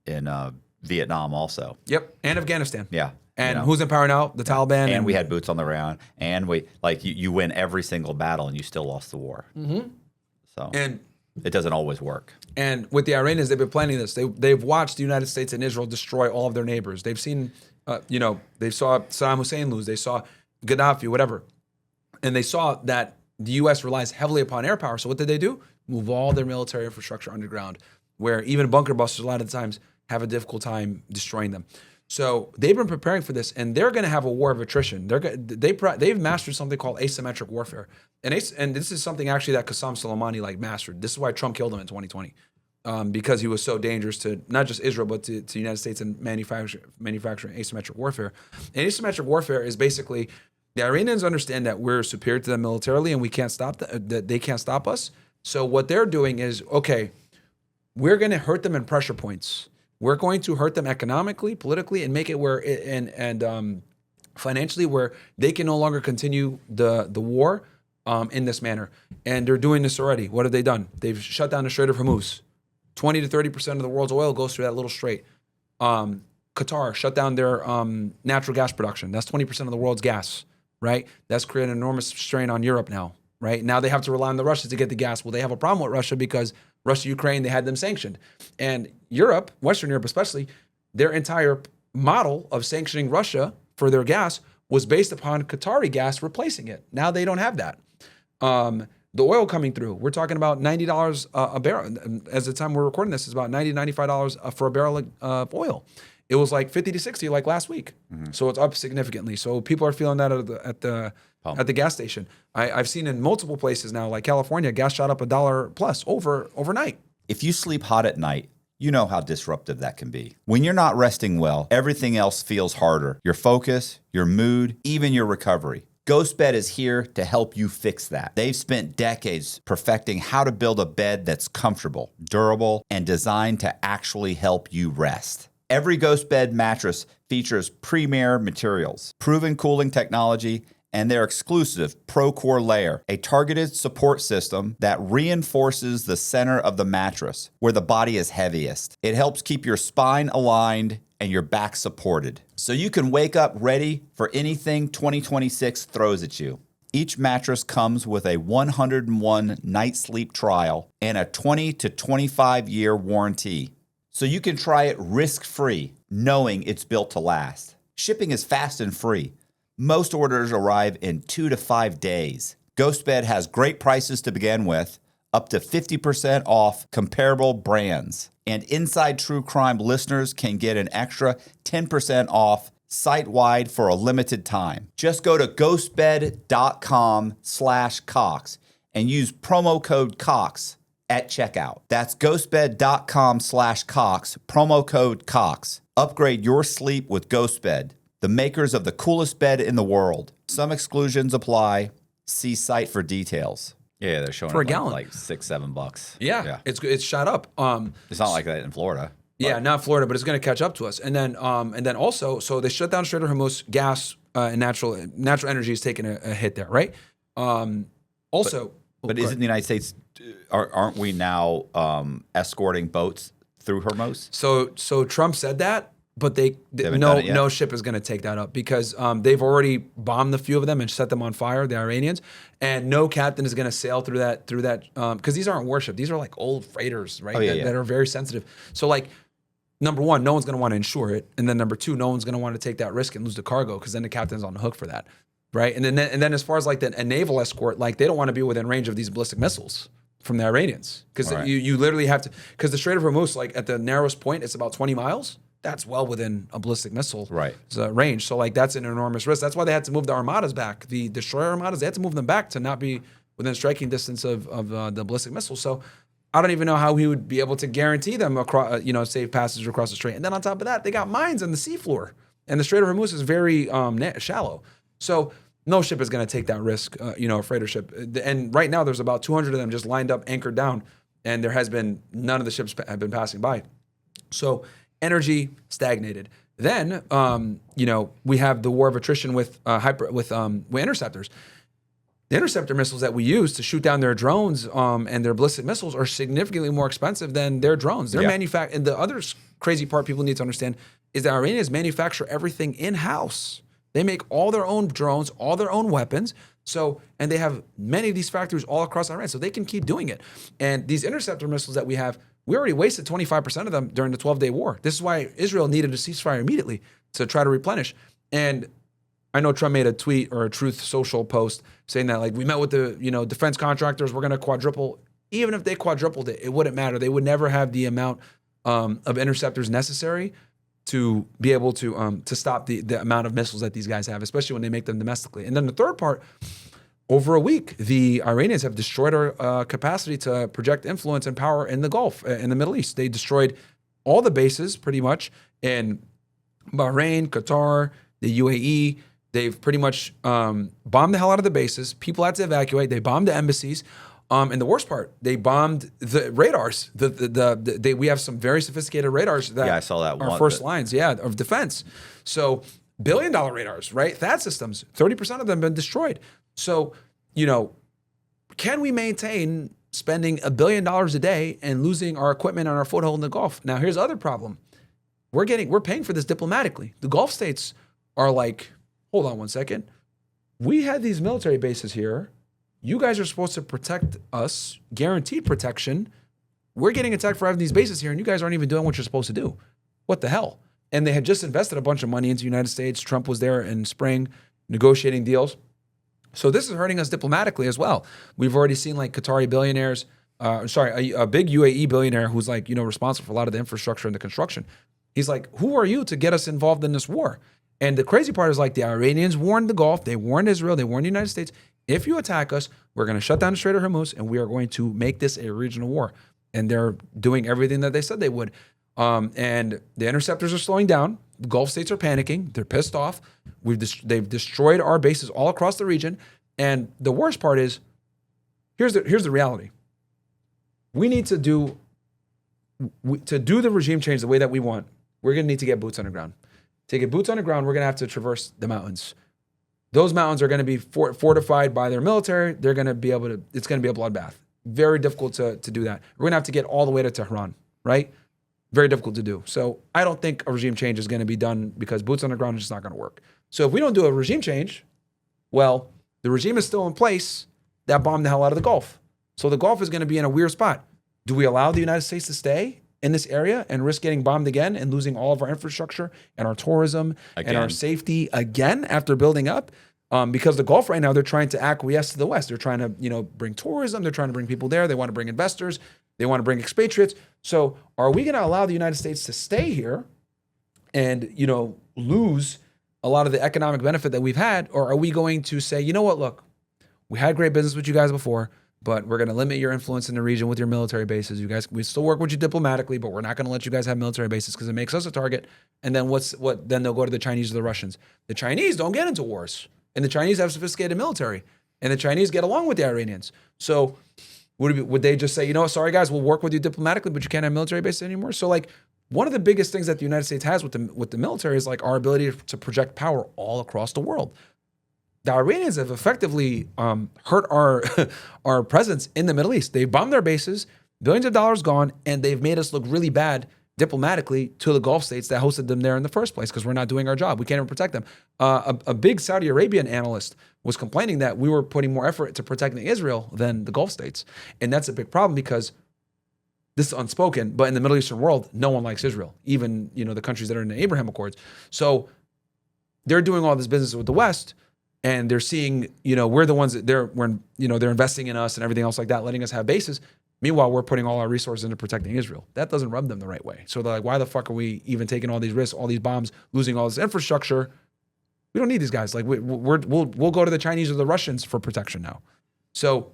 in Vietnam also. Yep, and Afghanistan. Yeah. And who's in power now? The Taliban. And we had boots on the ground. And you win every single battle and you still lost the war. Mm-hmm. So and it doesn't always work. And with the Iranians, they've been planning this. They've watched the United States and Israel destroy all of their neighbors. They've seen, they saw Saddam Hussein lose. They saw Gaddafi, whatever. And they saw that the U.S. relies heavily upon air power. So what did they do? Move all their military infrastructure underground, where even bunker busters a lot of the times have a difficult time destroying them. So they've been preparing for this, and they're going to have a war of attrition. They've mastered something called asymmetric warfare, and this is something actually that Qasem Soleimani mastered. This is why Trump killed him in 2020. because he was so dangerous to not just Israel, but to the United States and manufacturing asymmetric warfare. And asymmetric warfare is basically the Iranians understand that we're superior to them militarily and we can't stop that they can't stop us. So what they're doing is, okay, we're going to hurt them in pressure points. We're going to hurt them economically, politically, and make it where financially where they can no longer continue the war in this manner. And they're doing this already. What have they done? They've shut down the Strait of Hormuz. 20 to 30% of the world's oil goes through that little strait. Qatar shut down their natural gas production. That's 20% of the world's gas, right? That's created an enormous strain on Europe now, right? Now they have to rely on the Russians to get the gas. Well, they have a problem with Russia because Russia, Ukraine, they had them sanctioned. And Europe, Western Europe especially, their entire model of sanctioning Russia for their gas was based upon Qatari gas replacing it. Now they don't have that. The oil coming through, we're talking about $90 a barrel. As the time we're recording this, it's about $90, $95 for a barrel of oil. It was like 50 to 60 like last week. So it's up significantly. So people are feeling that at the gas station. I've seen in multiple places now, like California, gas shot up $1 plus overnight. If you sleep hot at night, you know how disruptive that can be. When you're not resting well, everything else feels harder. Your focus, your mood, even your recovery. GhostBed is here to help you fix that. They've spent decades perfecting how to build a bed that's comfortable, durable, and designed to actually help you rest. Every GhostBed mattress features premier materials, proven cooling technology, and their exclusive ProCore layer, a targeted support system that reinforces the center of the mattress, where the body is heaviest. It helps keep your spine aligned and your back supported, so you can wake up ready for anything 2026 throws at you. Each mattress comes with a 101 night sleep trial and a 20 to 25 year warranty, so you can try it risk-free, knowing it's built to last. Shipping is fast and free. Most orders arrive in 2 to 5 days. GhostBed has great prices to begin with, up to 50% off comparable brands. And Inside True Crime listeners can get an extra 10% off site-wide for a limited time. Just go to ghostbed.com/Cox and use promo code Cox at checkout. That's ghostbed.com/Cox, promo code Cox. Upgrade your sleep with GhostBed, the makers of the coolest bed in the world. Some exclusions apply. See site for details. Yeah, they're showing For a up gallon. like $6-7. Yeah. It's shot up. It's not like that in Florida. Yeah, not Florida, but it's going to catch up to us. And then also, so they shut down Strait of Hormuz. Gas and natural energy is taking a hit there, right? But isn't the United States, aren't we now escorting boats through Hormuz? So Trump said that, but haven't done it yet? no ship is going to take that up because they've already bombed a few of them and set them on fire, the Iranians, and no captain is going to sail through that because these aren't warships, these are like old freighters, right? That are very sensitive. So like, number one, no one's going to want to insure it, and then number two, no one's going to want to take that risk and lose the cargo because then the captain's on the hook for that, right? And then as far as like a naval escort, like they don't want to be within range of these ballistic missiles from the Iranians because you literally have to, because the Strait of Hormuz, like at the narrowest point, it's about 20 miles. That's well within a ballistic missile range. So like that's an enormous risk. That's why they had to move the armadas back. The destroyer armadas, they had to move them back to not be within striking distance of the ballistic missile. So I don't even know how he would be able to guarantee them across, safe passage across the strait. And then on top of that, they got mines on the seafloor, and the Strait of Hormuz is very shallow. So no ship is going to take that risk, a freighter ship. And right now there's about 200 of them just lined up, anchored down, and there has been none of the ships have been passing by. So energy stagnated. Then, we have the war of attrition with interceptors. The interceptor missiles that we use to shoot down their drones and their ballistic missiles are significantly more expensive than their drones. They're manufactured. And the other crazy part people need to understand is that Iranians manufacture everything in-house. They make all their own drones, all their own weapons. And they have many of these factories all across Iran, so they can keep doing it. And these interceptor missiles that we have, we already wasted 25% of them during the 12-day war. This is why Israel needed a ceasefire immediately to try to replenish. And I know Trump made a tweet or a Truth Social post saying that, like, we met with the defense contractors, we're going to quadruple. Even if they quadrupled it, it wouldn't matter. They would never have the amount of interceptors necessary to be able to stop the amount of missiles that these guys have, especially when they make them domestically. And then the third part, over a week, the Iranians have destroyed our capacity to project influence and power in the Gulf, in the Middle East. They destroyed all the bases pretty much in Bahrain, Qatar, the UAE. They've pretty much bombed the hell out of the bases. People had to evacuate. They bombed the embassies. And the worst part, they bombed the radars. We have some very sophisticated radars that I saw that are one, first lines, of defense. So billion-dollar radars, right? THAAD systems, 30% of them have been destroyed. So, can we maintain spending $1 billion a day and losing our equipment and our foothold in the Gulf? Now, here's the other problem. We're paying for this diplomatically. The Gulf states are like, hold on one second. We had these military bases here. You guys are supposed to protect us, guaranteed protection. We're getting attacked for having these bases here, and you guys aren't even doing what you're supposed to do. What the hell? And they had just invested a bunch of money into the United States. Trump was there in spring negotiating deals. So this is hurting us diplomatically as well. We've already seen like Qatari billionaires, a big UAE billionaire who's like, responsible for a lot of the infrastructure and the construction. He's like, who are you to get us involved in this war? And the crazy part is like the Iranians warned the Gulf, they warned Israel, they warned the United States. If you attack us, we're going to shut down the Strait of Hormuz and we are going to make this a regional war. And they're doing everything that they said they would. And the interceptors are slowing down. The Gulf states are panicking. They're pissed off. They've destroyed our bases all across the region. And the worst part is, here's the reality. We need to do the regime change the way that we want. We're going to need to get boots on the ground. To get boots on the ground, we're going to have to traverse the mountains. Those mountains are going to be fortified by their military. They're going to be able to. It's going to be a bloodbath. Very difficult to do that. We're going to have to get all the way to Tehran, right? Very difficult to do. So I don't think a regime change is going to be done because boots on the ground is just not going to work. So if we don't do a regime change, well, the regime is still in place that bombed the hell out of the Gulf. So the Gulf is going to be in a weird spot. Do we allow the United States to stay in this area and risk getting bombed again and losing all of our infrastructure and our tourism and our safety again after building up? Because the Gulf right now, they're trying to acquiesce to the West. They're trying to, bring tourism. They're trying to bring people there. They want to bring investors. They want to bring expatriates. So are we going to allow the United States to stay here and, lose a lot of the economic benefit that we've had? Or are we going to say, you know what, look, we had great business with you guys before, but we're going to limit your influence in the region with your military bases. You guys, we still work with you diplomatically, but we're not going to let you guys have military bases because it makes us a target. And then then they'll go to the Chinese or the Russians. The Chinese don't get into wars. And the Chinese have sophisticated military. And the Chinese get along with the Iranians. So would they just say, sorry guys, we'll work with you diplomatically, but you can't have military bases anymore? So like one of the biggest things that the United States has with the military is like our ability to project power all across the world. The Iranians have effectively hurt our presence in the Middle East. They bombed our bases, billions of dollars gone, and they've made us look really bad diplomatically to the Gulf states that hosted them there in the first place because we're not doing our job. We can't even protect them. A big Saudi Arabian analyst was complaining that we were putting more effort to protecting Israel than the Gulf states. And that's a big problem because this is unspoken, but in the Middle Eastern world, no one likes Israel, even the countries that are in the Abraham Accords. So they're doing all this business with the West, and they're seeing, we're the ones that they're investing in us and everything else like that, letting us have bases. Meanwhile, we're putting all our resources into protecting Israel. That doesn't rub them the right way. So they're like, why the fuck are we even taking all these risks, all these bombs, losing all this infrastructure? We don't need these guys. Like we'll go to the Chinese or the Russians for protection now. So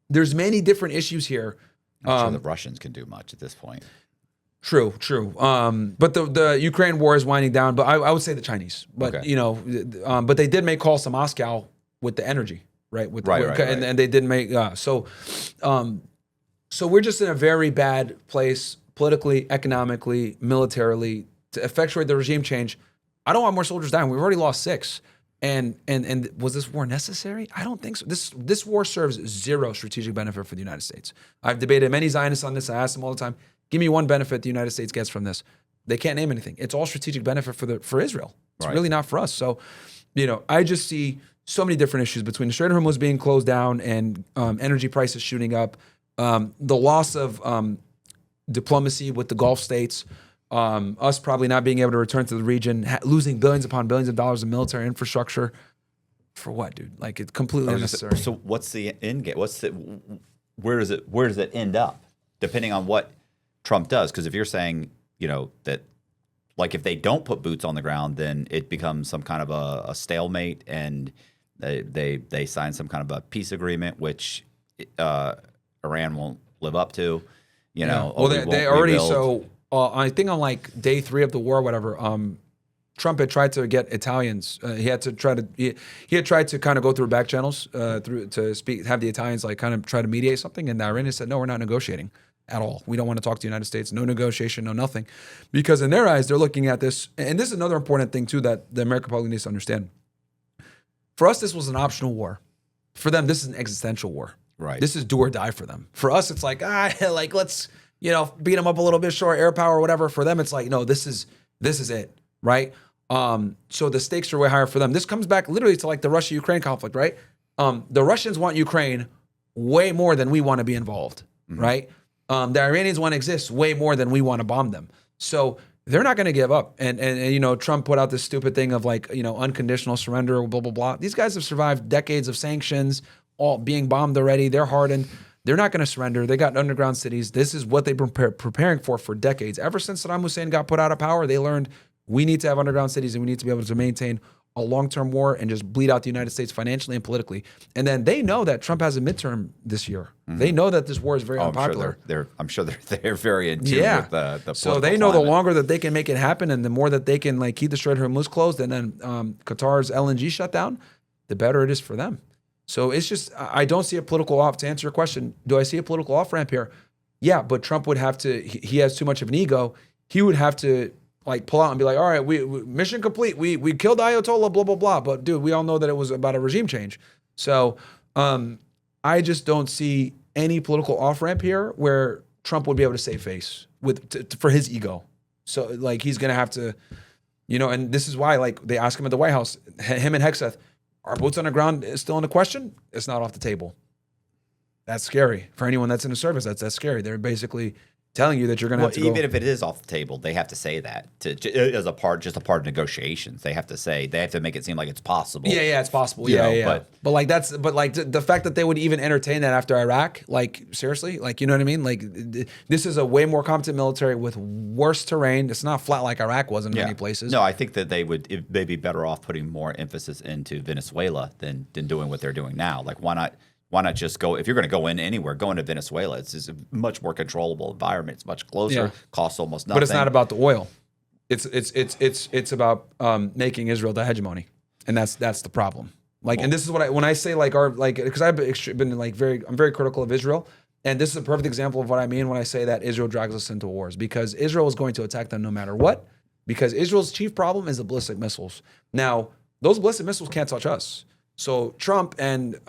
there's many different issues here. I'm sure the Russians can do much at this point. True. But the Ukraine war is winding down. But I would say the Chinese. But okay. But they did make calls to Moscow with the energy, right? Right. And they did make So we're just in a very bad place politically, economically, militarily to effectuate the regime change. I don't want more soldiers dying. We've already lost 6. And was this war necessary? I don't think so. This war serves zero strategic benefit for the United States. I've debated many Zionists on this. I ask them all the time, give me one benefit the United States gets from this. They can't name anything. It's all strategic benefit for Israel. It's really not for us. So, I just see so many different issues between the Strait of Hormuz being closed down and energy prices shooting up. The loss of diplomacy with the Gulf states, us probably not being able to return to the region, losing billions upon billions of dollars in military infrastructure. For what, dude? Like, it's completely unnecessary. So what's the end game? Where does it end up? Depending on what Trump does. Because if you're saying, that like if they don't put boots on the ground, then it becomes some kind of a stalemate and They signed some kind of a peace agreement, which Iran won't live up to. You know, well, they already rebuild. I think on like day 3 of the war, or whatever. Trump had tried to get Italians. He had tried to kind of go through back channels have the Italians like kind of try to mediate something, and the Iranians said, no, we're not negotiating at all. We don't want to talk to the United States. No negotiation, no nothing, because in their eyes, they're looking at this, and this is another important thing too that the American public needs to understand. For us, this was an optional war. For them, this is an existential war. Right. This is do or die for them. For us, it's like like let's beat them up a little bit, show our air power or whatever. For them, it's like no, this is it, right? So the stakes are way higher for them. This comes back literally to like the Russia-Ukraine conflict, right? The Russians want Ukraine way more than we want to be involved, right? The Iranians want to exist way more than we want to bomb them. So they're not going to give up. And Trump put out this stupid thing of like, unconditional surrender, blah, blah, blah. These guys have survived decades of sanctions, all being bombed already. They're hardened. They're not going to surrender. They got underground cities. This is what they've been preparing for decades. Ever since Saddam Hussein got put out of power, they learned we need to have underground cities and we need to be able to maintain a long-term war and just bleed out the United States financially and politically. And then they know that Trump has a midterm this year. They know that this war is very unpopular. I'm sure they're very in tune with the so they know the longer that they can make it happen and the more that they can like keep the Strait of Hormuz closed and then Qatar's LNG shut down, the better it is for them. So it's just, I don't see a political off. To answer your question, do I see a political off-ramp here? Yeah, but Trump would have to, he has too much of an ego. He would have to like pull out and be like, all right, we mission complete. We killed Ayatollah, blah, blah, blah. But dude, we all know that it was about a regime change. So I just don't see any political off-ramp here where Trump would be able to save face for his ego. So like he's going to have to, and this is why like they ask him at the White House, him and Hegseth, are boots on the ground still in the question? It's not off the table. That's scary. For anyone that's in the service, that's scary. They're basically telling you that you're going to have to go. Even if it is off the table, they have to say that as a part of negotiations. They have to make it seem like it's possible. Yeah, it's possible. Yeah. But the fact that they would even entertain that after Iraq, like seriously, like you know what I mean? Like this is a way more competent military with worse terrain. It's not flat like Iraq was in many places. No, I think that they'd be better off putting more emphasis into Venezuela than doing what they're doing now. Like why not just go, if you're going to go in anywhere, go into Venezuela. It's a much more controllable environment. It's much closer, costs almost nothing. But it's not about the oil. It's about making Israel the hegemony. And that's the problem. Like, and this is what when I say like because I've been like I'm very critical of Israel. And this is a perfect example of what I mean when I say that Israel drags us into wars, because Israel is going to attack them no matter what, because Israel's chief problem is the ballistic missiles. Now, those ballistic missiles can't touch us. So Trump and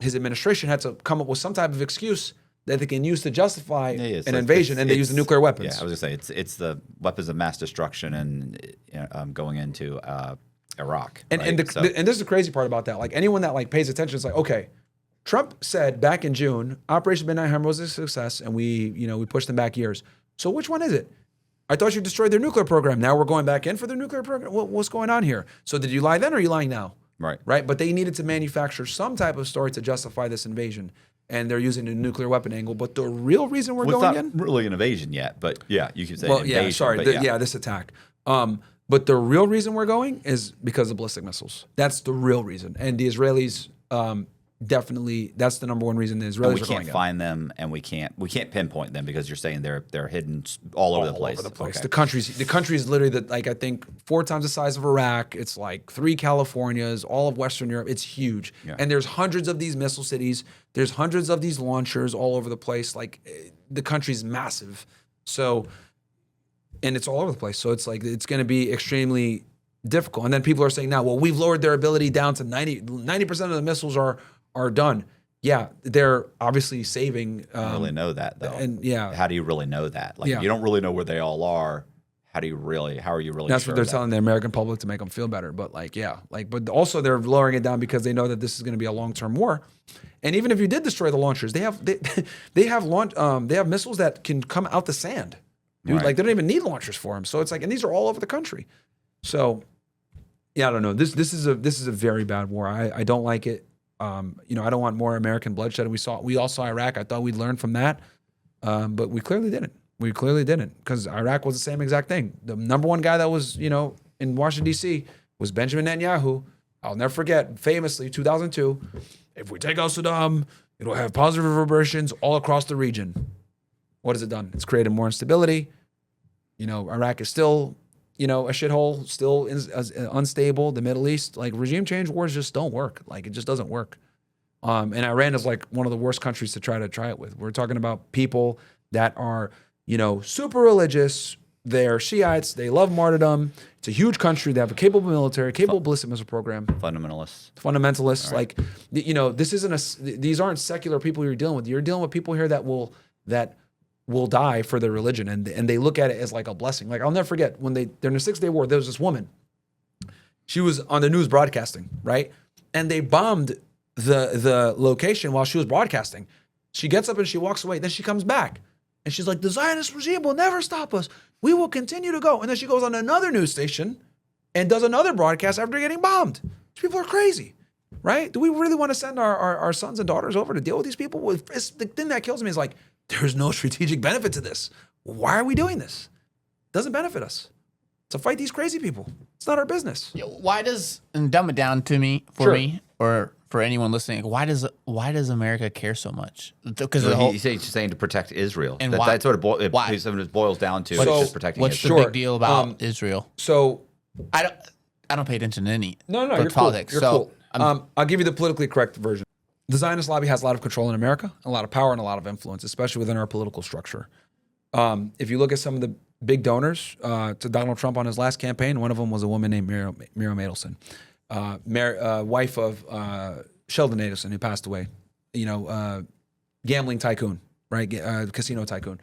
his administration had to come up with some type of excuse that they can use to justify an invasion, and they use the nuclear weapons. Yeah, I was going to say, it's the weapons of mass destruction and going into Iraq. And this is the crazy part about that. Like anyone that like pays attention is like, okay, Trump said back in June, Operation Midnight Hammer was a success, and we pushed them back years. So which one is it? I thought you destroyed their nuclear program. Now we're going back in for their nuclear program. What's going on here? So did you lie then, or are you lying now? Right. But they needed to manufacture some type of story to justify this invasion. And they're using a nuclear weapon angle. But the real reason we're going in... It's not really an invasion yet, but yeah, you could say invasion. This attack. But the real reason we're going is because of ballistic missiles. That's the real reason. And the Israelis... definitely, that's the number one reason the Israelis are going. We can't find them, and we can't pinpoint them because you're saying they're hidden all over the place. Okay. The country's literally I think 4 times the size of Iraq. It's like 3 Californias, all of Western Europe. It's huge, and there's hundreds of these missile cities. There's hundreds of these launchers all over the place. Like the country's massive, and it's all over the place. So it's like it's going to be extremely difficult. And then people are saying now, well, we've lowered their ability down to 90% of the missiles are done. Yeah, they're obviously saving. I don't really know that though. And how do you really know that? Like, if you don't really know where they all are, how are you really? That's what they're telling the American public to make them feel better. But but also they're lowering it down because they know that this is going to be a long-term war. And even if you did destroy the launchers, they have missiles that can come out the sand, dude. Right. Like they don't even need launchers for them. So it's like, and these are all over the country. So yeah, I don't know. This is a very bad war. I don't like it. I don't want more American bloodshed. We all saw Iraq. I thought we'd learn from that, but we clearly didn't. Because Iraq was the same exact thing. The number one guy that was in Washington D.C. was Benjamin Netanyahu, I'll never forget, famously, 2002, if we take out Saddam, it'll have positive reverberations all across the region. What has it done? It's created more instability. Iraq is still, a shithole, still unstable. The Middle East, like regime change wars just don't work. Like it just doesn't work. And Iran is like one of the worst countries to try it with. We're talking about people that are, super religious. They're Shiites. They love martyrdom. It's a huge country. They have a capable military, capable ballistic missile program. Fundamentalists. Right. Like, this isn't these aren't secular people you're dealing with. You're dealing with people here that will die for their religion. And they look at it as like a blessing. Like I'll never forget when during the 6 Day War, there was this woman. She was on the news broadcasting, right? And they bombed the location while she was broadcasting. She gets up and she walks away. Then she comes back. And she's like, the Zionist regime will never stop us. We will continue to go. And then she goes on another news station and does another broadcast after getting bombed. These people are crazy, right? Do we really want to send our sons and daughters over to deal with these people? The thing that kills me is like, there's no strategic benefit to this. Why are we doing this? It doesn't benefit us to fight these crazy people. It's not our business. Why does, and dumb it down to me, me, or for anyone listening, why does America care so much? Because he's saying to protect Israel. And that's what it boils down to. It's just protecting what's Israel. the big deal about Israel? So I don't pay attention to any you're politics. Cool. You're cool. I'll give you the politically correct version. The Zionist lobby has a lot of control in America, a lot of power, and a lot of influence, especially within our political structure. If you look at some of the big donors to Donald Trump on his last campaign, one of them was a woman named Miriam Adelson, wife of Sheldon Adelson, who passed away. Gambling tycoon, right? Casino tycoon.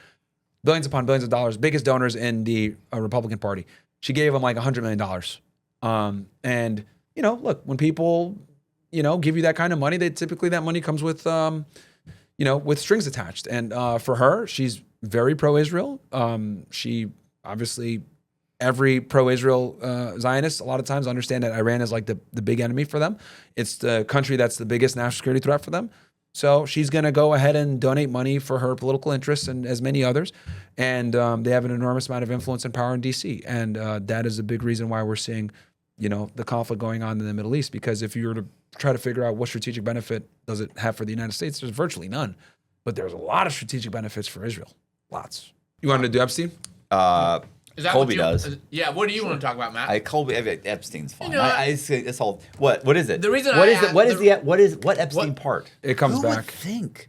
Billions upon billions of dollars, biggest donors in the Republican Party. She gave him like $100 million. And look, when people give you that kind of money, typically that money comes with with strings attached. And for her, she's very pro-Israel. She obviously, every pro-Israel Zionist a lot of times understand that Iran is like the big enemy for them. It's the country that's the biggest national security threat for them. So she's going to go ahead and donate money for her political interests and as many others. And they have an enormous amount of influence and power in D.C. And that is a big reason why we're seeing, the conflict going on in the Middle East. Because if you were to try to figure out what strategic benefit does it have for the United States, there's virtually none. But there's a lot of strategic benefits for Israel. Lots. You wanted to do Epstein? Is that Colby does. Yeah. What do you want to talk about, Matt? Epstein's fine. It's all. What is it? The reason what Epstein part? It comes Who back. Would think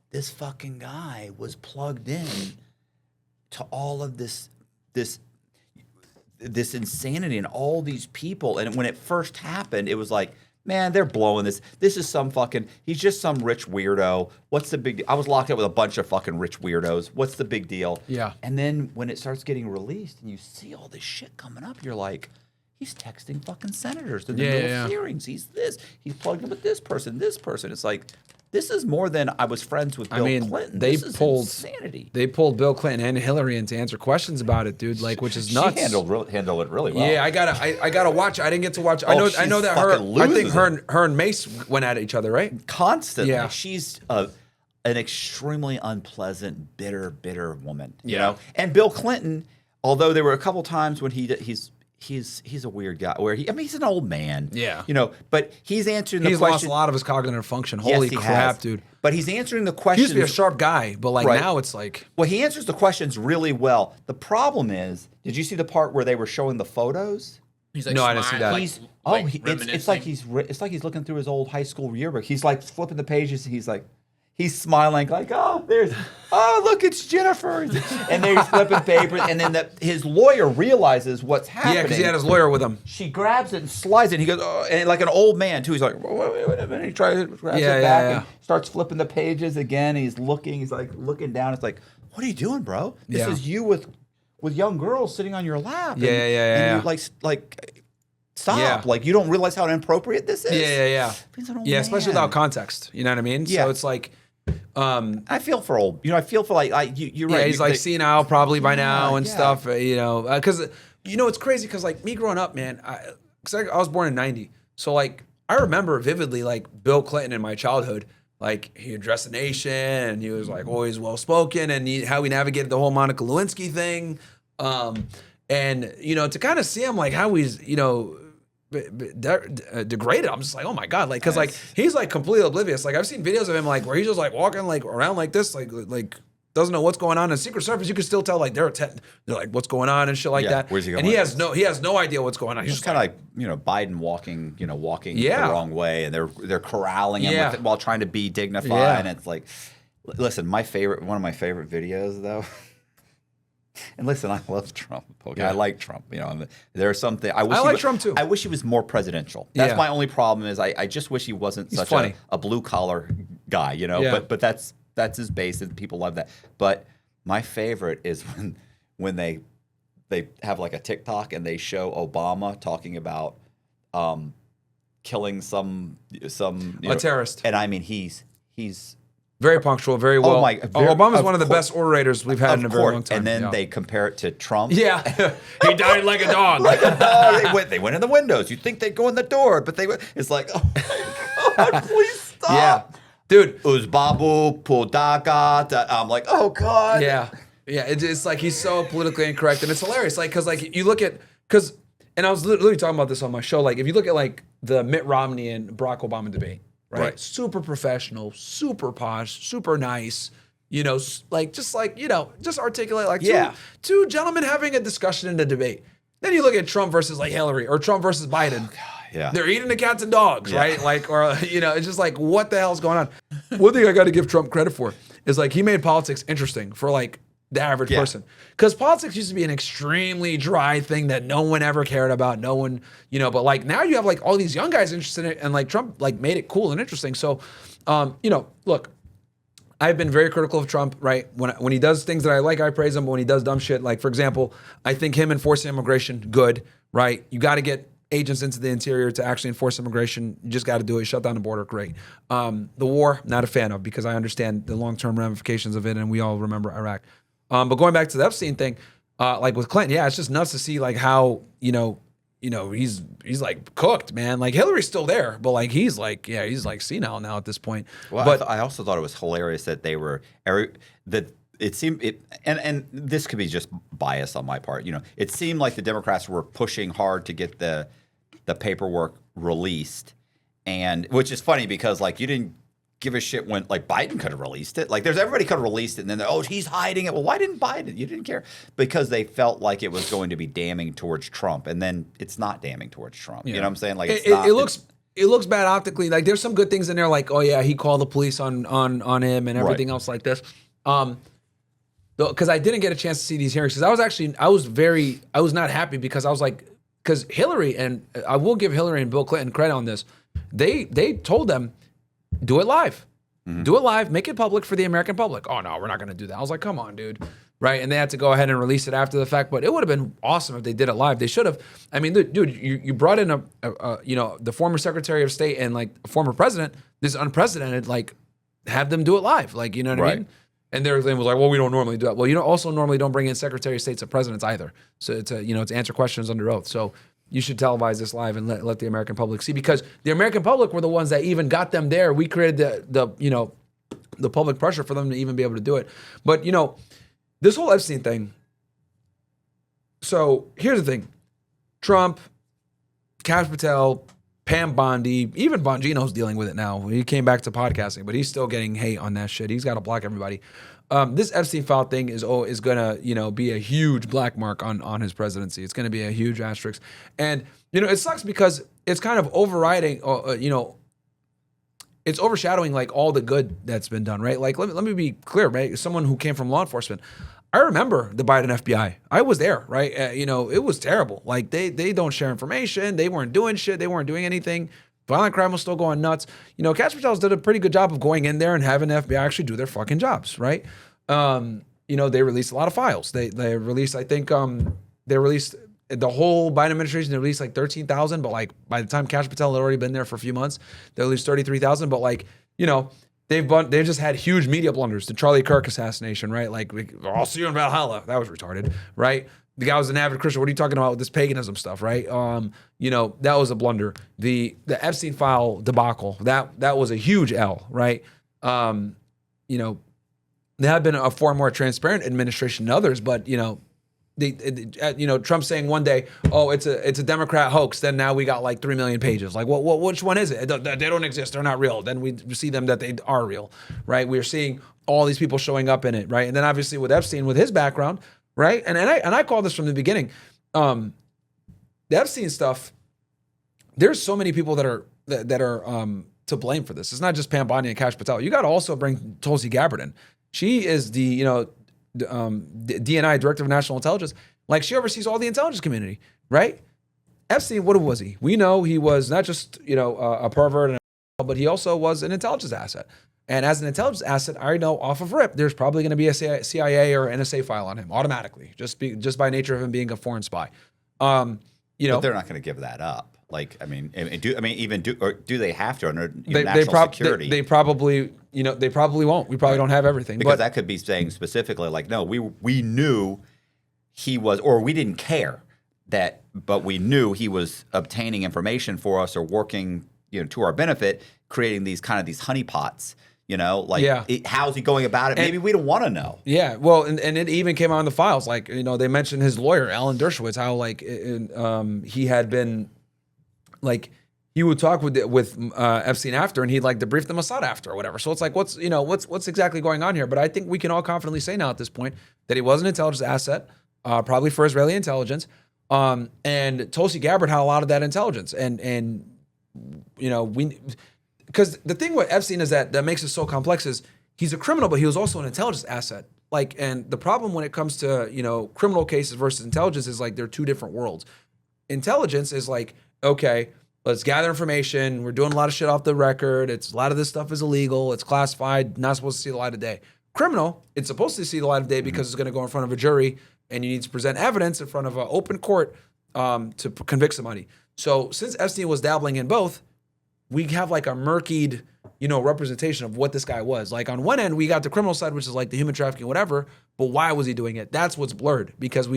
this fucking guy was plugged in to all of this insanity and all these people? And when it first happened, it was like, man, they're blowing this. This is he's just some rich weirdo. What's the big deal? I was locked up with a bunch of fucking rich weirdos. What's the big deal? Yeah. And then when it starts getting released and you see all this shit coming up, you're like, he's texting fucking senators in the middle of hearings. He's plugged in with this person. It's like, this is more than I was friends with Bill Clinton. This is insanity. They pulled Bill Clinton and Hillary in to answer questions about it, dude. Like, which is nuts. She handled it really well. Yeah, I gotta watch. I didn't get to watch. I know that I think her and Mace went at each other, right? Constantly. Yeah. She's an extremely unpleasant, bitter woman. You know. And Bill Clinton, although there were a couple times when he's a weird guy where he's an old man. Yeah. But he's answering the question. He's lost a lot of his cognitive function. Holy crap, dude. But he's answering the He questions. used to be a sharp guy, but now it's like. Well, he answers the questions really well. The problem is, did you see the part where they were showing the photos? He's like, no, I didn't see that. It's like he's looking through his old high school yearbook. He's like flipping the pages. And he's smiling like, look, it's Jennifer. And they're flipping papers. And then his lawyer realizes what's happening. Yeah, because he had his lawyer with him. She grabs it and slides it. And he goes, and like an old man, too. He's like, wait a minute. He grabs it back and starts flipping the pages again. He's like looking down. It's like, what are you doing, bro? This is you with young girls sitting on your lap. And you like stop. Yeah. Like, you don't realize how inappropriate this is. Yeah. Yeah, especially without context. You know what I mean? Yeah. So it's like. I feel for old. I feel for you're right. Yeah, he's like senile probably by now and stuff. Because it's crazy because like me growing up, man. Because I was born in '90, so like I remember vividly like Bill Clinton in my childhood. Like he addressed the nation and he was like always well spoken and how he navigated the whole Monica Lewinsky thing. And to kind of see him like how he's degraded. I'm just like, oh my God. Like, cause like, he's like completely oblivious. Like I've seen videos of him like where he's just like walking like around like this, like doesn't know what's going on. In Secret Service, you can still tell like they're like what's going on and shit like that. Where's he going? And he has no idea what's going on. He's It's just kind of like, you know, Biden walking the Yeah. wrong way, and they're corralling him Yeah. with it while trying to be dignified. Yeah. And it's like, listen, one of my favorite videos though. And listen, I love Trump. Okay, Yeah. I like Trump. You know, and there are some things I like Trump too. I wish he was more presidential. That's Yeah. my only problem. Is I just wish he wasn't He's such funny. a blue collar guy. You know, Yeah. but that's his base, and people love that. But my favorite is when they have like a TikTok and they show Obama talking about killing some terrorist. And I mean he's very punctual, very well. Obama's one of the best orators we've had in a very long time. And then yeah. they compare it to Trump. Yeah, he died like a dog. They went in the windows. You'd think they'd go in the door, but it's like, oh my God, please stop. Yeah, dude. Uzbabu Pudaga. I'm like, oh God. Yeah, it's like he's so politically incorrect, and it's hilarious. Like, cause like you look at, and I was literally talking about this on my show. Like, if you look at like the Mitt Romney and Barack Obama debate, right? Super professional, super posh, super nice. You know, like just articulate like two gentlemen having a discussion in a debate. Then you look at Trump versus like Hillary or Trump versus Biden. Yeah. They're eating the cats and dogs, right? Like, or, you know, it's just like, what the hell's going on? One thing I got to give Trump credit for is like, he made politics interesting for like the average person. Because politics used to be an extremely dry thing that no one ever cared about. No one, you know, but like now you have like all these young guys interested in it, and like Trump like made it cool and interesting. So, you know, look, I've been very critical of Trump, right? When he does things that I like, I praise him. But when he does dumb shit, like for example, I think him enforcing immigration, good, right? You got to get agents into the interior to actually enforce immigration. You just got to do it. Shut down the border, great. The war, not a fan of, because I understand the long-term ramifications of it, and we all remember Iraq. But going back to the Epstein thing, like with Clinton, yeah, it's just nuts to see like how he's like cooked, man. Like Hillary's still there, but like he's like senile now at this point. Well, but I also thought it was hilarious that they were it seemed and this could be just bias on my part. You know, it seemed like the Democrats were pushing hard to get the paperwork released, and which is funny because like you didn't give a shit when like Biden could have released it. Like everybody could have released it, and then he's hiding it. Well, why didn't Biden? You didn't care because they felt like it was going to be damning towards Trump, and then it's not damning towards Trump. Yeah. You know what I'm saying? Like it looks bad optically. Like there's some good things in there, like oh yeah, he called the police on him and everything else like this. Because I didn't get a chance to see these hearings because I was not happy because I was like, because Hillary, and I will give Hillary and Bill Clinton credit on this, they told them, do it live. Mm-hmm. Do it live, make it public for the American public. Oh no, we're not going to do that. I was like, come on, dude. Right? And they had to go ahead and release it after the fact, but it would have been awesome if they did it live. They should have. I mean, dude, you brought in the former Secretary of State and like a former president. This is unprecedented. Like, have them do it live. Like, you know what I mean? And their thing was like, well, we don't normally do that. Well, you also normally don't bring in Secretary of States or presidents either. So it's to answer questions under oath. So you should televise this live and let the American public see, because the American public were the ones that even got them there. We created the public pressure for them to even be able to do it. But this whole Epstein thing. So here's the thing: Trump, Kash Patel, Pam Bondi, even Bongino's dealing with it now. He came back to podcasting, but he's still getting hate on that shit. He's got to block everybody. This Epstein file thing is gonna be a huge black mark on his presidency. It's gonna be a huge asterisk, and it sucks because it's kind of overriding. It's overshadowing like all the good that's been done, right? Like let me be clear, right? As someone who came from law enforcement, I remember the Biden FBI. I was there, right? It was terrible. Like they don't share information. They weren't doing shit. They weren't doing anything. Violent crime was still going nuts. Kash Patel did a pretty good job of going in there and having the FBI actually do their fucking jobs, right? They released a lot of files. They released, I think, they released the whole Biden administration. They released like 13,000, but like by the time Kash Patel had already been there for a few months, they released 33,000. But like they've just had huge media blunders. The Charlie Kirk assassination, right? Like I'll see you in Valhalla. That was retarded, right? The guy was an avid Christian. What are you talking about with this paganism stuff, right? That was a blunder. The Epstein file debacle, that was a huge L, right? There had been a far more transparent administration than others, but Trump saying one day, oh, it's a Democrat hoax. Then now we got like 3 million pages. Like, which one is it? They don't exist. They're not real. Then we see them that they are real, right? We're seeing all these people showing up in it, right? And then obviously with Epstein, with his background, right? And I called this from the beginning. The Epstein stuff. There's so many people that are to blame for this. It's not just Pam Bondi and Kash Patel. You got to also bring Tulsi Gabbard in. She is the DNI, Director of National Intelligence. Like, she oversees all the intelligence community, right? Epstein, what was he? We know he was not just a pervert, but he also was an intelligence asset. And as an intelligence asset, I know off of rip, there's probably going to be a CIA or NSA file on him automatically, just by nature of him being a foreign spy. But they're not going to give that up. Like, I mean, do they have to under national security? They probably won't. We probably don't have everything. Because that could be saying specifically, like, no, we knew he was, or we didn't care but we knew he was obtaining information for us or working, to our benefit, creating these honeypots. How's he going about it? Maybe we don't want to know. Yeah, well, and it even came out in the files. Like, they mentioned his lawyer, Alan Dershowitz, how he had been. Like, he would talk with Epstein after, and he'd like debrief the Mossad after or whatever. So it's like, what's exactly going on here? But I think we can all confidently say now at this point that he was an intelligence asset, probably for Israeli intelligence, and Tulsi Gabbard had a lot of that intelligence. And because the thing with Epstein is that makes it so complex is he's a criminal, but he was also an intelligence asset. Like, and the problem when it comes to criminal cases versus intelligence is like they're two different worlds. Intelligence is like, okay, let's gather information. We're doing a lot of shit off the record. A lot of this stuff is illegal. It's classified, not supposed to see the light of day. Criminal, it's supposed to see the light of day because it's going to go in front of a jury, and you need to present evidence in front of an open court to convict somebody. So since Epstein was dabbling in both, we have like a murkied, representation of what this guy was. Like, on one end, we got the criminal side, which is like the human trafficking, whatever. But why was he doing it? That's what's blurred because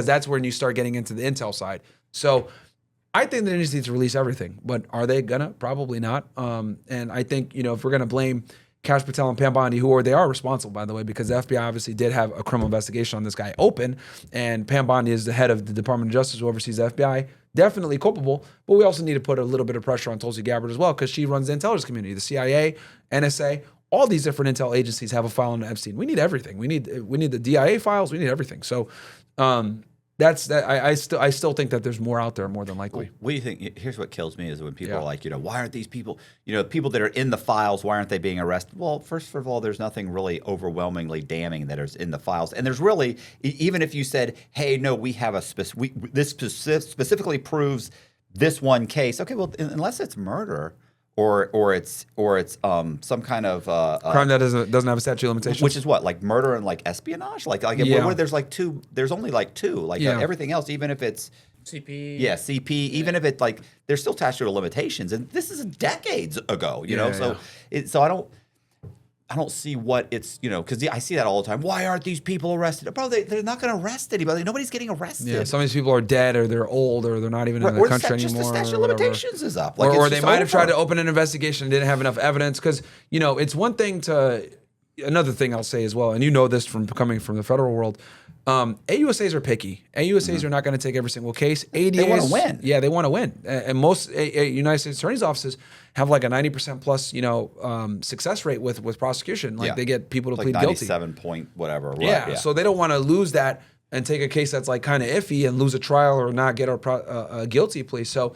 that's when you start getting into the intel side. So I think they just need to release everything, but are they gonna? Probably not. And I think, if we're gonna blame Kash Patel and Pam Bondi, they are responsible, by the way, because the FBI obviously did have a criminal investigation on this guy open, and Pam Bondi is the head of the Department of Justice who oversees the FBI, definitely culpable, but we also need to put a little bit of pressure on Tulsi Gabbard as well, because she runs the intelligence community, the CIA, NSA, all these different intel agencies have a file on Epstein. We need everything. We need the DIA files. We need everything. So, that's that. I still think that there's more out there, more than likely. What do you think? Here's what kills me is when people are like, why aren't these people, people that are in the files, why aren't they being arrested? Well, first of all, there's nothing really overwhelmingly damning that is in the files, and there's really, even if you said, hey, no, we have this specifically proves this one case. Okay, well, unless it's murder. Or it's some kind of crime that doesn't have a statute of limitations, which is what, like murder and like espionage, where there's like two. There's only like two. Everything else, even if it's CP, CP, even if it's like there's still statute of limitations, and this is decades ago. So I don't see what it's, because I see that all the time. Why aren't these people arrested? Bro, they're not going to arrest anybody. Nobody's getting arrested. Yeah, some of these people are dead, or they're old, or they're not even in the country anymore. Or the statute of limitations is up. Or they might have tried to open an investigation and didn't have enough evidence. Because, it's one thing to, another thing I'll say as well, and this from coming from the federal world, AUSAs are picky. AUSAs are not going to take every single case. ADAs, they want to win. Yeah, they want to win. And most United States attorneys' offices have like a 90% plus, success rate with prosecution. Like they get people to plead guilty. 97 point whatever. Right? Yeah, so they don't want to lose that and take a case that's like kind of iffy and lose a trial or not get a guilty plea. So,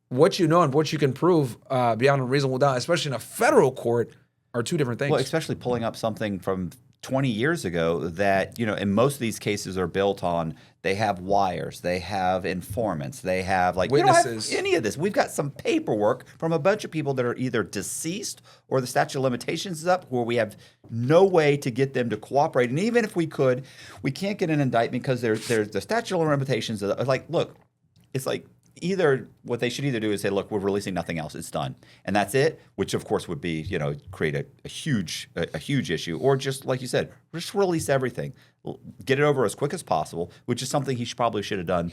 what and what you can prove beyond a reasonable doubt, especially in a federal court, are two different things. Well, especially pulling up something from 20 years ago that, and most of these cases are built on, they have wires, they have informants, they have like witnesses. We don't have any of this. We've got some paperwork from a bunch of people that are either deceased or the statute of limitations is up, where we have no way to get them to cooperate. And even if we could, we can't get an indictment because there's the statute of limitations. Like, look, it's like, what they should either do is say, look, we're releasing nothing else, it's done, and that's it, which of course would be, create a huge issue, or just like you said, just release everything, get it over as quick as possible, which is something he probably should have done.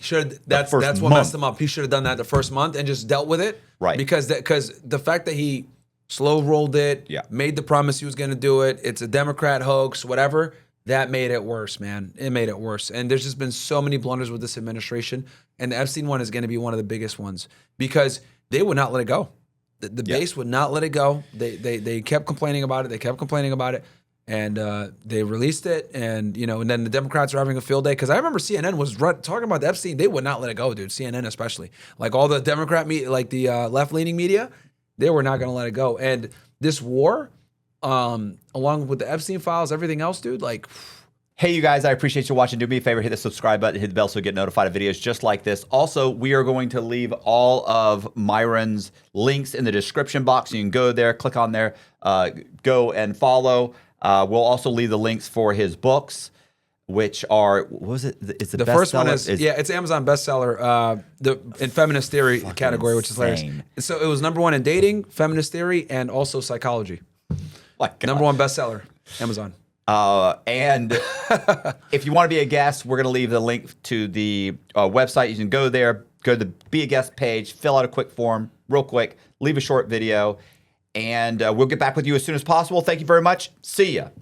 That's what messed him up. He should have done that the first month and just dealt with it, right? Because the fact that he slow rolled it, made the promise he was going to do it, it's a Democrat hoax, whatever. that made it worse, man. It made it worse. And there's just been so many blunders with this administration. And the Epstein one is going to be one of the biggest ones because they would not let it go. The base would not let it go. They kept complaining about it. They kept complaining about it. And they released it. And, and then the Democrats are having a field day. Because I remember CNN was talking about the Epstein. They would not let it go, dude. CNN especially. Like all the Democrat media, like the left-leaning media, they were not going to let it go. And this war, along with the Epstein files, everything else, dude, like... Hey, you guys, I appreciate you watching. Do me a favor, hit the subscribe button, hit the bell so you get notified of videos just like this. Also, we are going to leave all of Myron's links in the description box. You can go there, click on there, go and follow. We'll also leave the links for his books, which are, what was it? It's the first one is it's Amazon bestseller, in feminist theory category, which is hilarious. So it was #1 in dating, feminist theory, and also psychology. Like #1 bestseller, Amazon. And if you want to be a guest, we're going to leave the link to the website. You can go there, go to the Be a Guest page, fill out a quick form, real quick, leave a short video, and we'll get back with you as soon as possible. Thank you very much. See ya.